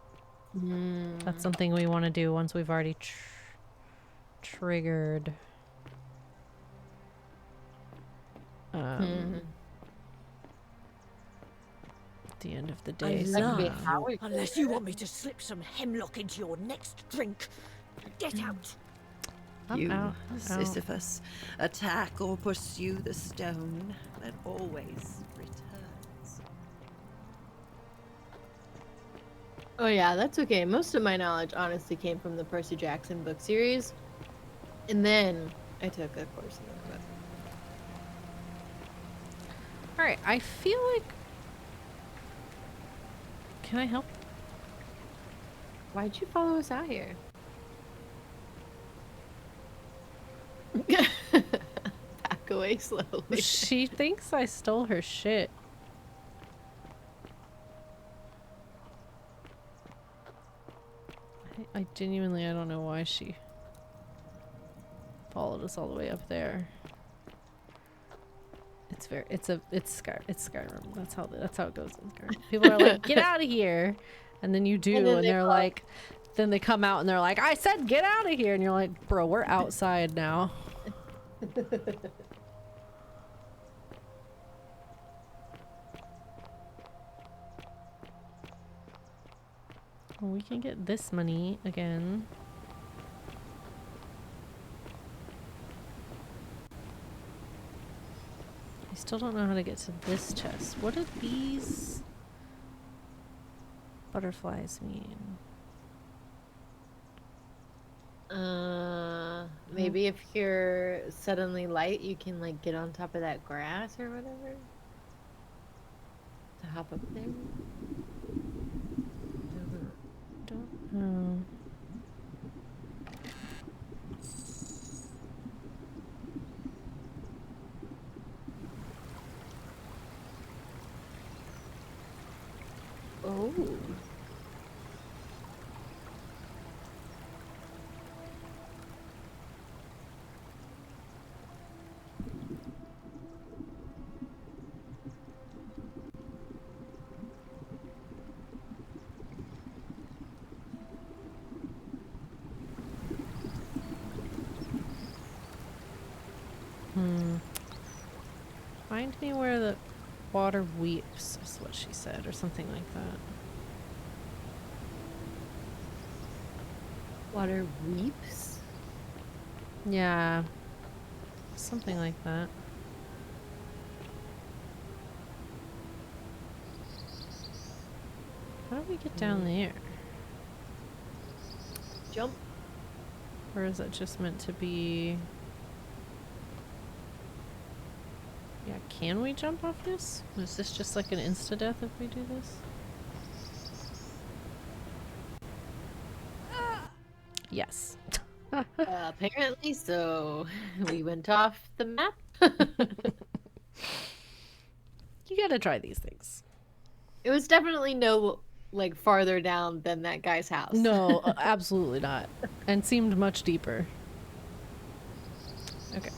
That's something we want to do once we've already triggered. At the end of the day.
Unless you want me to slip some hemlock into your next drink. Get out.
You, Sisyphus, attack or pursue the stone that always returns.
Oh yeah, that's okay. Most of my knowledge honestly came from the Percy Jackson book series. And then I took a course in it.
Alright, I feel like... Can I help?
Why'd you follow us out here? Back away slowly.
She thinks I stole her shit. I genuinely, I don't know why she followed us all the way up there. It's Skyrim. That's how it goes in Skyrim. People are like, get out of here, and then you do, and they're like, then they come out and they're like, I said get out of here, and you're like, bro, we're outside now. Well, we can get this money again. I still don't know how to get to this chest. What do these butterflies mean?
Maybe if you're suddenly light, you can like get on top of that grass or whatever. To hop up there.
Don't know.
Oh.
Find me where the water weeps, is what she said, or something like that.
Water weeps?
Yeah. Something like that. How do we get down there?
Jump.
Or is it just meant to be... Yeah, can we jump off this? Is this just like an insta-death if we do this? Yes.
Apparently so. We went off the map.
You gotta try these things.
It was definitely no like farther down than that guy's house.
No, absolutely not. And seemed much deeper. Okay.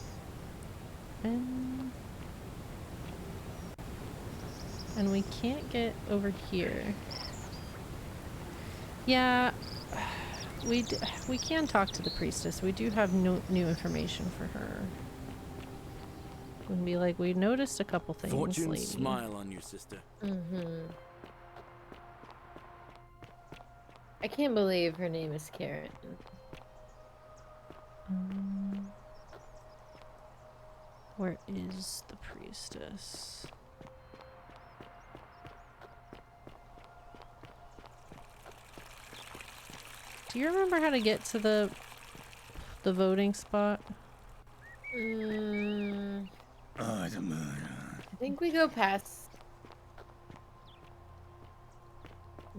And we can't get over here. Yeah, we can talk to the priestess. We do have new information for her. We can be like, we noticed a couple things,
Fortune
lady.
smile on you, sister.
I can't believe her name is Karen.
Where is the priestess? Do you remember how to get to the voting spot?
I think we go past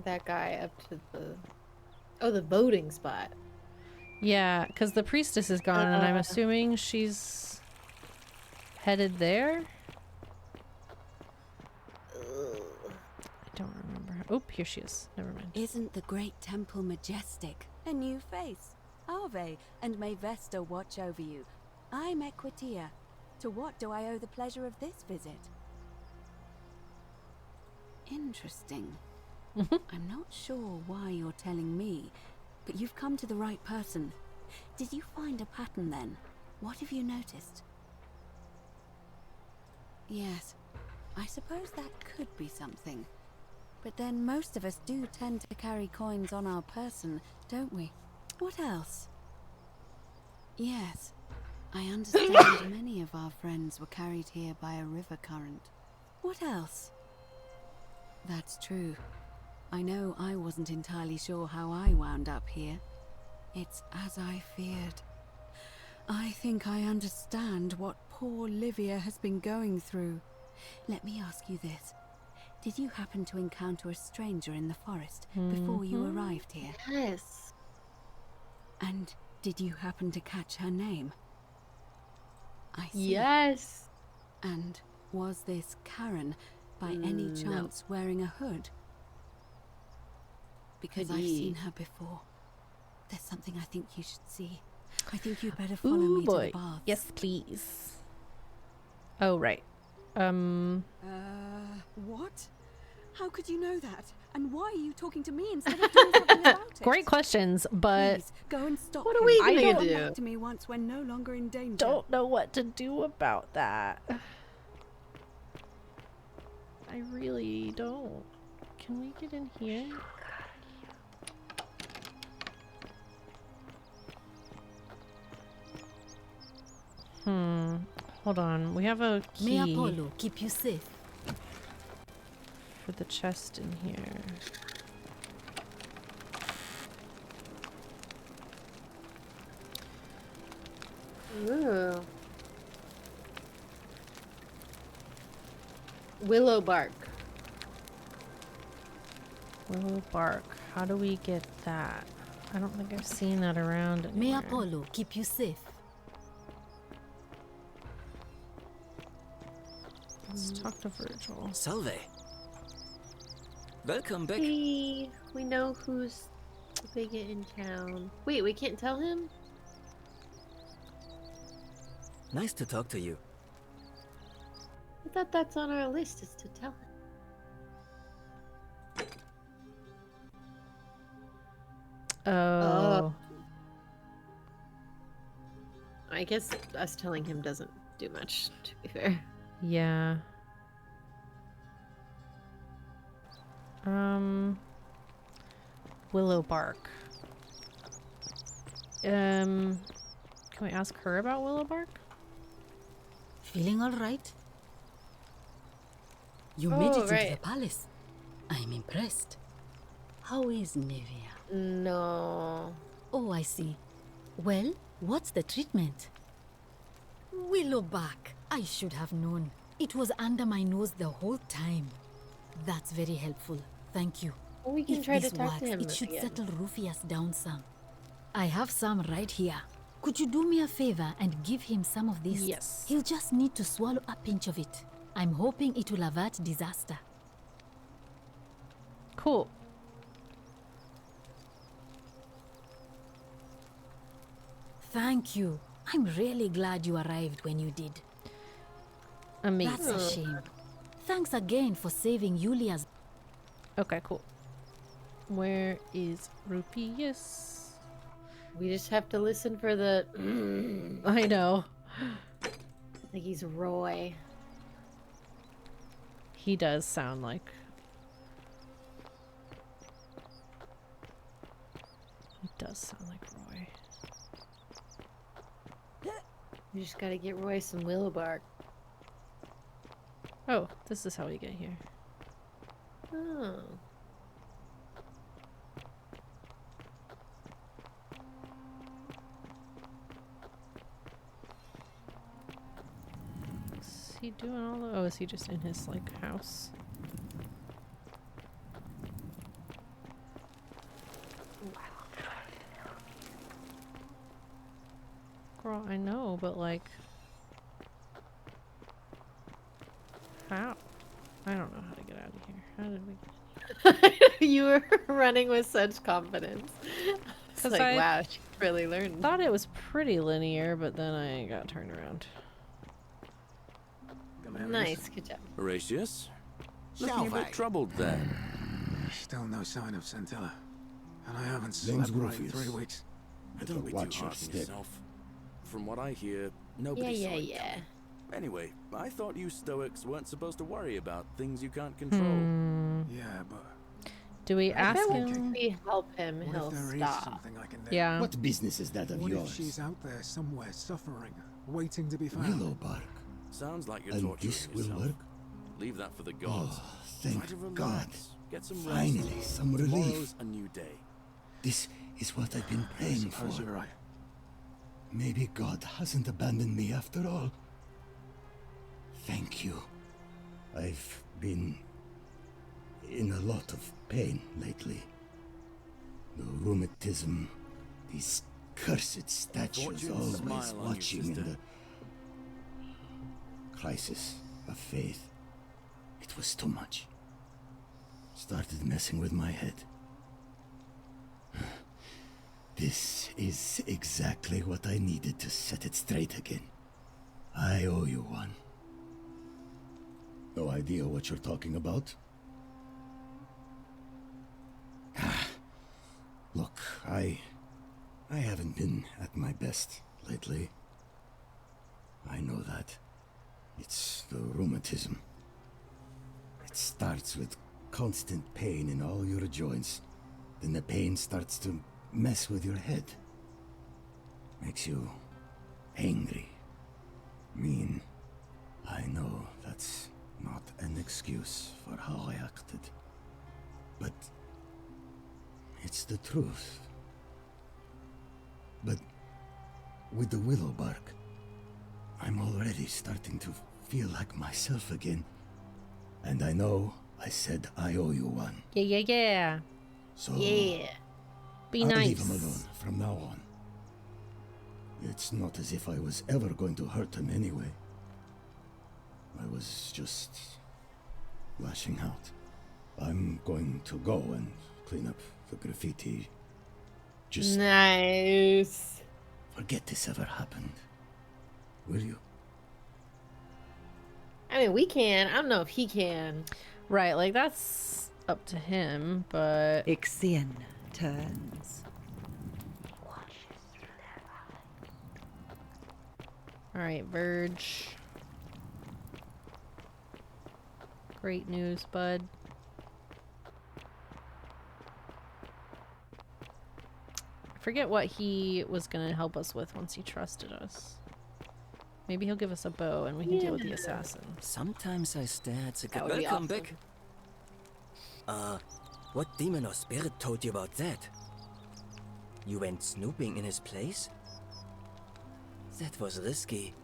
that guy up to the voting spot.
Yeah, because the priestess is gone, and I'm assuming she's headed there? I don't remember. Oh, here she is. Never mind.
Isn't the great temple majestic? A new face. Ave, and may Vesta watch over you. I'm Equitia. To what do I owe the pleasure of this visit? Interesting.
I'm not sure why you're telling me, but you've come to the right person. Did you find a pattern then? What have you noticed? Yes, I suppose that could be something. But then most of us do tend to carry coins on our person, don't we? What else? Yes, I understand many of our friends were carried here by a river current. What else? That's true. I know I wasn't entirely sure how I wound up here. It's as I feared. I think I understand what poor Livia has been going through. Let me ask you this. Did you happen to encounter a stranger in the forest before you arrived here?
Yes.
And did you happen to catch her name? I see.
Yes.
And was this Karen, by any chance, wearing a hood? Because I've seen her before. There's something I think you should see. I think you'd better follow me to the baths.
Yes, please. Oh, right.
What? How could you know that? And why are you talking to me instead of doing something about it?
Great questions, but
Please, go and stop
what are
him.
we
I
gonna
don't
do?
Come back to me once we're no longer in danger.
don't know what to do about that. I really don't. Can we get in here? Hold on. We have a
May
key
Apollo keep you safe.
for the chest in here.
Ooh. Willow bark.
Willow bark. How do we get that? I don't think I've seen that around
May
anywhere.
Apollo keep you safe.
Let's talk to Virgil.
Salve. Welcome back.
Hey, we know who's the bigot in town. Wait, we can't tell him?
Nice to talk to you.
I thought that's on our list, is to tell him.
Oh.
I guess us telling him doesn't do much, to be fair.
Yeah. Willow bark. Can we ask her about Willow bark?
Feeling all right? You made it into the
right.
palace. I'm impressed. How is Nevia?
No.
Oh, I see. Well, what's the treatment? Willowback. I should have known. It was under my nose the whole time. That's very helpful. Thank you.
Well, we can
If
try to
this
talk
works,
to him
it should
again.
settle Rufius down some. I have some right here. Could you do me a favor and give him some of this?
Yes.
He'll just need to swallow a pinch of it. I'm hoping it will avert disaster.
Cool.
Thank you. I'm really glad you arrived when you did.
Amazing.
That's a shame. Thanks again for saving Yulia's.
Okay, cool. Where is Rupius?
We just have to listen for the.
I know.
Like he's Roy.
He does sound like. He does sound like Roy.
We just gotta get Roy some willow bark.
Oh, this is how we get here.
Oh.
Is he doing all the... Oh, is he just in his, like, house? Girl, I know, but, like... How? I don't know how to get out of here. How did we get
You were running with such confidence. It's
'Cause
like,
I
wow, she really learned.
thought it was pretty linear, but then I got turned around.
Nice, good job.
Horatius? Looking a
Salve.
bit troubled then.
Still no sign of Centilla. And I haven't
Name's
slept right in
Rufius.
3 weeks.
Don't be
Watch
too
your
hard on
step.
yourself. From what I hear, nobody saw it coming. Anyway, I thought you Stoics weren't supposed to worry about things you can't control.
Yeah, but
Do we
I
ask
feel like
him?
if we help him,
what
he'll
if there is
stop.
something I can do?
Yeah.
What business is that of
What
yours?
if she's out there somewhere suffering, waiting to be found?
Willowbark.
Sounds like you're
And
torturing
this will
yourself.
work?
Leave that for the gods.
Oh, thank
Try to relax.
God.
Get some rest.
Finally, some relief.
Tomorrow's a new day.
This is what I've been praying for.
Suppose you're right.
Maybe God hasn't abandoned me after all. Thank you. I've been in a lot of pain lately. The rheumatism, these cursed statues
Fortune
always
smile on you,
watching, and
sister.
the crisis of faith. It was too much. Started messing with my head. This is exactly what I needed to set it straight again. I owe you one. No idea what you're talking about? Look, I haven't been at my best lately. I know that. It's the rheumatism. It starts with constant pain in all your joints. Then the pain starts to mess with your head. Makes you angry, mean. I know that's not an excuse for how I acted. But it's the truth. But with the willow bark, I'm already starting to feel like myself again. And I know I said I owe you one.
Yeah.
So
Yeah. Be
I'll
nice.
leave him alone from now on. It's not as if I was ever going to hurt him anyway. I was just lashing out. I'm going to go and clean up the graffiti. Just
Nice.
forget this ever happened. Will you?
I mean, we can. I don't know if he can.
Right, like that's up to him, but
Ixion turns.
all right, Verge. Great news, bud. I forget what he was gonna help us with once he trusted us. Maybe he'll give us a bow and we can deal with the assassin.
Sometimes I stare at the
That would be
welcome
awesome.
back. What demon or spirit told you about that? You went snooping in his place? That was risky.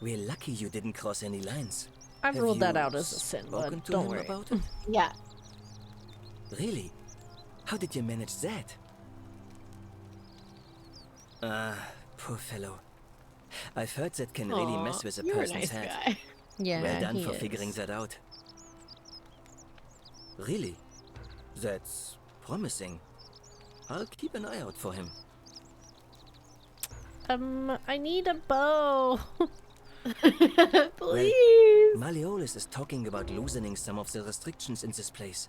We're lucky you didn't cross any lines.
I've
Have
ruled that
you
out as a sin,
spoken
bud.
to
Don't
him
worry.
about it?
Yeah.
Really? How did you manage that? Poor fellow. I've heard that can really
Aw,
mess with a
you're a
person's
nice
head.
guy.
Yeah,
Well done
he
for
is.
figuring that out. Really? That's promising. I'll keep an eye out for him.
I need a bow.
Please.
Malleolus is talking about loosening some of the restrictions in this place.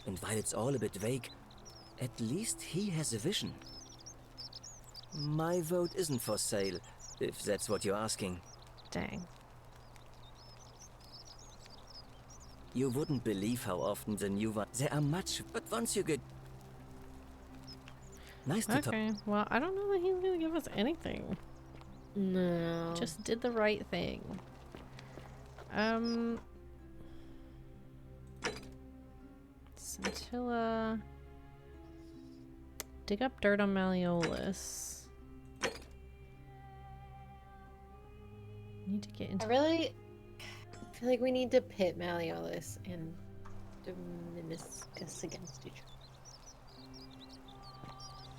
And while it's all a bit vague, at least he has a vision. My vote isn't for sale, if that's what you're asking.
Dang.
You wouldn't believe how often the new one... There are much, but once you get... Nice to talk.
Okay, well, I don't know that he's gonna give us anything.
No.
Just did the right thing. Scintilla. Dig up dirt on Malleolus. Need to get into.
I really feel like we need to pit Malleolus and Dominicus against each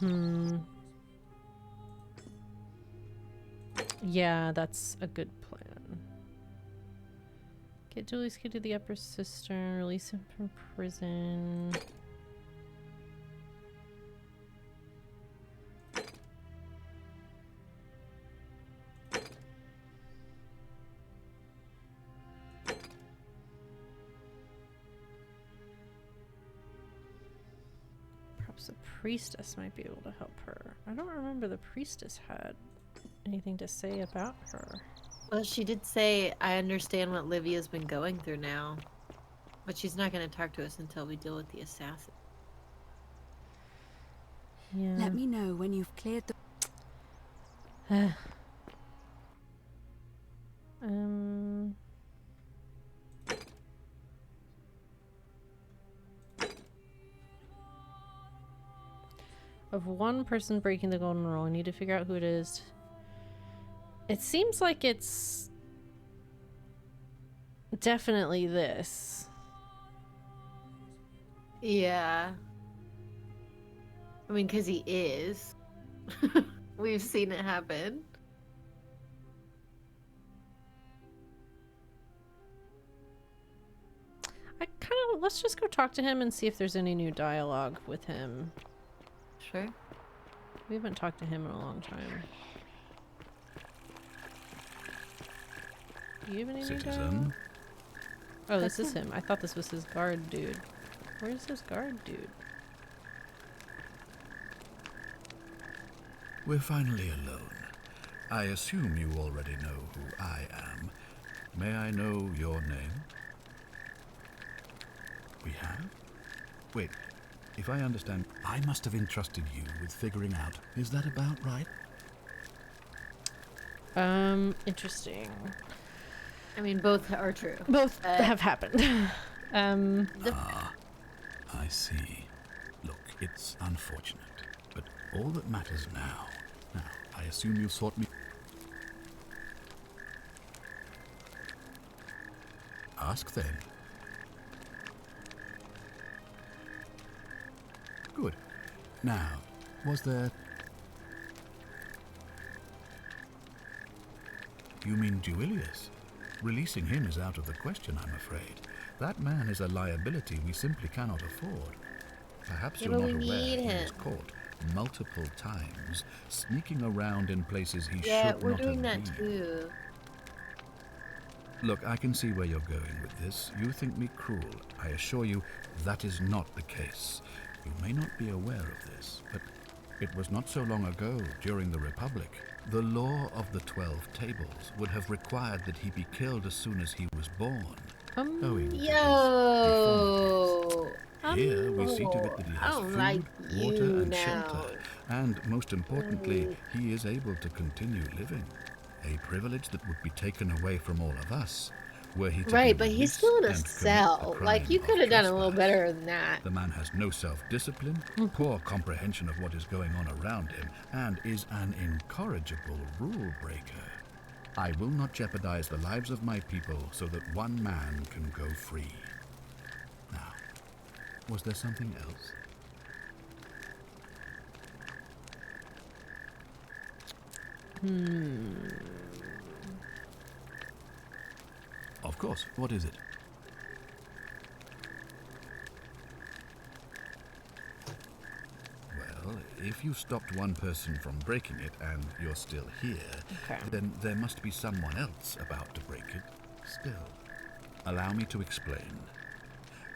other.
Yeah, that's a good plan. Get Julius Kid to the upper cistern, release him from prison. Perhaps the priestess might be able to help her. I don't remember the priestess had anything to say about her.
Well, she did say, I understand what Livia's been going through now. But she's not going to talk to us until we deal with the assassin.
Yeah.
Let me know when you've cleared the...
Of one person breaking the golden rule, I need to figure out who it is. It seems like it's definitely this.
Yeah. I mean, because he is. We've seen it happen.
Let's just go talk to him and see if there's any new dialogue with him.
Sure.
We haven't talked to him in a long time. Do you have any new dialogue? Oh, this is him. I thought this was his guard dude. Where's his guard dude?
We're finally alone. I assume you already know who I am. May I know your name? We have? Wait, if I understand, I must have entrusted you with figuring out. Is that about right?
Interesting.
I mean, both are true.
Both have happened.
I see. Look, it's unfortunate, but all that matters now. Now, I assume you sought me. Ask then. Good. Now, was there... You mean Duilius? Releasing him is out of the question, I'm afraid. That man is a liability we simply cannot afford. Perhaps you're not aware he was caught multiple times, sneaking around in places he should not have been.
Yeah, we're doing that too.
Look, I can see where you're going with this. You think me cruel. I assure you, that is not the case. You may not be aware of this, but it was not so long ago, during the Republic, the law of the 12 Tables would have required that he be killed as soon as he was born. Owing to his deformities. Here we see to it that he has food, water, and shelter, and most importantly, he is able to continue living. A privilege that would be taken away from all of us. Were he to
right, but he's still in a cell. Like, you could have done a little better than that.
The man has no self-discipline, poor comprehension of what is going on around him, and is an incorrigible rule breaker. I will not jeopardize the lives of my people so that one man can go free. Now, was there something else? Of course. What is it? Well, if you stopped one person from breaking it and you're still here, then there must be someone else about to break it still. Allow me to explain.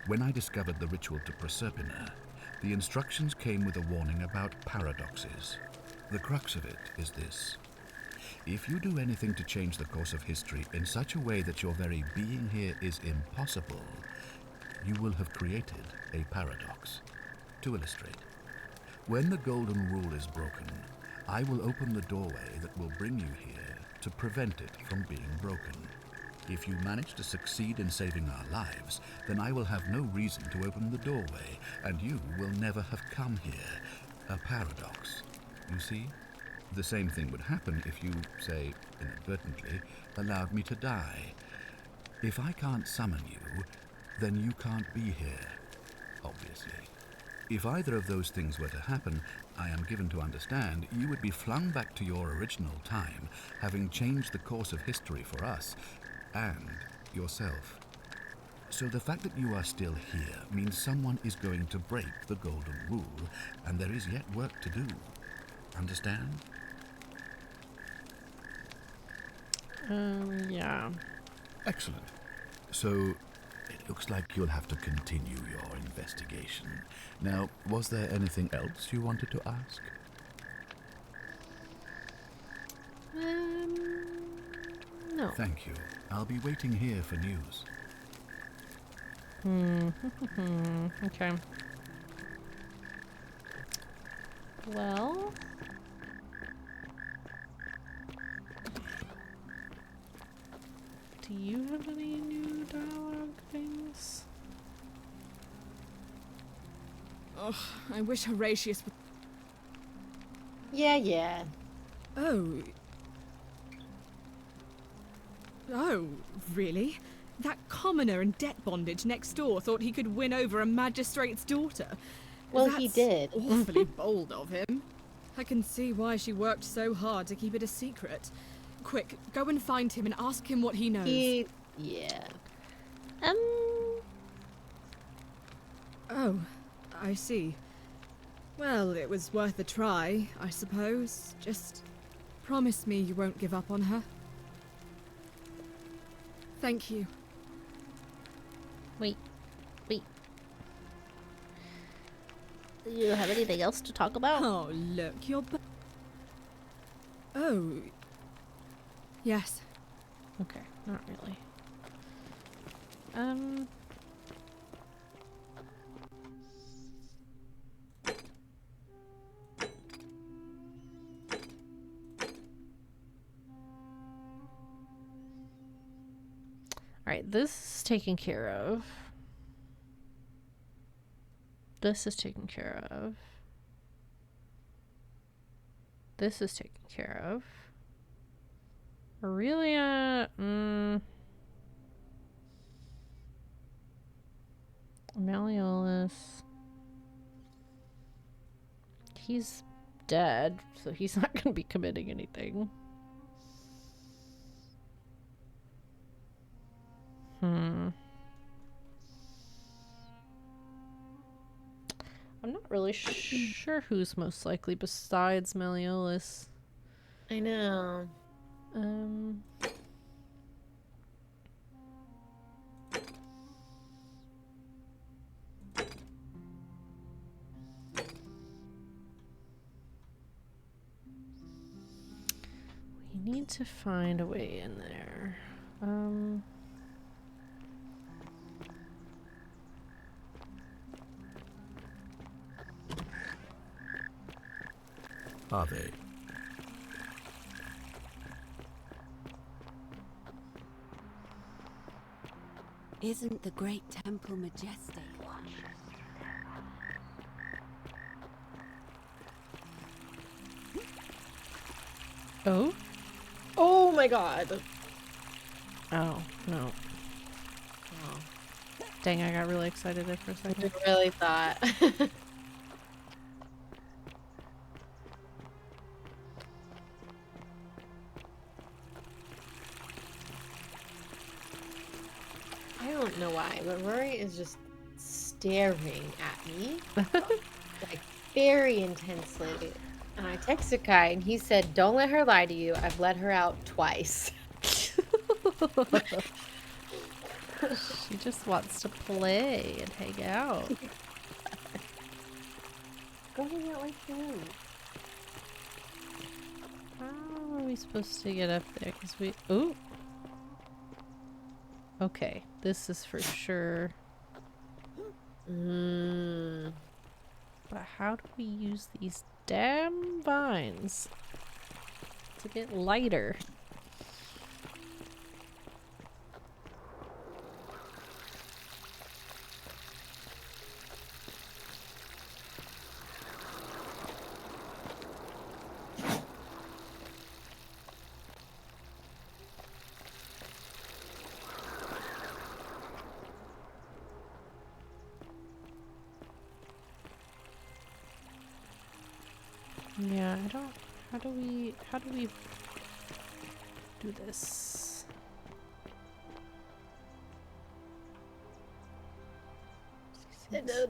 When I discovered the ritual to Proserpina, the instructions came with a warning about paradoxes. The crux of it is this. If you do anything to change the course of history in such a way that your very being here is impossible, you will have created a paradox. To illustrate, when the golden rule is broken, I will open the doorway that will bring you here to prevent it from being broken. If you manage to succeed in saving our lives, then I will have no reason to open the doorway, and you will never have come here. A paradox. You see? The same thing would happen if you, say, inadvertently, allowed me to die. If I can't summon you, then you can't be here, obviously. If either of those things were to happen, I am given to understand you would be flung back to your original time, having changed the course of history for us, and yourself. So the fact that you are still here means someone is going to break the golden rule, and there is yet work to do. Understand?
Yeah.
Excellent. So, Looks like you'll have to continue your investigation. Now, was there anything else you wanted to ask?
No.
Thank you. I'll be waiting here for news.
Okay. Well... Do you have any new dialogue things?
Ugh, I wish Horatius would...
Yeah.
Oh. Oh, really? That commoner in debt bondage next door thought he could win over a magistrate's daughter.
Well, he did.
Awfully bold of him. I can see why she worked so hard to keep it a secret. Quick, go and find him and ask him what he knows.
Yeah.
Oh, I see. Well, it was worth a try, I suppose. Just promise me you won't give up on her. Thank you.
Wait. Do you have anything else to talk about?
Oh, look, you're... Oh. Yes.
Okay, not really. Alright, this is taken care of. This is taken care of. This is taken care of. Aurelia, Malleolus. He's dead, so he's not going to be committing anything. I'm not really sure who's most likely besides Malleolus.
I know.
We need to find a way in there.
Are they?
Isn't the great temple majestic?
Oh?
Oh my god.
Oh, no.
Oh.
Dang, I got really excited there for a second.
I really thought. I don't know why, but Rory is just staring at me. Like, very intensely. And I texted Kai and he said, "Don't let her lie to you. I've let her out twice."
She just wants to play and hang out.
Go hang out with him.
How are we supposed to get up there? Because we... Ooh! Okay, this is for sure. But how do we use these damn vines to get lighter? Yeah, I don't... How do we do this?
I don't know.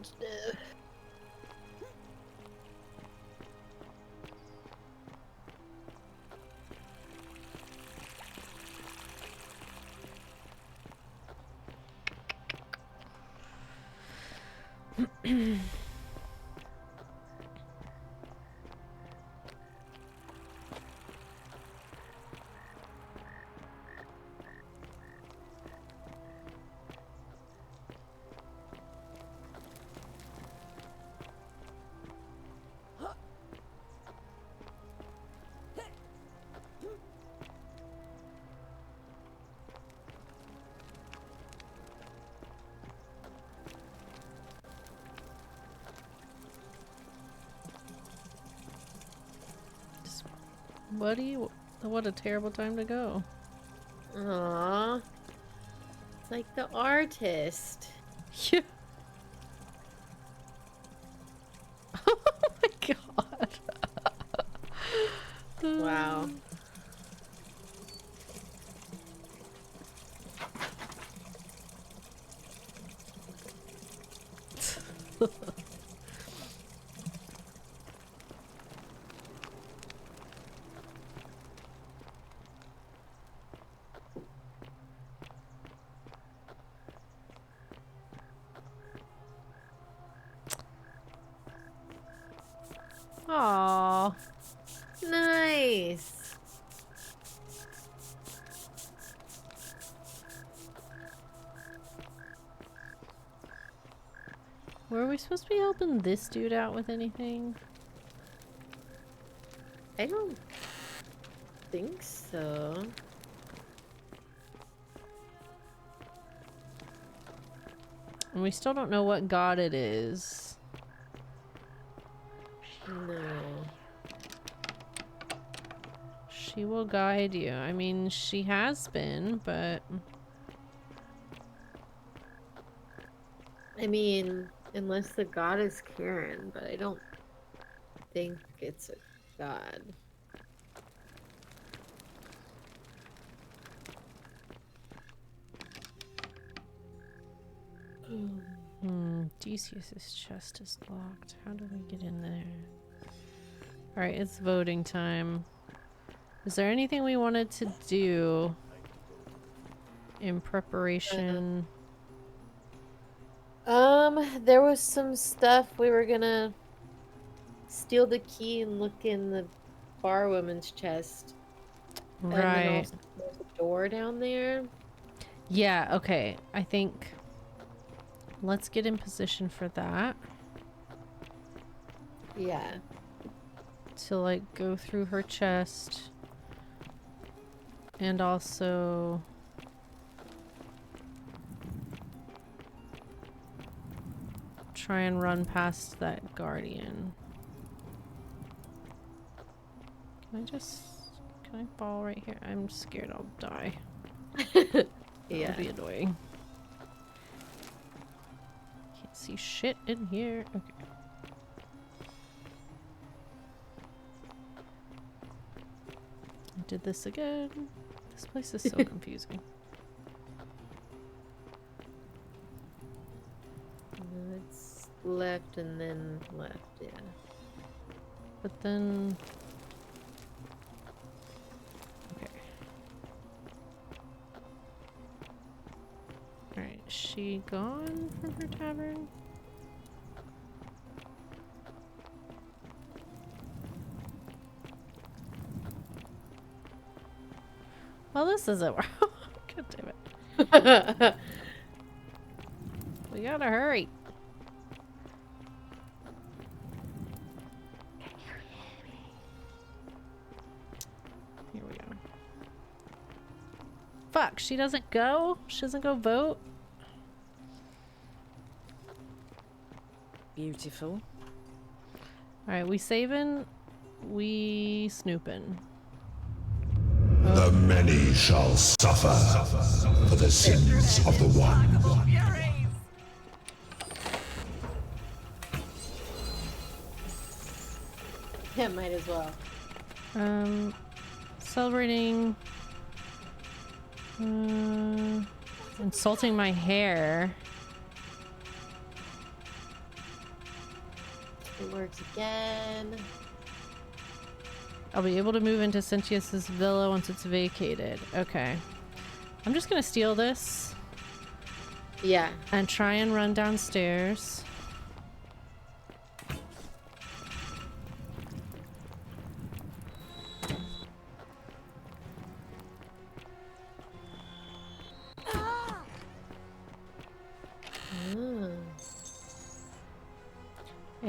What a terrible time to go.
Aww. It's like the artist.
Yeah. Oh my god.
Wow.
Aww.
Nice.
Were we supposed to be helping this dude out with anything?
I don't think so.
And we still don't know what god it is.
No.
She will guide you. I mean, she has been, but...
I mean, unless the god is Karen, but I don't think it's a god.
Decius's chest is locked. How do we get in there? Alright, it's voting time. Is there anything we wanted to do in preparation?
There was some stuff we were gonna steal the key and look in the bar woman's chest. And then
Right.
also there's a door down there.
Yeah, okay. I think let's get in position for that.
Yeah.
To like go through her chest. And also try and run past that guardian. Can I fall right here? I'm scared I'll die.
Yeah.
That'll be annoying. Can't see shit in here. Okay. I did this again. This place is so confusing.
It's left and then left, yeah.
But then... Okay. Alright, is she gone from her tavern? Well, this isn't where... God damn it. We gotta hurry. Here we go. Fuck, she doesn't go? She doesn't go vote?
Beautiful.
Alright, we saving, we snooping.
The many shall suffer for the sins of the one.
Yeah, might as well.
Celebrating. Insulting my hair.
It works again.
I'll be able to move into Sentius's villa once it's vacated. Okay. I'm just gonna steal this.
Yeah.
And try and run downstairs.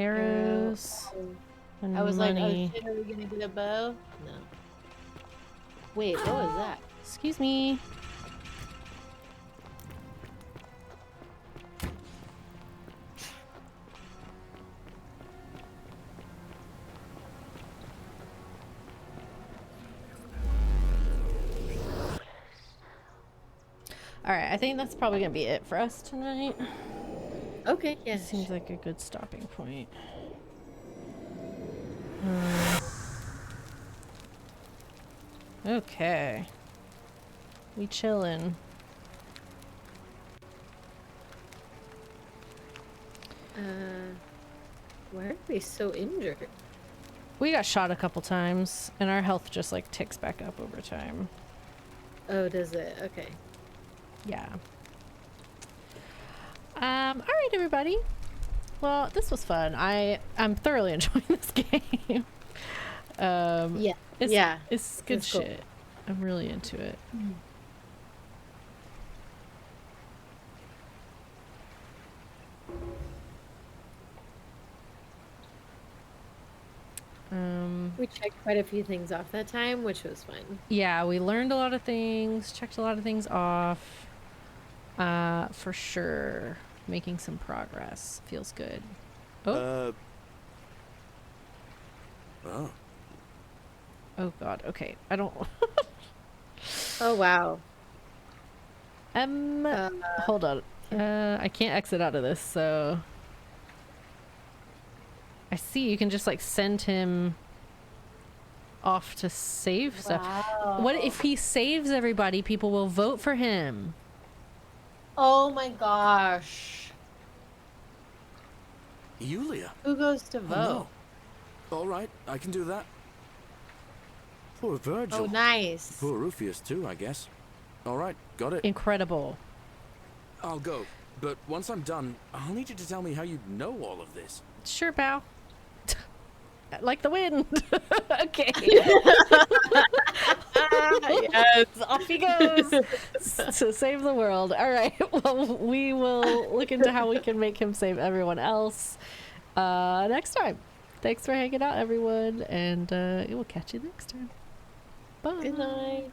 Arrows. And
I was
money.
like, oh shit, are we gonna get a bow? No. Wait, what was that?
Excuse me. Alright, I think that's probably gonna be it for us tonight.
Okay, yeah.
Seems like a good stopping point. Okay. We chillin'.
Why are we so injured?
We got shot a couple times, and our health just like ticks back up over time.
Oh, does it? Okay.
Yeah. Alright everybody. Well, this was fun. I'm thoroughly enjoying this game.
Yeah.
It's good
It's cool.
shit. I'm really into it.
We checked quite a few things off that time, which was fun.
Yeah, we learned a lot of things, checked a lot of things off. For sure. Making some progress. Feels good. Oh.
Oh.
Oh god, okay. I don't
Oh wow.
hold on. I can't exit out of this, so I see you can just like send him off to save stuff. What if he saves everybody? People will vote for him.
Oh my gosh.
Yulia.
Who goes to vote?
Oh, no. All right, I can do that. Poor Virgil.
Oh, nice.
Poor Rufius too, I guess. All right, got it.
Incredible.
I'll go, but once I'm done, I'll need you to tell me how you know all of this.
Sure, pal. Like the wind. Okay. Yes, off he goes to save the world. All right. Well, we will look into how we can make him save everyone else next time. Thanks for hanging out, everyone, and we'll catch you next time. Bye.
Good night.